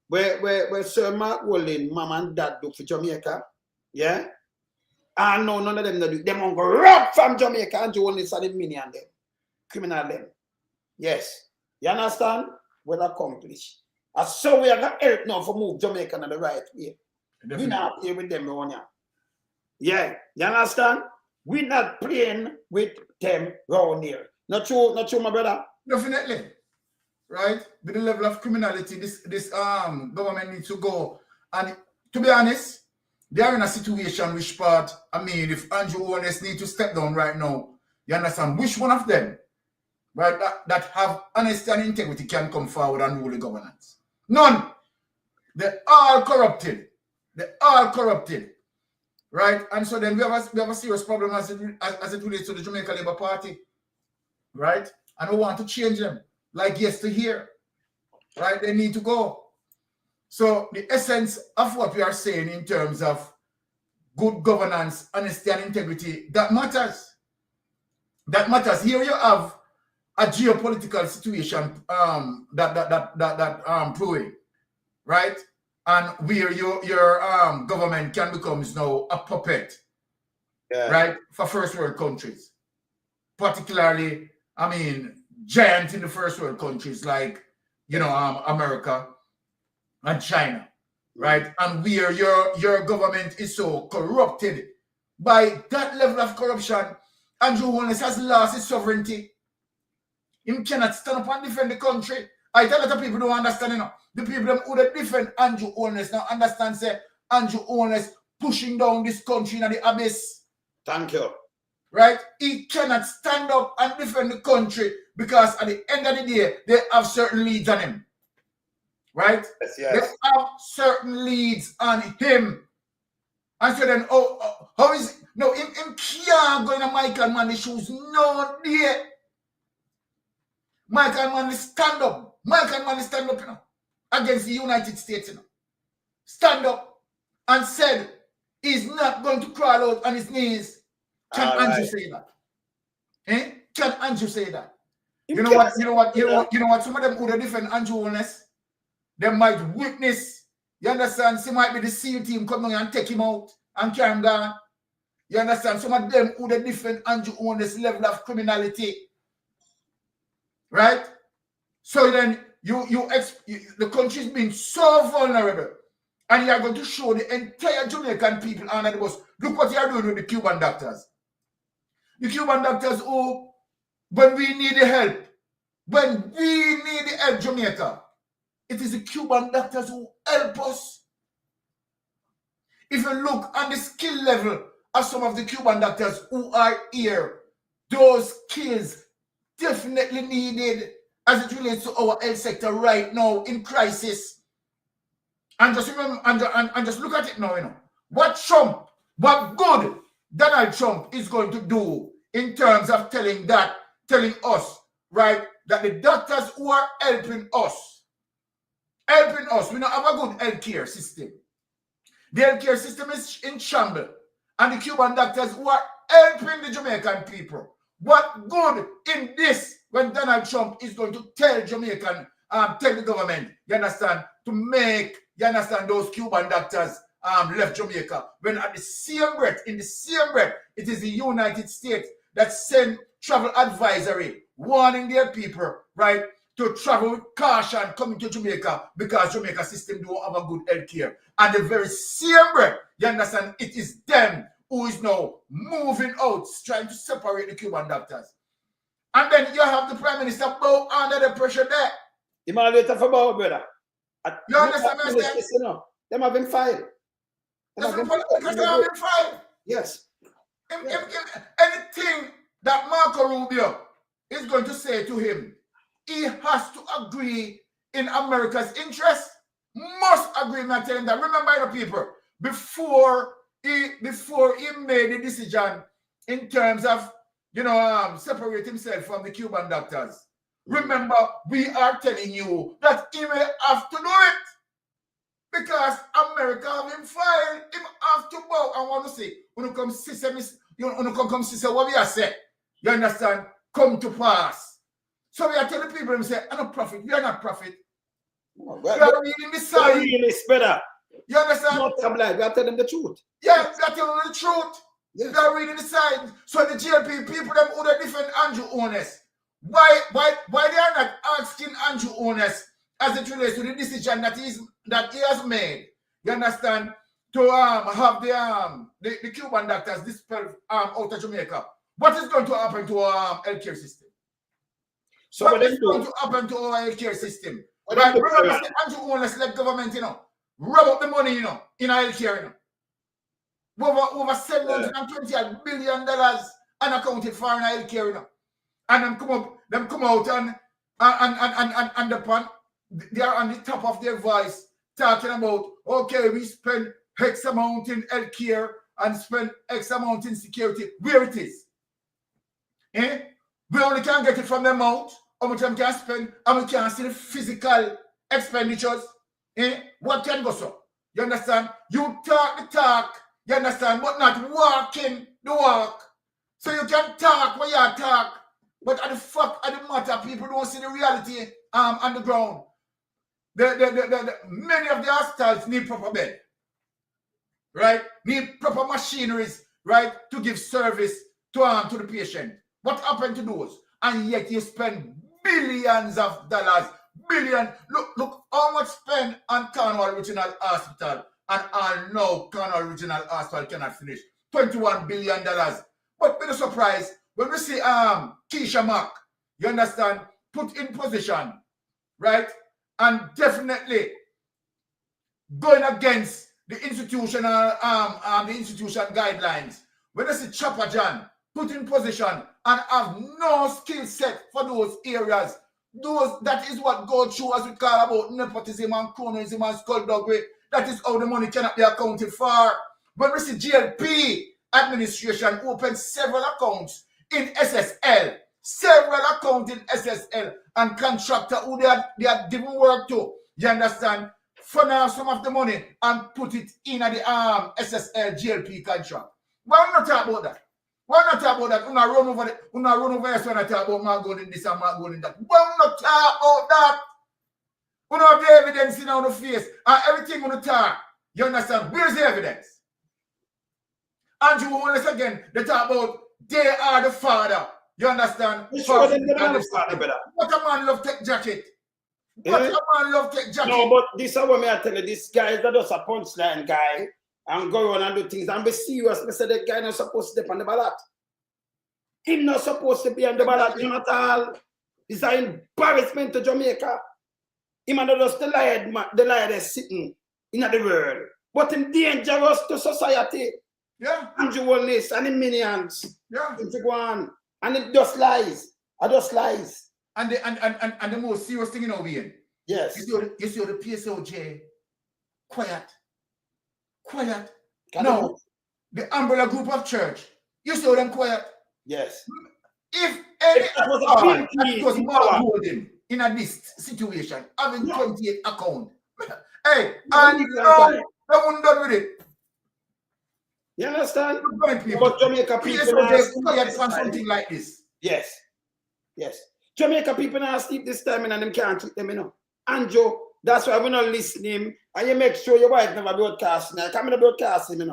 Speaker 1: where Sir Mark Golding, mom and dad do for Jamaica, yeah? And no, none of them do. Them on go rob from Jamaica and you only saw the mini and them. Criminal them. Yes. You understand? Well accomplished. And so we are going to help now for move Jamaica in the right way. We're not playing with them around here. Yeah. You understand? We're not playing with them around here. Not true, my brother?
Speaker 4: Definitely. Right? With the level of criminality, this government needs to go. And to be honest, they are in a situation which part, I mean, if Andrew Holness need to step down right now, you understand, which one of them, right, that have honesty and integrity can come forward and rule the governance? None. They're all corrupted. They're all corrupted. Right? And so then we have a serious problem as it relates to the Jamaica Labour Party. Right? And we want to change them. Like yesteryear. Right? They need to go. So the essence of what we are saying in terms of good governance, honesty and integrity, that matters. That matters. Here you have a geopolitical situation that brewing, right? And where your government can become now a puppet, right, for first world countries. Particularly, I mean, giant in the first world countries like, you know, America and China, right? And where your government is so corrupted by that level of corruption, Andrew Holness has lost his sovereignty. He cannot stand up and defend the country. I tell a lot of people don't understand, you know. The people who defend Andrew Holness now understand, say, Andrew Holness pushing down this country in the abyss.
Speaker 1: Thank you.
Speaker 4: Right? He cannot stand up and defend the country because at the end of the day, they have certain leads on him. Right?
Speaker 1: Yes, yes.
Speaker 4: They have certain leads on him. And so then, how is it? No, him can't go in a Michael Manley shoes. No, dear. Michael Manley stand up. Michael Manley stand up, you know, against the United States, you know. Stand up and said he's not going to crawl out on his knees. Can Andrew say that? Eh? Can Andrew say that? You know what? Some of them who defend Andrew Holness, they might witness, you understand? Some might be the SEAL team coming and take him out and carry him down. You understand? Some of them who defend Andrew Holness level of criminality. Right? So then the country's been so vulnerable, and you are going to show the entire Jamaican people under the bus. Look what you are doing with the Cuban doctors. The Cuban doctors who, when we need the help, Jamaica, it is the Cuban doctors who help us. If you look on the skill level of some of the Cuban doctors who are here, those skills definitely needed as it relates to our health sector right now in crisis. And just remember, and just look at it now, you know. What good Donald Trump is going to do in terms of telling us, right, that the doctors who are helping us, we don't have a good healthcare system. The healthcare system is in shambles. And the Cuban doctors who are helping the Jamaican people. What good in this when Donald Trump is going to tell Jamaican, tell the government, you understand, to make, you understand, those Cuban doctors left Jamaica, when at the same breath, it is the United States that send travel advisory warning their people, right, to travel with caution coming to Jamaica because Jamaica system don't have a good health care. And the very same breath, you understand, it is them who is now moving out, trying to separate the Cuban doctors. And then you have the Prime Minister bow under the pressure there.
Speaker 1: You might later for bow, brother.
Speaker 4: You understand what I'm saying?
Speaker 1: You know, them have been filed.
Speaker 4: Because they have been filed.
Speaker 1: Yes.
Speaker 4: Anything that Marco Rubio is going to say to him, he has to agree in America's interest. Must agree, man, telling that. Remember, the people, before he made the decision in terms of, separate himself from the Cuban doctors. Remember, we are telling you that he may have to do it. Because America have him filed, him have to bow. I want to say, when you come see what we are saying, you understand? Come to pass. So we are telling people, we say, I'm not prophet. We are not prophet. We are reading the sign.
Speaker 1: Better.
Speaker 4: You understand?
Speaker 1: Not tabloid. We are telling the truth.
Speaker 4: Yeah, we are telling the truth. Yes. We are reading the sign. So the GLP people, them who are different Andrew owners. Why they are not asking Andrew owners as it relates to the decision that he has made, you understand, to have the Cuban doctors dispelled out of Jamaica? What is going to happen to our healthcare system? So what is going to happen to our healthcare system? Right? Remember, Andrew owners let government, rub up the money, in our healthcare, over $720 billion unaccounted for in our healthcare, and them come out and they are on the top of their voice talking about, okay, we spend X amount in healthcare and spend X amount in security. Where it is? We only can get it from their mouth, how much we can spend, and we can't see the physical expenditures. What can go so? You understand? You talk the talk, you understand, but not walking the walk. So you can talk when you talk, but at the matter, people don't see the reality on the ground. Many of the hospitals need proper bed, right? Need proper machineries, right, to give service to the patient. What happened to those? And yet you spend billions of dollars, billion. Look how much spent on Cornwall Regional Hospital, and I know Cornwall Regional Hospital cannot finish. $21 billion. But be surprised when we see Keisha Mack, you understand, put in position, right? And definitely going against the institutional the institution guidelines. When I see Chopper John put in position and have no skill set for those areas, that is what God show us we call about nepotism and cronyism and skullduggery. That is how the money cannot be accounted for. When we see GLP administration open several accounts in SSL, and contractor who they are giving work to, you understand, fund out some of the money and put it in at the SSL GLP contract. Why not talk about that? Why not talk about that? Una run over us when I talk about man going in this and man going in that. Why not talk about that? We don't have the evidence in our face and everything we talk. You understand? Where's the evidence? Andrew Wallace again, they talk about they are the father. You understand?
Speaker 1: What a man
Speaker 4: love take jacket. What a man love take jacket.
Speaker 1: No, but this is what I tell you. This guy is not just a punchline guy and go on and do things and be serious. I said that guy not supposed to step on the ballot. He's not supposed to be on the ballot, not at all. It's an embarrassment to Jamaica. Him and just the liar that's sitting in the world. But him dangerous to society.
Speaker 4: Yeah.
Speaker 1: Andrew Wallace and the minions.
Speaker 4: Yeah.
Speaker 1: Go on. And it just lies. I just lies.
Speaker 4: And the most serious thing Ian.
Speaker 1: Yes.
Speaker 4: You see the PSOJ quiet.
Speaker 1: No.
Speaker 4: The umbrella group of church. You saw them quiet.
Speaker 1: Yes.
Speaker 4: If any that was more golden in this situation, having 28 account. Hey, and no, they wouldn't done with it.
Speaker 1: You understand?
Speaker 4: But
Speaker 1: Jamaica people
Speaker 4: quiet from something like this.
Speaker 1: Yes. Jamaica people now sleep this time and them can't treat them, Andrew, that's why we're not listening. And you make sure your wife never broadcast now. Come in the broadcasting,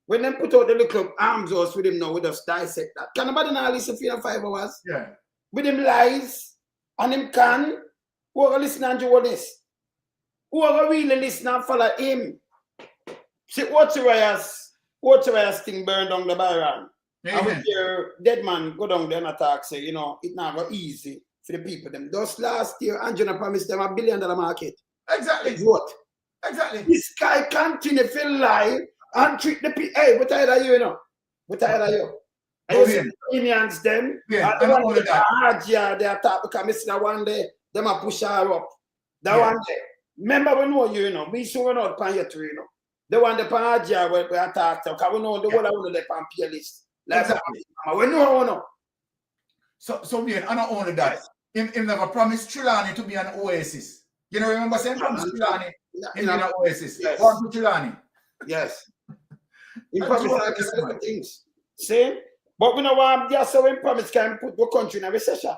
Speaker 1: When they put out the little arms house with him now, we just dissect that. Can nobody now listen for 5 hours?
Speaker 4: Yeah.
Speaker 1: With him lies and him can. Who are listen to Andrew Wallace? Who are really listen and follow him? See, watch your thing burn down the barren. And with your dead man go down there and attack, say, it's not very easy for the people. Them. Just last year, Angela promised them $1 billion market.
Speaker 4: Exactly.
Speaker 1: What?
Speaker 4: Exactly.
Speaker 1: This guy continue to lie and treat the people. Hey, we're tired of you, We're tired of you. And you see the Indians, them.
Speaker 4: Yeah,
Speaker 1: the one with the hard year, they attack because Mr. one day, them a push her up. That one day. Remember, we know you, We sure not pan your tree, The one the pan hard year where we attack, because we know the whole of the pan peer list. Like we know.
Speaker 4: So me and not only that, him never promised Trelawney to be an oasis. You know, remember saying promised Trelawney in an oasis.
Speaker 1: Yes.
Speaker 4: Or to Trelawney.
Speaker 1: Yes. He promised things. See? But we know what just so when promise can put the country in a recession.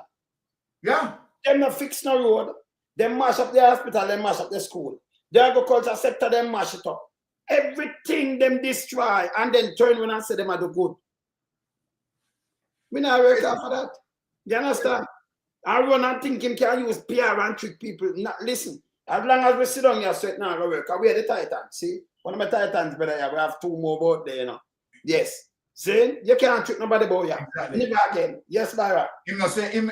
Speaker 4: Yeah.
Speaker 1: Them not fix no road. Them mash up the hospital, them mash up the school. The agriculture sector, them mash it up. Everything them destroy and then turn around and say them are the good. We not work out for that. You understand? I run and think him can use PR and trick people. Not listen. As long as we sit down here, so it now go work. We are the Titans. See? One of my Titans, brother, we have 2 more about there, you know. Yes. See? You can't trick nobody about you. Exactly. Never again. Yes, Byra.
Speaker 4: Him not say him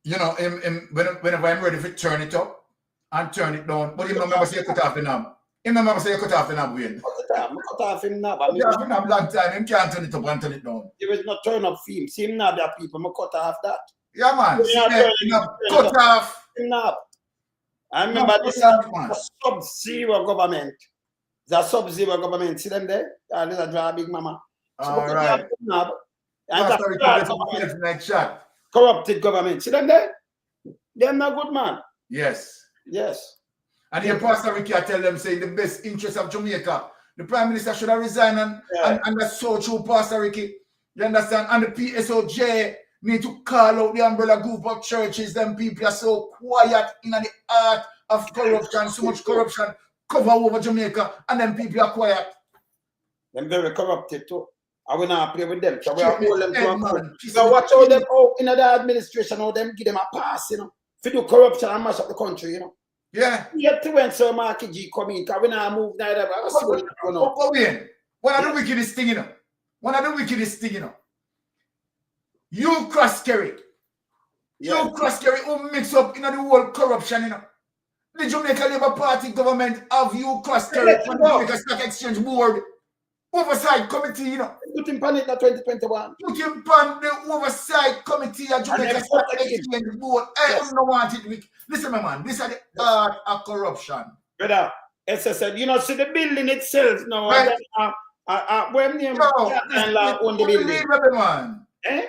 Speaker 4: you know, whenever I'm ready to turn it up and turn it down, but him not never say cut off the knob. Him not never say cut off the knob, Wayne.
Speaker 1: Cut off him knob.
Speaker 4: Cut off him knob long time. Him can't turn it up and turn it down.
Speaker 1: There is no turn up film. See him knob, there people. I cut off that.
Speaker 4: Yeah, man. Cut off
Speaker 1: him knob. I remember this sub-zero government. The sub-zero government. See them there? There's a draw big mama. So
Speaker 4: all right.
Speaker 1: Corrupted government. See them there? They're not good, man.
Speaker 4: Yes.
Speaker 1: Yes.
Speaker 4: And the Pastor Ricky, I tell them, say, the best interest of Jamaica, the Prime Minister should have resigned, and that's so true, Pastor Ricky. You understand? And the PSOJ need to call out the umbrella group of churches. Them people are so quiet in the art of corruption, so much corruption cover over Jamaica, and then people are quiet.
Speaker 1: They're very corrupted too. I will not play with them. So we are hold them to a so watch all them out in the administration, all them give them a pass, you know. If you do corruption and mash up the country, you know.
Speaker 4: Yeah.
Speaker 1: Yet to when Sir Marky G come in, because we not move neither.
Speaker 4: One of the wickedest thing, you know. One of the wickedest thing, you know. You cross-carry. You cross-carry who mix up in the whole corruption, you know. The Jamaica Labour Party government have you cross-carry from the Jamaica Stock Exchange Board Oversight Committee, you know.
Speaker 1: Put him on it in 2021.
Speaker 4: Put him on the Oversight Committee of Jamaica Stock Exchange Board. I don't want it. Listen, my man, this is the art of corruption.
Speaker 1: Brother, SSL, you know, see the building itself now.
Speaker 4: Right.
Speaker 1: When name own the building.
Speaker 4: Man.
Speaker 1: Eh?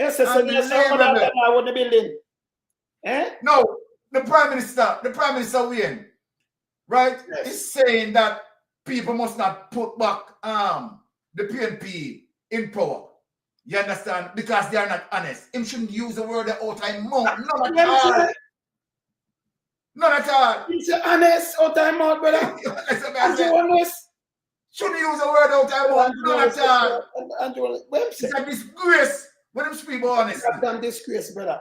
Speaker 1: SSL, you own the building. Eh?
Speaker 4: No, the Prime Minister Wayne, right, is saying that people must not put back the PNP in power. You understand? Because they are not honest. Him shouldn't use the word out time mouth. None at all. None at all.
Speaker 1: He's honest out time mouth, brother. Honest.
Speaker 4: Shouldn't use the word out time mouth. None at all.
Speaker 1: It's
Speaker 4: a disgrace when him speak about honesty.
Speaker 1: It's a disgrace, brother.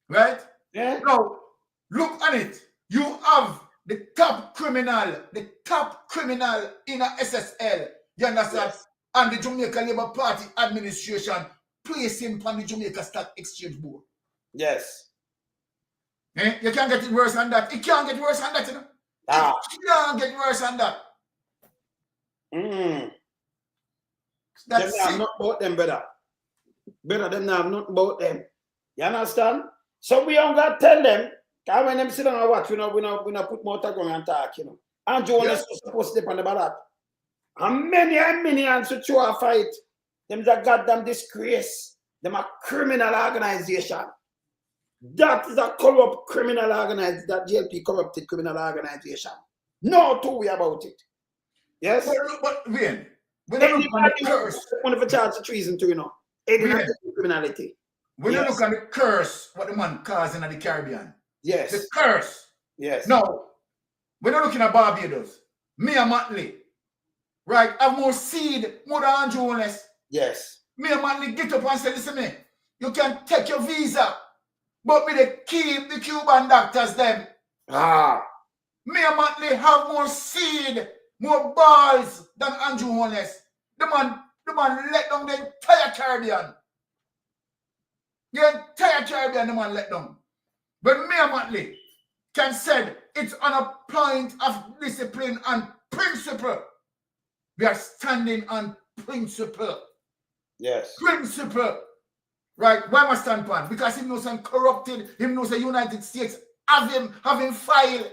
Speaker 4: Right?
Speaker 1: Yeah.
Speaker 4: Now, look on it. You have the top criminal in a SSL. You understand? Yes. And the Jamaica Labour Party administration place him on the Jamaica Stock Exchange Board.
Speaker 1: Yes.
Speaker 4: Eh? You can't get it worse than that. It can't get worse than that, you know. It can't get worse than that. That's
Speaker 1: them not about them, brother. Brother, them not about them. You understand? So we don't got to tell them. Because when them sit down and watch, we not put more time and talk, you know. And Joe is supposed to step on the ballot. And many answer to a fight. Them a goddamn disgrace. Them a criminal organization. That is a corrupt criminal organization. That JLP corrupted criminal organization. No two way about it. Yes?
Speaker 4: But Wayne, when you look at the curse.
Speaker 1: One of the charge of treason too, you know. Criminality.
Speaker 4: When you look at the curse, what the man caused in the Caribbean.
Speaker 1: Yes.
Speaker 4: The curse.
Speaker 1: Yes.
Speaker 4: Now, when you're looking at Barbados, me and Matley, right, have more seed, more than Andrew Honest.
Speaker 1: Yes.
Speaker 4: Me and Matley get up and say, listen me, you can take your visa, but me they keep the Cuban doctors them. Me and Matley have more seed, more balls than Andrew Honest. The man let down the entire Caribbean. The entire Caribbean, the man let down. But me and Matley can say it's on a point of discipline and principle. We are standing on principle.
Speaker 1: Yes.
Speaker 4: Principle. Right? Why am I stand on? Because he knows I'm corrupted. He knows the United States have him filed.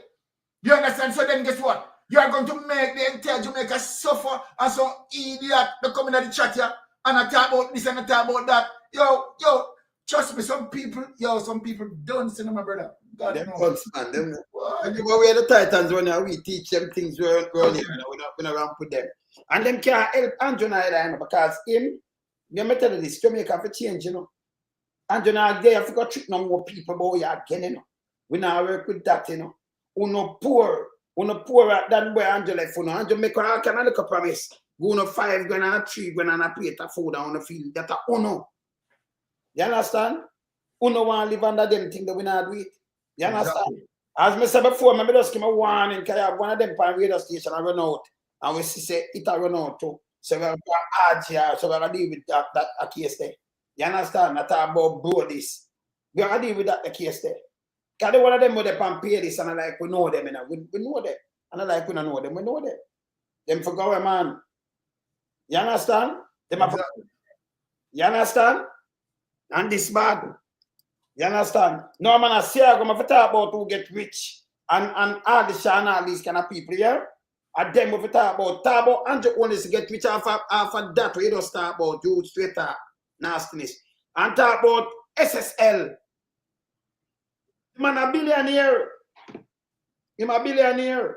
Speaker 4: You understand? So then guess what? You are going to make the entire Jamaica suffer, and some idiot they come in the chat here and I talk about this and I talk about that. Yo, trust me, some people don't see my brother. God
Speaker 1: them
Speaker 4: knows.
Speaker 1: thugs, man. Them, we are the Titans when we teach them things we're here. We're not around with them. And them can't help Andrew Naida, because him, let me tell you this, Jamaica for change, you know. Andrew Naida, they have to go trick no more people boy again, you know. We now work with that, you know. Uno poor at that boy Andrew like for no. Andrew make all kind of look a promise. Go on 5 grand and 3 grand and a plate of food on the field. That a uno. You understand? Uno want to live under them thing that we not do it. You understand? Exactly. As I said before, I just give a warning, because I have one of them on radio station I run out. And we see say it a run out too. So we're going to add here, so we're going to deal with that case there. You understand? I talk about bro this. We're going to deal with that case there. Because one of them would have pay this, and I like we know them, you know. We know them. And I like we don't know them, we know them. Them for go, man. You understand? Them exactly. You understand? And this bad. You understand? No man, I say I'm going to talk about who get rich and all this and all these kind of people here. And then we talk about Andrew only to get rich off of that. We don't talk about you straight up nastiness. And talk about SSL. Man a billionaire. Him a billionaire.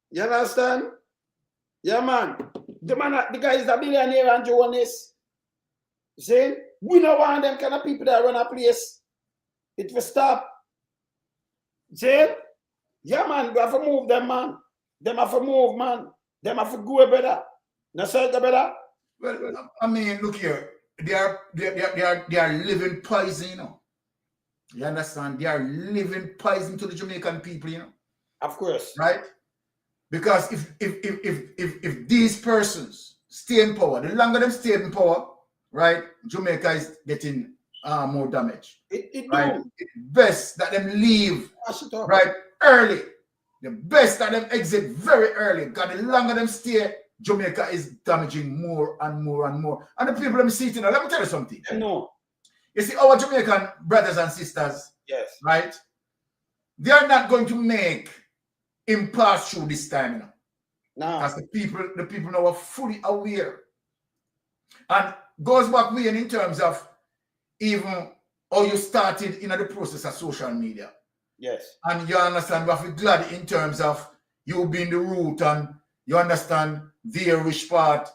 Speaker 1: You understand? Yeah, man. The guy is a billionaire, Andrew Honest. See? We don't want them kind of people that run a place. It will stop. See? Yeah, man. We have to move them, man. Them have to move, man. Them have to go better. No say the better.
Speaker 4: Well, I mean, look here. They are living poison, you know. You understand? They are living poison to the Jamaican people, you know.
Speaker 1: Of course.
Speaker 4: Right? Because if these persons stay in power, the longer them stay in power, right, Jamaica is getting more damage. Right? It's best that them leave right early. The best that them exit very early. Because the longer them stay, Jamaica is damaging more and more and more. And the people them see it, you know, let me tell you something.
Speaker 1: No.
Speaker 4: You see, our Jamaican brothers and sisters,
Speaker 1: yes,
Speaker 4: right? They are not going to make him pass through this time, you know.
Speaker 1: No.
Speaker 4: Because the people now are fully aware. And goes back way in terms of even how you started in the process of social media.
Speaker 1: Yes.
Speaker 4: And you understand, we have to be glad in terms of you being the root, and you understand the Irish part.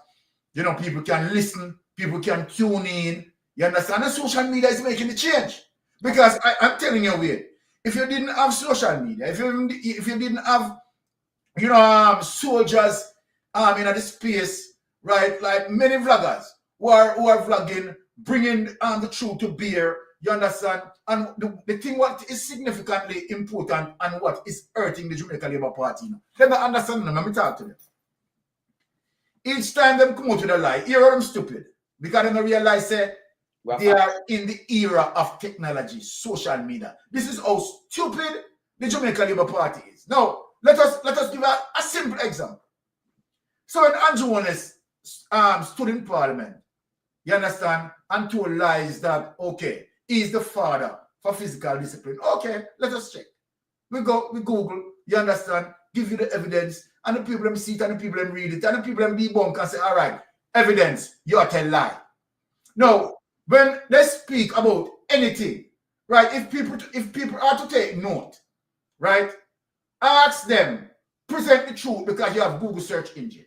Speaker 4: You know, people can listen, people can tune in. You understand? And social media is making the change. Because I'm telling you, wait, if you didn't have social media, if you didn't have, you know, soldiers in the space, right, like many vloggers who are vlogging, bringing the truth to bear, you understand? And the thing what is significantly important and what is hurting the Jamaica Labour Party, you know, let me understand them, let me talk to them. Each time them come out with a lie, hear them stupid, because they don't realize that they are in the era of technology, social media. This is how stupid the Jamaica Labour Party is. Now, let us give a simple example. So when Andrew Honest stood in Parliament, you understand, and told lies that, okay, he's the father for physical discipline. Okay, let us check. We Google, you understand, give you the evidence, and the people them see it, and the people them read it, and the people them debunk and say, all right, evidence, you are telling lie. Now, when they speak about anything, right, if people are to take note, right, ask them, present the truth, because you have Google search engine.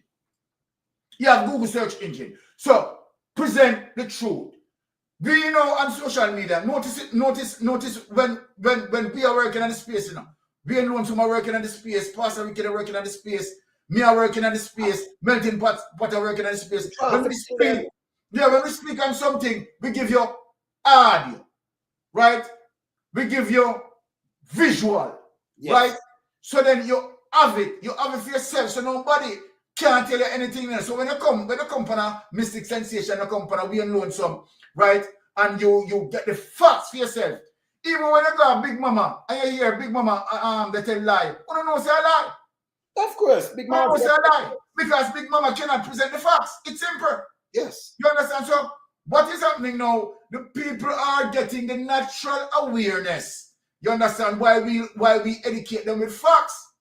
Speaker 4: You have Google search engine. So present the truth. We know on social media, notice when we are working on the space, you know. We and Lonesome are working on the space, Pastor Ricky are working on the space, me are working on the space, Melting Pot are working on the space. When we speak on something, we give you audio, right? We give you visual, yes, right? So then you have it for yourself, so nobody can't tell you anything else. So when you come on a Mystic Sensation, you come on a We and Lonesome, right? And you get the facts for yourself. Even when you go Big Mama and you hear Big Mama they tell lie, you don't know say a lie.
Speaker 1: Of course, Big Mama
Speaker 4: say a lie, because Big Mama cannot present the facts. It's simple.
Speaker 1: Yes.
Speaker 4: You understand? So what is happening now? The people are getting the natural awareness. You understand why we educate them with facts?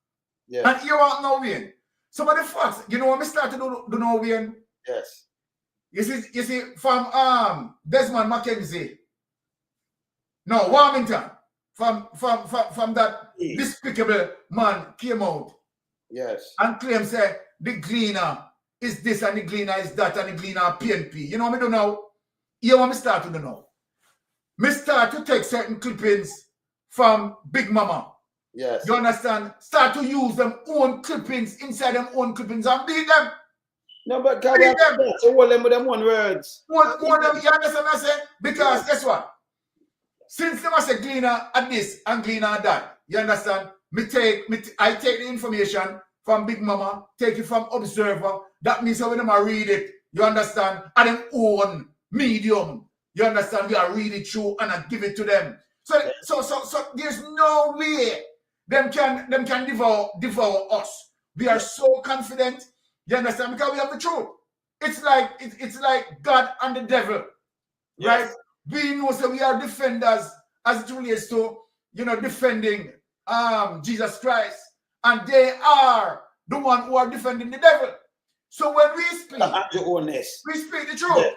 Speaker 1: Yeah.
Speaker 4: And you want no Wayne. Some of the facts, you know what I started to do know Wayne?
Speaker 1: Yes.
Speaker 4: You see, from Desmond Mackenzie. No, Warmington. From that despicable man came out.
Speaker 1: Yes.
Speaker 4: And claims say the Gleaner is this and the Gleaner is that and the Gleaner PNP. You know what I do now? You want me start to do now? Me start to take certain clippings from Big Mama.
Speaker 1: Yes.
Speaker 4: You understand? Start to use them own clippings inside them own clippings and beat them.
Speaker 1: No, but can we have to hold them with them one words?
Speaker 4: One them, you understand what I'm saying? Because guess what? Since them say Gleaner at this and Gleaner at that, you understand? I take the information from Big Mama, take it from Observer. That means when I read it, you understand? And them own medium. You understand? We are read it through and I give it to them. So there's no way them can devour us. We are so confident. You understand? Because we have the truth. It's like God and the devil.
Speaker 1: Yes.
Speaker 4: Right? We know so we are defenders as it relates to defending Jesus Christ. And they are the one who are defending the devil. So when we speak, we speak the truth.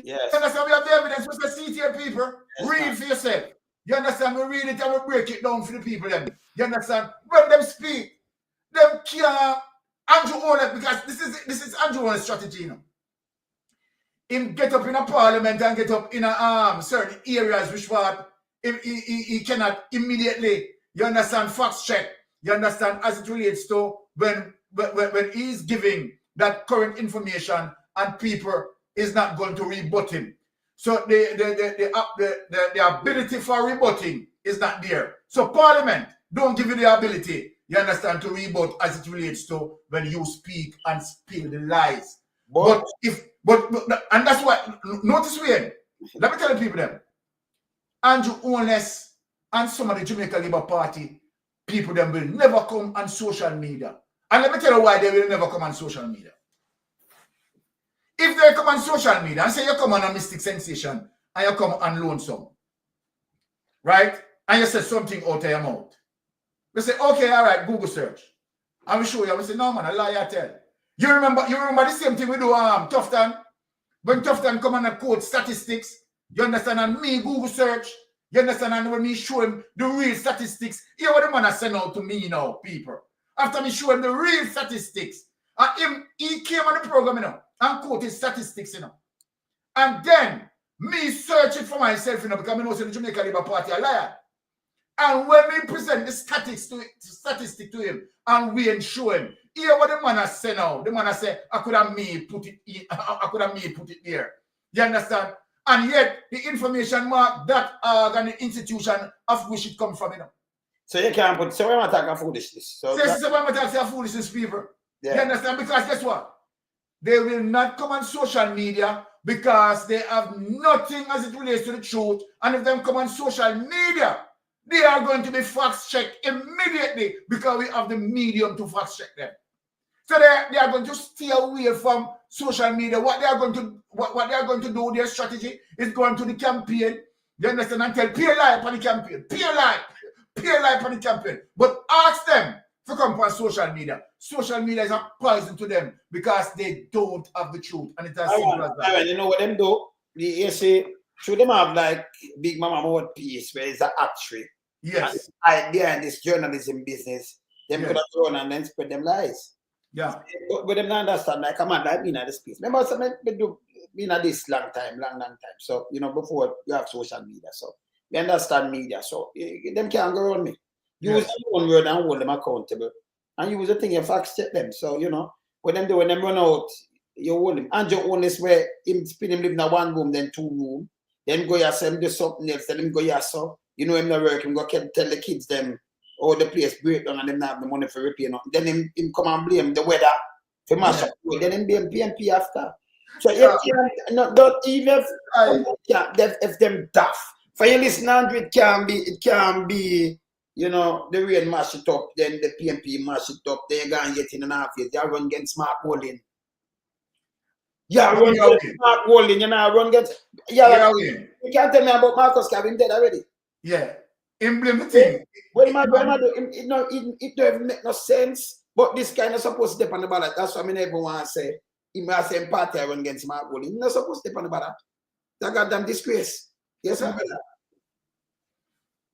Speaker 1: Yes.
Speaker 4: You understand? We have the evidence. We say, see here, people.
Speaker 1: Yes,
Speaker 4: read for yourself. You understand? We read it and we break it down for the people. Then. You understand? When them speak, them can't Andrew Owen, because this is Andrew Owen's strategy, you know. Him get up in a parliament and get up in a certain areas which what he cannot immediately, you understand, fact check. You understand, as it relates to when he's giving that current information and people is not going to rebut him. So the ability for rebutting is not there. So Parliament don't give you the ability, you understand, to rebut as it relates to when you speak and spill the lies. But and that's why, notice when, let me tell the people them, Andrew Ownless and some of the Jamaica Labour Party people them will never come on social media. And let me tell you why they will never come on social media. If they come on social media and say you come on a Mystic Sensation and you come on Lonesome, right? And you say something out of your mouth. We say, okay, all right, Google search. And we show you. We say, no man, a lie I tell. You remember the same thing we do Tufton? When Tufton come on and quote statistics, you understand, and me Google search, you understand, and when me show him the real statistics, hear what the man has sent out to me now, people. After me show him the real statistics, and he came on the program, you know, and quoted statistics, you know. And then me search it for myself, you know, because I know the Jamaica Labour Party a liar. And when we present the statistic to him, and we show him, hear what the man has said now. The man has said, I could have me put it in, I could have me put it there. You understand? And yet the information mark that and the institution of which it come from, you know.
Speaker 1: So you can't put, so we're not talking foolishness. So
Speaker 4: this is what I'm talking foolishness, people.
Speaker 1: Yeah.
Speaker 4: You understand? Because guess what? They will not come on social media because they have nothing as it relates to the truth. And if them come on social media, they are going to be fact-checked immediately because we have the medium to fact-check them. So they are going to stay away from social media. What they are going to do, their strategy is going to the campaign. You understand? And tell, pay life on the campaign. Pay life on the campaign. But ask them to come on social media. Social media is a poison to them because they don't have the truth. And it's as simple as that.
Speaker 1: You know what them do? You see, should them have like Big Mama Mouth piece where it's an actuary.
Speaker 4: Yes.
Speaker 1: And behind this journalism business, them could have thrown and then spread them lies.
Speaker 4: Yeah.
Speaker 1: But them not understand, like, come on, I've been at this piece. Remember, so been at this long time. So, you know, before you have social media. So, we understand media. So, them can't go around me. Use your own word and hold them accountable. And use the thing you fact check them. So, you know, when them run out, you hold them. And your own is where him spin him live in a one room, then two room. Then go yourself, do something else, then him go yourself. You know him not work, him go tell the kids them, oh, the place break down and them not have the money for repair. Then him come and blame the weather for mash up. Then him blame PNP after. So don't even if them tough. For you listen, Andrew, it can be, you know, the rain mash it up, then the PNP mash it up, then you go and get in an half year. You run get smart holding. Yeah, run get smart holding, you know, run get. Yeah, you can't tell me about Marcus Kevin dead already.
Speaker 4: Yeah. him blame the thing.
Speaker 1: Well, my brother, it don't make no sense. But this kind of supposed to step on the ballot. That's what I never want to say. He may say party I run against Mark Golding. He's not supposed to step on the ballot. That goddamn disgrace. Yes, my brother.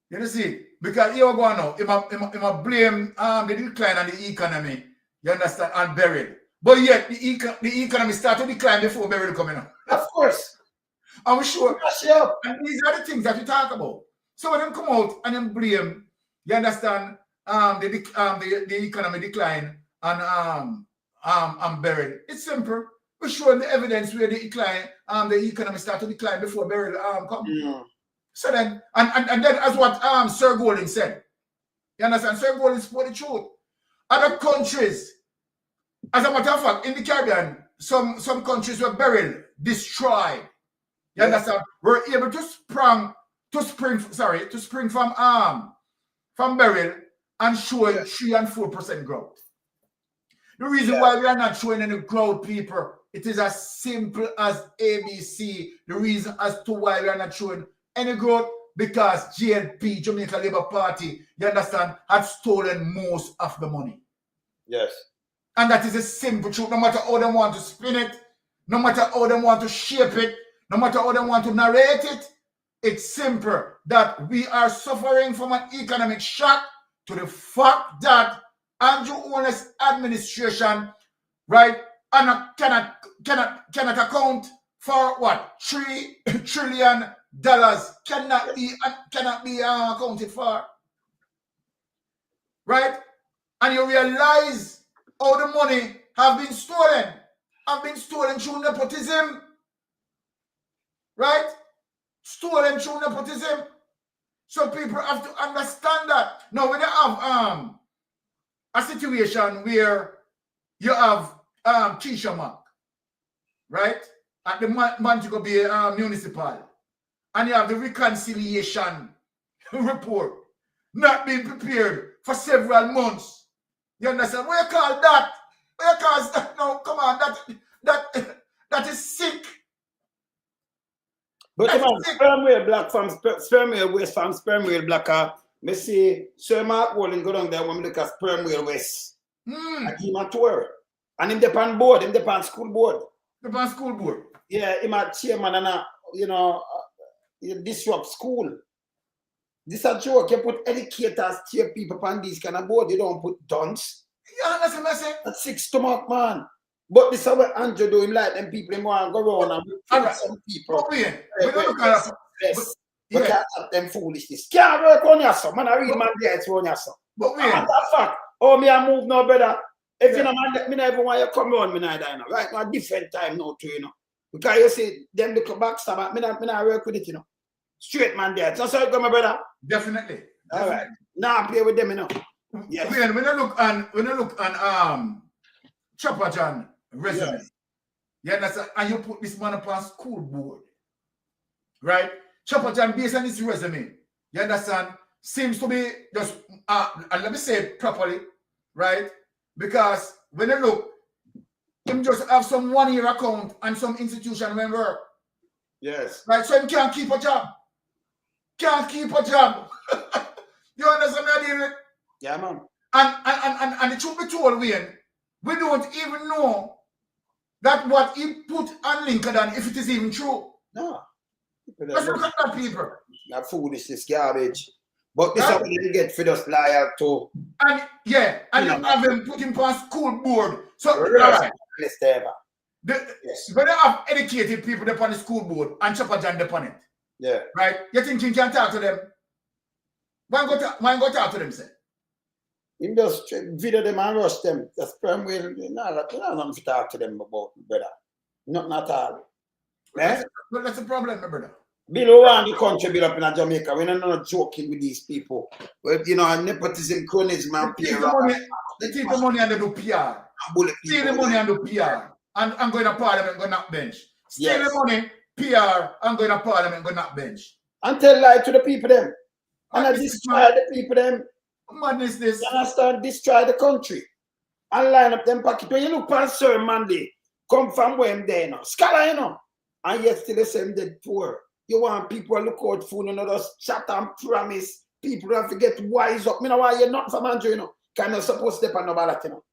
Speaker 4: You see, because he go on now, he might blame the decline of the economy, you understand, and Beryl. But yet, the economy started to decline before Beryl coming up.
Speaker 1: Of course.
Speaker 4: I'm sure.
Speaker 1: Sure.
Speaker 4: And these are the things that we talk about. So when them come out and them blame, you understand, the economy decline and Beryl. It's simple. We're showing the evidence where the decline, the economy started to decline before Beryl come.
Speaker 1: Mm.
Speaker 4: So then, and then as what Sir Golding said, you understand? Sir Golding spoke the truth. Other countries, as a matter of fact, in the Caribbean, some countries were Beryl destroyed. You understand? We're able to spring from Beryl and showing 3 and 4% growth. The reason why we are not showing any growth, people, it is as simple as ABC. The reason as to why we are not showing any growth, because JLP, Jamaica Labour Party, you understand, had stolen most of the money.
Speaker 1: Yes.
Speaker 4: And that is a simple truth. No matter how they want to spin it, no matter how they want to shape it, no matter how they want to narrate it, it's simple that we are suffering from an economic shock to the fact that Andrew Holness administration, right, cannot account for what? $3 trillion cannot be accounted for, right? And you realize how the money have been stolen through nepotism, right? Stolen through nepotism. So people have to understand that. Now when you have a situation where you have Keisha Mark, right, at the Montego Bay Municipal, and you have the reconciliation report not being prepared for several months. You understand? What you call that? What you call that? No, come on, that is sick.
Speaker 1: But come on, sperm whale black from sperm whale west from sperm whale black. Me see Sir Mark Golding go down there when we look at sperm whale west. I give him a tour. And him depend board, him depend school board.
Speaker 4: Depend school board.
Speaker 1: Yeah, him a chairman and you disrupt school. This a joke. You put educators, cheer people on these kind of board. You don't put dunce.
Speaker 4: Yeah, that's what I say.
Speaker 1: That's sick stomach, man. But this is what Andrew do. Him like them people. Him want to go around and some people.
Speaker 4: We don't look at
Speaker 1: We can't have them foolishness. Can't work on your son. Man, I read man there. It's on your son.
Speaker 4: But we
Speaker 1: fact. Oh, me I move now, brother. If you know, man, me never want you come on. Me neither. Right now, different time now too. Because you see them the backstab. Me not work with it. Straight man there. That's how it go, my brother.
Speaker 4: Definitely.
Speaker 1: All right. Now I play with them, Yes.
Speaker 4: When I look on Chopper John resume, you understand? And you put this man upon school board, right? Chopper John, based on his resume, you understand, seems to be just and let me say it properly, right? Because when you look, him just have some 1-year account and some institution when work.
Speaker 1: Yes.
Speaker 4: Right, so him can't keep a job. Can't keep a job. You understand what I deal with?
Speaker 1: Yeah, man.
Speaker 4: And the truth be told, Wayne, we don't even know that what he put on LinkedIn, if it is even true.
Speaker 1: No.
Speaker 4: Let's look at that, people.
Speaker 1: That foolishness, garbage. But this is what you get for us liar to.
Speaker 4: And you have him put him on school board. So, all right. When you have educated people upon the school board and Chopper John upon it,
Speaker 1: yeah,
Speaker 4: right? You think you can talk to them? Why go talk to them, sir?
Speaker 1: You just video them and rush them. That's sperm whale. Nothing to talk to them about, brother. Not at all.
Speaker 4: Well, that's a problem, my brother.
Speaker 1: Below around the country, build up in Jamaica. We're not joking with these people. Well, nepotism, cronyism, and PR.
Speaker 4: They take the money and they do PR. Steal the money and do PR. And I'm going to parliament, going to bench. Steal the money, PR, I'm going to parliament, going to bench.
Speaker 1: And tell lie to the people them. And I destroy the people them.
Speaker 4: Madness this.
Speaker 1: And I start destroy the country. And line up them pocket. When you look past Sir Monday, come from where I'm there now. Scholar, and yet still the same dead poor. You want people to look out for just chat and promise people have to get wise up. You know why you're not from Andrew, you know? Kind of supposed to step on no ballot, you know.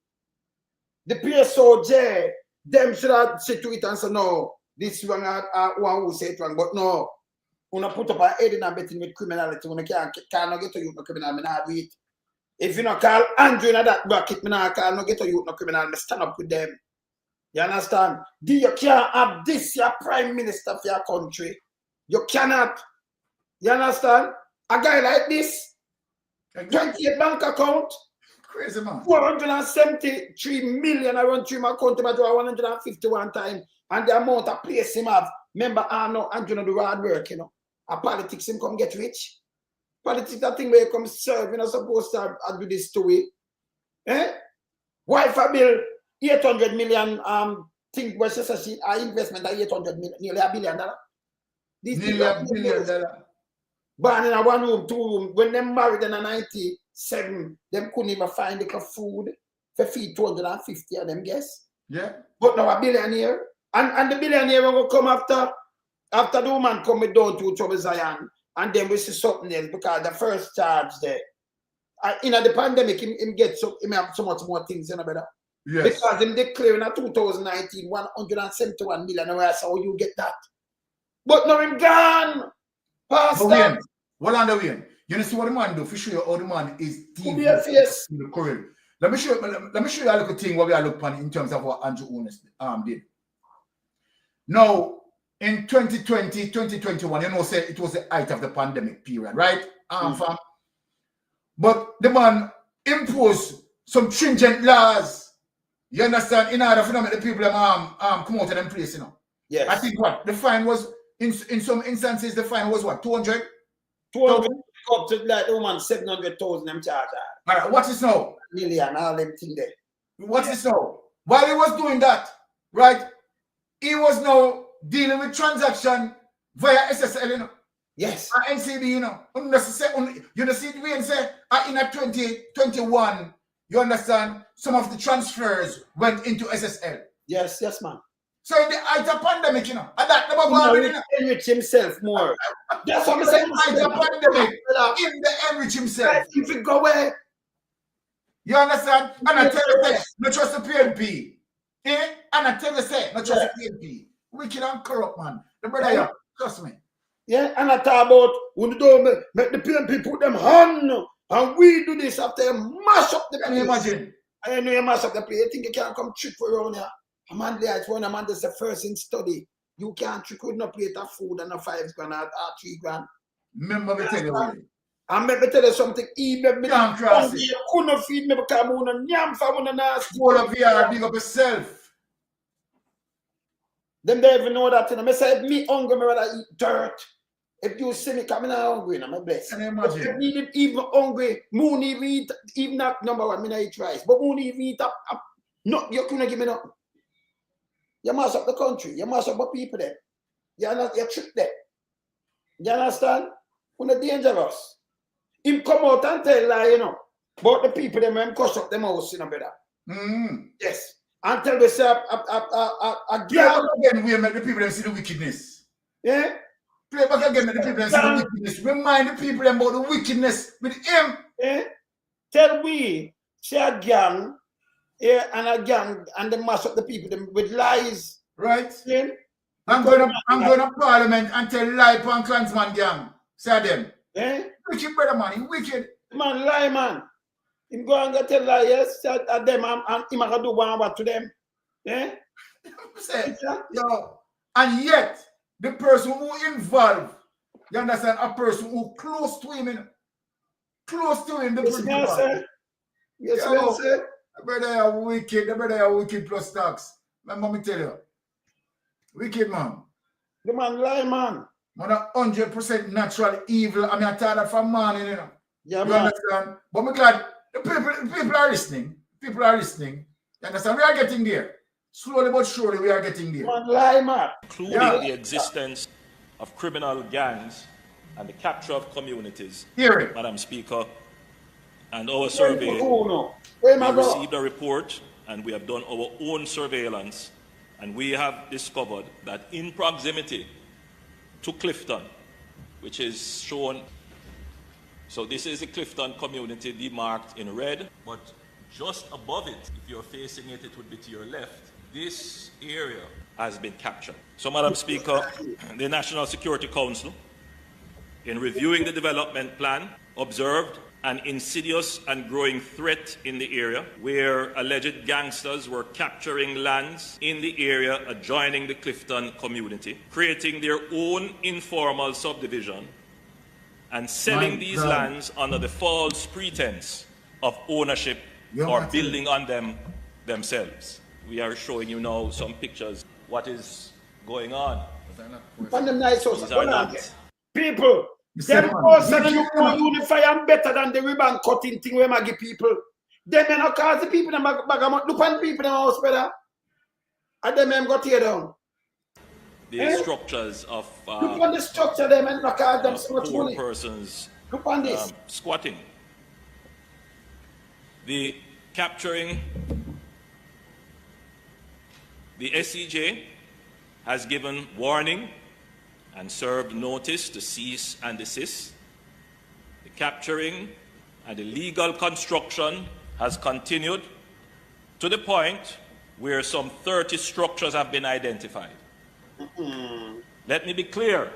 Speaker 1: The PSOJ, them should have said to it and say, no, this one one who say it wrong, but no. When I put up a head in a betting with criminality, when I can't get to you no criminal, I not do it. If you not call Andrew in that bracket, I not call no get to you no criminal, I stand up with them. You understand? You can't have this, your prime minister for your country. You cannot. You understand? A guy like this, 28 bank account,
Speaker 4: Crazy man.
Speaker 1: 473 million around 3 account, but 151 times. And the amount of place him have. Remember, I know Andrew do hard work, you know. A politics him come get rich. Politics that thing where you come serve, you're not supposed to do this to it. Eh? Why for bill 800 million think was just a investment at 800 million, nearly $1 billion.
Speaker 4: Nearly $1 billion.
Speaker 1: Born in a 1 room, 2 room. When they married in a 97, them couldn't even find the food for feed 250 of them, guess.
Speaker 4: Yeah.
Speaker 1: But now $1 billionaire. And the billionaire will come after the woman coming down to Trouble Zion. And then we see something else because the first charge there. In the pandemic, him get so him have so much more things, you know, better.
Speaker 4: Yes.
Speaker 1: Because him declaring in 2019 171 million. So how you get that? But now him gone. Pastor.
Speaker 4: Well on the way. You know see what the man do? For sure, how the man is deep in the current. Let me show you a little thing what we are looking at in terms of what Andrew Honest did. Now, in 2020, 2021, you know, say it was the height of the pandemic period, right? Fam. But the man imposed some stringent laws, you understand, in order for them the people come out of them place, you know.
Speaker 1: Yes.
Speaker 4: I think what the fine was in some instances the fine was what 200
Speaker 1: up to like the woman 700,000 them charge.
Speaker 4: All right, what's this now?
Speaker 1: Million, all them thing there.
Speaker 4: What's this now? While he was doing that, right? He was now dealing with transaction via SSL, you know.
Speaker 1: Yes.
Speaker 4: NCB, you know. You know, see the way and say in a 2021, you understand, some of the transfers went into SSL.
Speaker 1: Yes, yes, man.
Speaker 4: So in the height of pandemic, you know, and that never going to
Speaker 1: enrich himself more. That's what I'm saying.
Speaker 4: Height of pandemic, in the enrich himself.
Speaker 1: If you go away.
Speaker 4: You understand? And I tell you this, not trust the PNP. Eh? And I tell you say, not trust the PNP. Wicked and corrupt, man. The brother here, trust me.
Speaker 1: Yeah, and I talk about when you don't make the PNP put them on, and we do this after mash up the place.
Speaker 4: Can you imagine?
Speaker 1: I know you mash up the place. You think you can't come trick for around here? A man there, it's one a man that's the first in study. You can't trick with no plate of food and a 5 grand or 3 grand.
Speaker 4: Remember me tell you.
Speaker 1: And let me tell you something, even me
Speaker 4: you
Speaker 1: couldn't feed me because I'm on a yam for one nasty.
Speaker 4: All of you are big up yourself.
Speaker 1: Them they even know that, you know. I say, if me hungry, me rather eat dirt. If you see me coming out hungry, I'm blessed.
Speaker 4: Can you imagine?
Speaker 1: If me even hungry, moon even eat, even not number one, me not eat rice. But moon even eat up. No, you couldn't give me nothing. You mash up the country. You mash up the people there. You trick them. You understand? When dangerous. Him come out and tell lie, you know. But the people them when cuss up them house, you know, brother. Yes. And tell me say
Speaker 4: again we make the people them see the wickedness.
Speaker 1: Yeah?
Speaker 4: Play back again make the people them see the wickedness. Remind the people them about the wickedness with him.
Speaker 1: Yeah? Tell we say a gang, yeah, and a gang and they mash up the people them with lies.
Speaker 4: Right?
Speaker 1: Yeah?
Speaker 4: I'm going to Parliament and tell lie upon Klansman gang. Say them.
Speaker 1: Yeah?
Speaker 4: Wicked brother man, he wicked.
Speaker 1: Man, lie man. Him go and go tell lie, yes, at them and him gonna do what to them. Yeah?
Speaker 4: Say, yo, and yet the person who involved, you understand, a person who close to him, the principal.
Speaker 1: Yes, sir.
Speaker 4: The brother are wicked plus tax. Let me tell you. Wicked man.
Speaker 1: The man lie, man.
Speaker 4: Man, 100% natural evil. I mean, I tell that from morning, you know.
Speaker 1: Yeah,
Speaker 4: you
Speaker 1: man.
Speaker 4: understand? But I'm glad the people are listening. People are listening. You understand? We are getting there. Slowly but surely, we are getting there.
Speaker 1: Man, lie, man.
Speaker 9: Including the existence of criminal gangs and the capture of communities.
Speaker 4: Hear it.
Speaker 9: Madam Speaker, and our survey, we received a report and we have done our own surveillance, and we have discovered that in proximity to Clifton, which is shown So this is the Clifton community demarked in red, but just above it, if you're facing it, it would be to your left. This area has been captured. So, Madam Speaker, the National Security Council, in reviewing the development plan, observed an insidious and growing threat in the area where alleged gangsters were capturing lands in the area adjoining the Clifton community, creating their own informal subdivision and selling these lands under the false pretense of ownership or building on them themselves. We are showing you now some pictures. What is going on? These are not
Speaker 1: people. Them person more unify and better than the ribbon cutting thing we give people. Them may not cause the people them bagamot. Look on people in the house better. And them got tear down.
Speaker 9: The structures of
Speaker 1: look on the structure them and not cause them so much
Speaker 9: poor
Speaker 1: money.
Speaker 9: persons
Speaker 1: look on this.
Speaker 9: Squatting. The capturing. The SCJ has given warning and served notice to cease and desist. The capturing and the legal construction has continued to the point where some 30 structures have been identified. Let me be clear.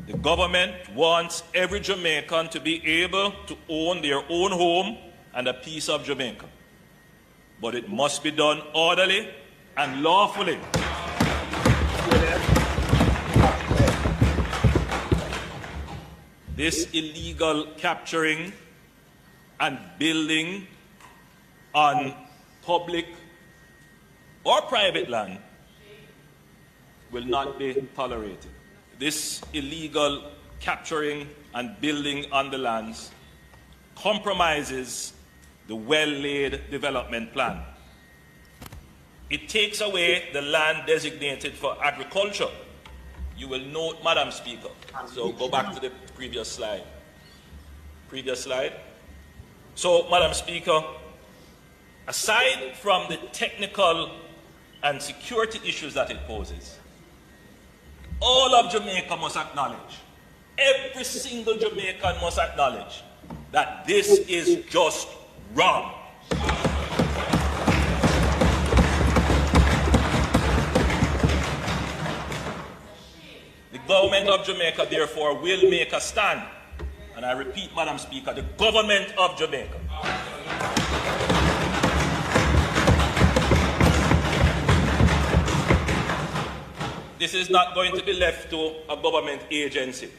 Speaker 9: The government wants every Jamaican to be able to own their own home and a piece of Jamaica. But it must be done orderly and lawfully. This illegal capturing and building on public or private land will not be tolerated. This illegal capturing and building on the lands compromises the well-laid development plan. It takes away the land designated for agriculture. You will note, Madam Speaker, so go back to the previous slide. Previous slide. So, Madam Speaker, aside from the technical and security issues that it poses, all of Jamaica must acknowledge, every single Jamaican must acknowledge that this is just wrong. The government of Jamaica, therefore, will make a stand. And I repeat, Madam Speaker, the government of Jamaica this is not going to be left to a government agency.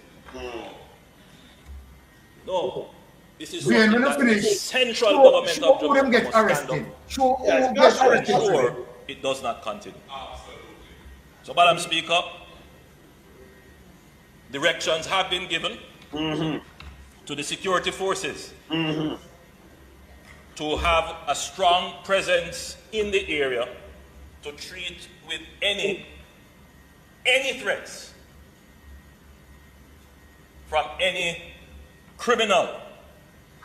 Speaker 9: No. This is something that the central government of Jamaica must stand up to ensure it does not continue. So, Madam Speaker, directions have been given to the security forces to have a strong presence in the area to treat with any threats from any criminal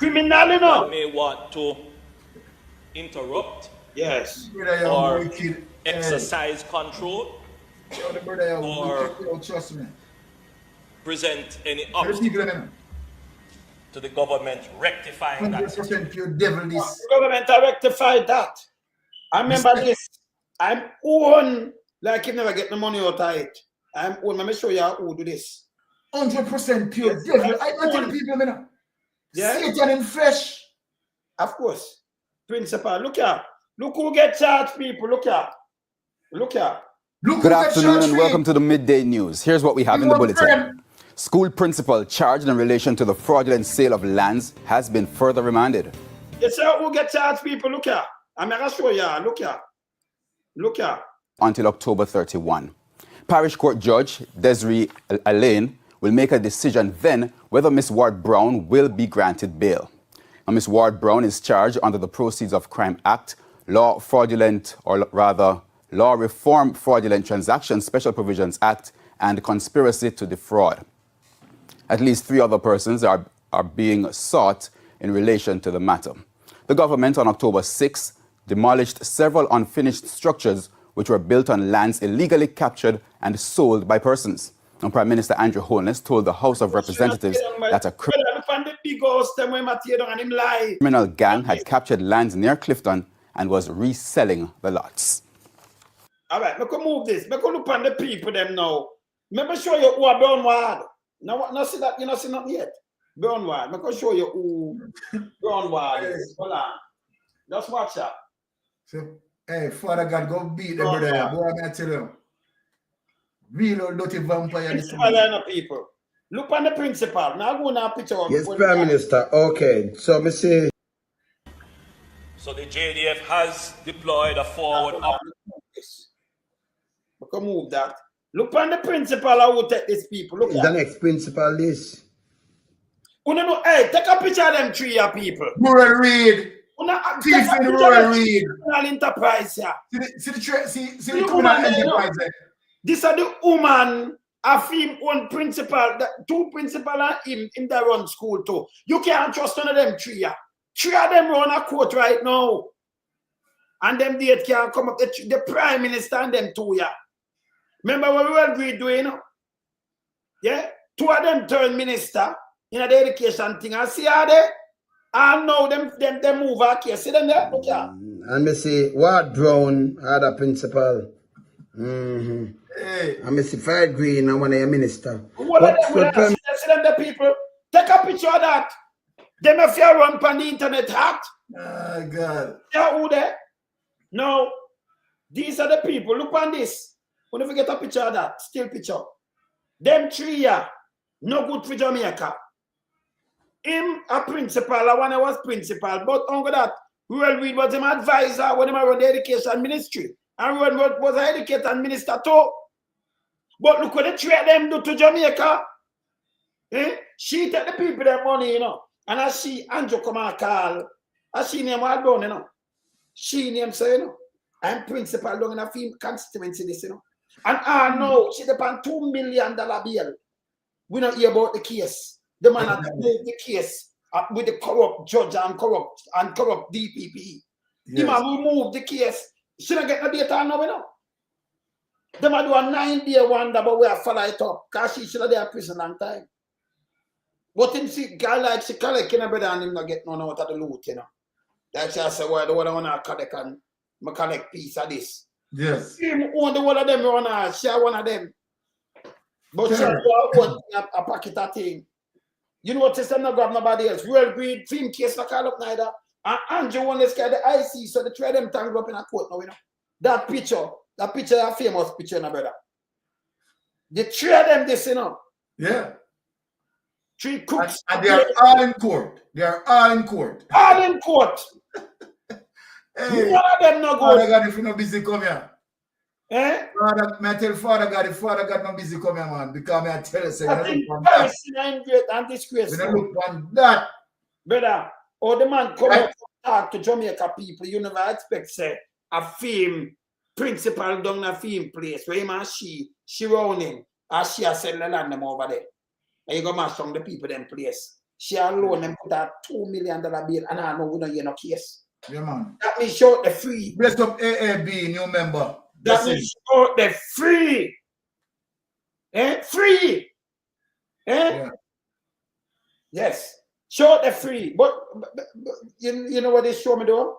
Speaker 9: that may want to interrupt or exercise control or present any obstacle to the government rectifying that.
Speaker 1: The government rectified that. I remember this. I'm own like you never get the money out of it. I'm own. Let me show you how to do this.
Speaker 4: 100% pure devil. I tell people, man. Yeah. Satan in flesh.
Speaker 1: Of course. Principal. Look here. Look who gets charged, people. Look here. Look here.
Speaker 10: Good afternoon and welcome to the Midday News. Here's what we have in the bulletin. School principal charged in relation to the fraudulent sale of lands has been further remanded.
Speaker 1: Yes, sir. Who gets charged, people? Look here. I'm going to show you. Look here. Look here.
Speaker 10: Until October 31. Parish Court Judge Desiree Alain will make a decision then whether Ms. Ward-Brown will be granted bail. Now, Ms. Ward-Brown is charged under the Proceeds of Crime Act, Law Reform Fraudulent Transactions Special Provisions Act, and conspiracy to defraud. At least 3 other persons are being sought in relation to the matter. The government on October 6 demolished several unfinished structures which were built on lands illegally captured and sold by persons. And Prime Minister Andrew Holness told the House of Representatives that a criminal gang had captured lands near Clifton and was reselling the lots.
Speaker 1: All right, we can move this. We can look on the people them now. Let me show you who are Brownward. No, see that, you know, see not yet. Brownward. We can show you who Brownward is. Hold on. Just watch that.
Speaker 4: So, hey, Father God, go beat the brother. Boy, I'm going to tell you. Real dirty vampire.
Speaker 1: People. Look on the principal. Now go now picture.
Speaker 11: Yes, Prime Minister. Okay. So, me say.
Speaker 9: So the JDF has deployed a forward
Speaker 1: We can move that. Look on the principal who will take these people. Look
Speaker 11: the next principal list.
Speaker 1: Hey, take a picture of them three people.
Speaker 4: Rural Reed.
Speaker 1: Take a
Speaker 4: Rural Reed.
Speaker 1: Criminal enterprise here.
Speaker 4: See the criminal enterprise.
Speaker 1: This are the woman, a film, one principal, two principal and him that run school too. You can't trust none of them three. Three of them run a court right now. And them date can't come up. The Prime Minister and them two, yeah. Remember what we were doing? Yeah? Two of them turned minister in the education thing. And see how they? And now them move our case. See them there? Look here.
Speaker 11: And me see Ward Brown, other principal.
Speaker 4: Hey.
Speaker 11: And me see Fred Green, and one of your minister.
Speaker 1: What are them? See them the people? Take a picture of that. Them if you run on the internet hot.
Speaker 4: Oh, God.
Speaker 1: Yeah, who there? No. These are the people. Look on this. When you get a picture of that, still picture. Them three here, no good for Jamaica. Him a principal, I one was principal, but on that, Ruel Reed was him advisor when he run the education ministry. And Ruel was an education minister too. But look what the three of them do to Jamaica. Eh? She take the people their money, you know. And I see Andrew come and call. I see name all done, you know. She name say, you know, I'm principal down in a film constituency, this, you know. And I know she depend $2 million bill. We don't hear about the case. The man has moved the case with the corrupt judge and corrupt DPP. Yes. The man will move the case. She don't get no data now, you know. The man do a 9-day wonder, but we have follow it up. Because she should have been in prison long time. But him see, girl like she collect, you know, brother, and him not get none out of the loot, you know. That's just say, well, the one I want to collect and I collect piece of this.
Speaker 4: Yes.
Speaker 1: Him own the one of them, run share one of them. But she want a packet of thing. You know what, sister, not grab nobody else. Real breed, film case, not call up neither. And Andrew one is the IC, so the three of them tangled up in a court now, you know. That picture, a famous picture, you know, brother. The three of them, this, you know.
Speaker 4: Yeah.
Speaker 1: Three cooks.
Speaker 4: And they are all in court. They are all in court.
Speaker 1: All in court.
Speaker 4: Hey,
Speaker 1: one of them no
Speaker 4: Father
Speaker 1: good.
Speaker 4: God, if you no busy, come here.
Speaker 1: Eh?
Speaker 4: Father, I tell Father God, if Father God no busy, come here, man. Because I tell you, say,
Speaker 1: I think embarrassing and disgraceful.
Speaker 4: We don't look on that.
Speaker 1: Brother, or the man come out to talk to Jamaica people, you never expect, say, a film principal down a film place where him and she running, and she has sell the land them over there. And you go mash on the people them place. She alone them put a $2 million bill, and I know we don't hear no case.
Speaker 4: Yeah, man.
Speaker 1: That means short the free.
Speaker 4: Bless up AAB, new member.
Speaker 1: That means short the free. Free.
Speaker 4: Yeah.
Speaker 1: Yes. Short the free. But you know what they show me though?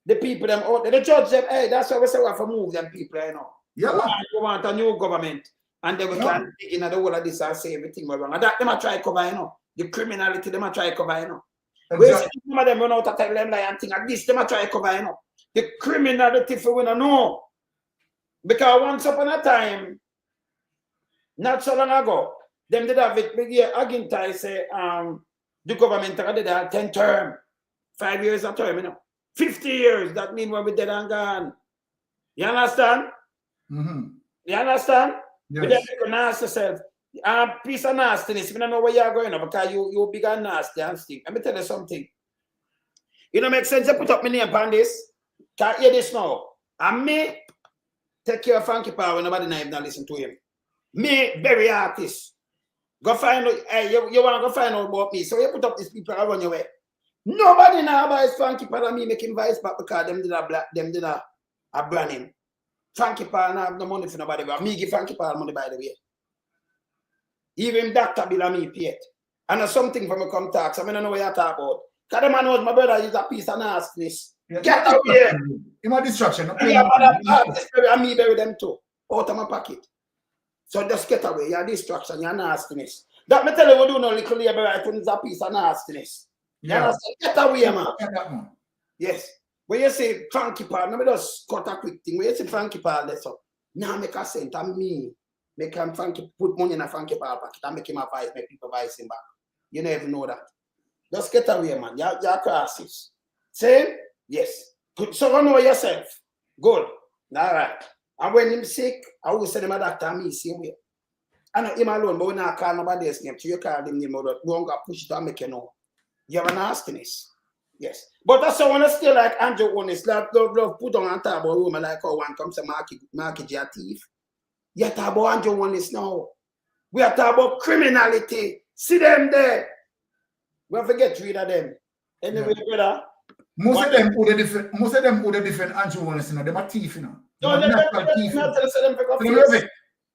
Speaker 1: The people them out there, the judge them, hey, that's why we say we have to move them people, you know.
Speaker 4: Yeah.
Speaker 1: We want a new government. And then we can dig in the whole of this and say everything we're wrong. And that they might try to cover, you know. The criminality, they might try to cover, you know. Exactly. Some of them run out to tell them like and thing like this, they might try to cover, you know. The criminality for we don't know. Because once upon a time, not so long ago, them did have it big year again I say the government did have 10 term, 5 years a term, you know. 50 years, that means when we dead and gone. You understand?
Speaker 4: Mm-hmm.
Speaker 1: You understand?
Speaker 4: Yes.
Speaker 1: But then you can ask yourself, piece of nastiness, you don't know where you're going because you're big and nasty and stick. Let me tell you something. It don't make sense to put up my name on this. Can't hear this now. And me, take care of Frankie Power when nobody not listen to him. Me, very artist. Go find out, hey, you want to go find out about me. So you put up these people around your way. Nobody now buys Frankie Power me making vice back because them did a brand him. Frankie Power now have no money for nobody, but me give Frankie Power money by the way. Even doctor bill and me pay it. And there's something for me come tax. I don't know what you're talking about. Because the man knows my brother is a piece of nastiness.
Speaker 4: Yeah,
Speaker 1: Get away.
Speaker 4: In my distraction.
Speaker 1: Yeah, and me bury them too. Out of my pocket. So just get away. Your distraction, your nastiness. That me tell you, we do no little labor right when it's a piece of nastiness.
Speaker 4: Yeah.
Speaker 1: Get away, man. Yes. When you say Frankie Paul, let me just cut a quick thing. When you say Frankie Paul, that's up. Now make a cent and me. Make him Frankie put money in a Frankie Paul pocket and make him advise, make people advise him back. You never know that. Just get away, man. You're crosses. Same? Yes. Good. So you know yourself. Good. All right. And when him sick, I will send him a doctor and me same way. I know him alone, but we not call nobody else name. So you call him name, but we don't go push it and make you know. You have a nastiness. Yes. But that's how when I still like Andrew Honest, love put on a table room and like how one comes to market your thief. You talk about Andrew Honest now. We are talking about criminality. See them there. We have to get rid of them. Anyway, brother.
Speaker 4: Most of them who the different Andrew Honest, you know, them are thief, you know.
Speaker 1: No, them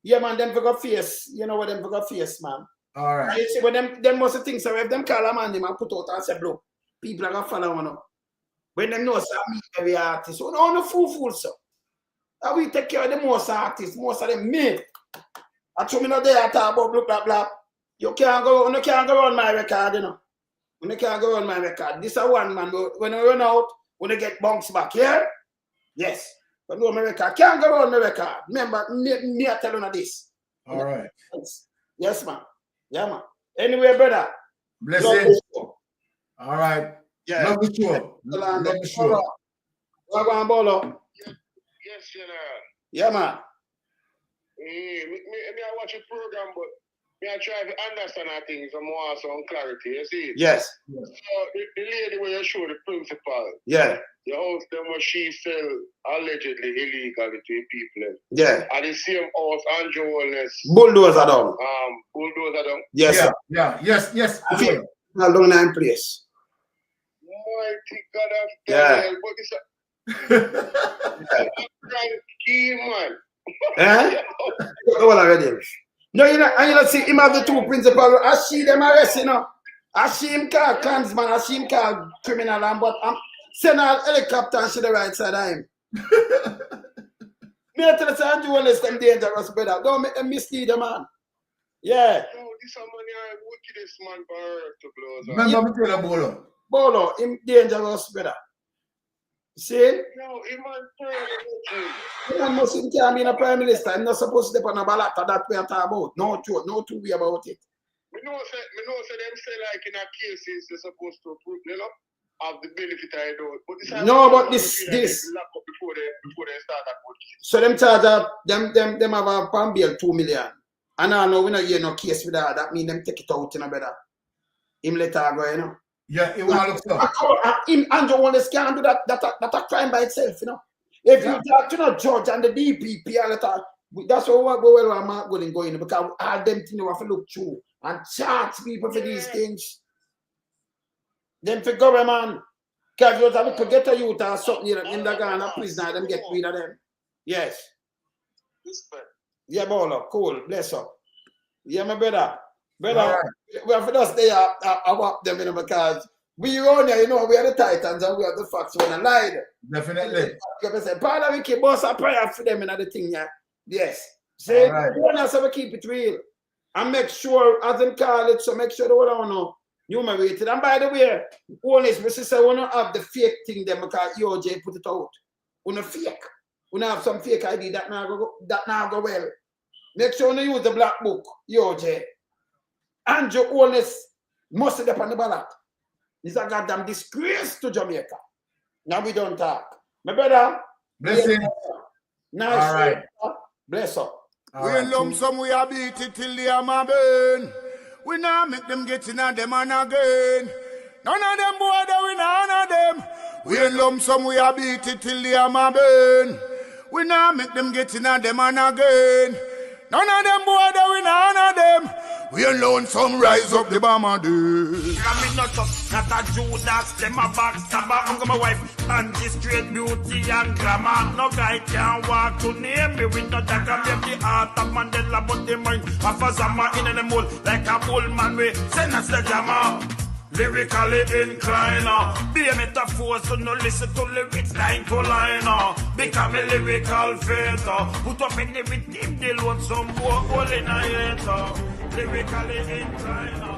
Speaker 1: yeah, man, them forgot face. You know what them forgot face, man.
Speaker 4: All right.
Speaker 1: You see, when them most think so if them call a man, they might put out and say, bro, people are gonna follow one up. When them know so me every artist, so no fool so. And we take care of the most artists, most of them me. I told me no there talk about blah blah. You can't go on my record, you know. You can't go on my record. This is one man. When we run out, when they get bunks back here, yes. But no, my record can't go on my record. Remember, me I tell you this.
Speaker 4: All right.
Speaker 1: Yes, man. Yeah, man. Anyway, brother.
Speaker 4: Blessings. All right.
Speaker 1: Yeah.
Speaker 4: Love the show. Love the show.
Speaker 1: Bolo.
Speaker 12: Yes, you know.
Speaker 1: Yeah, man.
Speaker 12: Me I watch a program, but me I try to understand things and more some clarity. You see?
Speaker 1: Yes.
Speaker 12: So the lady where you show the principal.
Speaker 1: Yeah.
Speaker 12: The house them where she sell allegedly illegally to people.
Speaker 1: Yeah.
Speaker 12: At the same house, Andrew Wallace.
Speaker 1: Bulldozer down.
Speaker 12: Bulldozer down.
Speaker 1: Yes.
Speaker 4: Yeah.
Speaker 1: Sir.
Speaker 4: Yeah. Yes.
Speaker 1: I feel long nine place.
Speaker 12: Mighty God of
Speaker 1: Daniel,
Speaker 12: but it's a key man.
Speaker 1: Eh? All already. No, you know, and you know, see him have the two principals. I see them arrest, you know. I see him call clansman, I see him call criminal, and but I'm send a helicopter and see the right side of him. Me tell you, Andrew Wallace, them dangerous, brother. Don't make them mislead the man. Yeah.
Speaker 12: No, this man is wickedest man for earth to blow.
Speaker 4: Remember me tell you, Bolo.
Speaker 1: Bolo, him dangerous, brother. See?
Speaker 12: No, he man
Speaker 1: He man must can't be in a prime minister. I'm not supposed to step on a ballot that we are talking about. No truth, no two way about it.
Speaker 12: Me know say them say like in a cases they're supposed to prove, you know, have the benefit I do. But this
Speaker 1: no, but this.
Speaker 12: Lock up before they start that court case.
Speaker 1: So them charge them have a pan bill 2 million. And I know we not hear no case with that. That mean them take it out, you know, brother. Him let her go, you know.
Speaker 4: Yeah, it will look so.
Speaker 1: Him Andrew Wallace can't do that. That's a crime by itself, you know. If you talk to the judge and the DPP and that's what I'm not going to go in because all them things you have to look through and charge people for these things. Then for government, because you have to get a youth or something in the Ghana prison and them get rid of them. Yes.
Speaker 12: Respect.
Speaker 1: Yeah, Bolo, cool, bless up. Yeah, my brother. Brother,
Speaker 4: right.
Speaker 1: We have to just stay up them, you know, because we own here, you know, we are the Titans and we are the facts when I lied.
Speaker 4: Definitely.
Speaker 1: Part of we keep boss a prayer for them and other thing, yeah. Yes. Say, one has to keep it real. And make sure, as them call it, so make sure they don't know. Numerated. And by the way, honest, my sister, we don't have the fake thing them because EOJ put it out. We don't fake. We don't have some fake ID that now go well. Make sure you use the black book, EOJ. And your honest must have on the ballot. It's a goddamn disgrace to Jamaica. Now we don't talk. My brother.
Speaker 4: Blessing.
Speaker 1: Nice.
Speaker 4: All right.
Speaker 1: Bless up.
Speaker 13: We in Lonesome, we a beat it till the hammer burn. We now make them get in on them and again. None of them boy, we none of them. We in Lonesome, we a beat it till the hammer burn. We now make them get in on them and again. None of them boy, we none of them. We alone some rise up the bomber day.
Speaker 14: I'm not a Judas, them a backstabber. I'm my wife, and this straight beauty and glamour. No guy can walk to name me with no dagger. Maybe the heart of Mandela, but the mind of a Zama in the mold. Like a bull man, we send us the jammer. Lyrically inclined, be a metaphor, so no listen to lyrics line to line. Become a lyrical fighter, put up in the rhythm, they want some more hole in a hater. Lyrically inclined.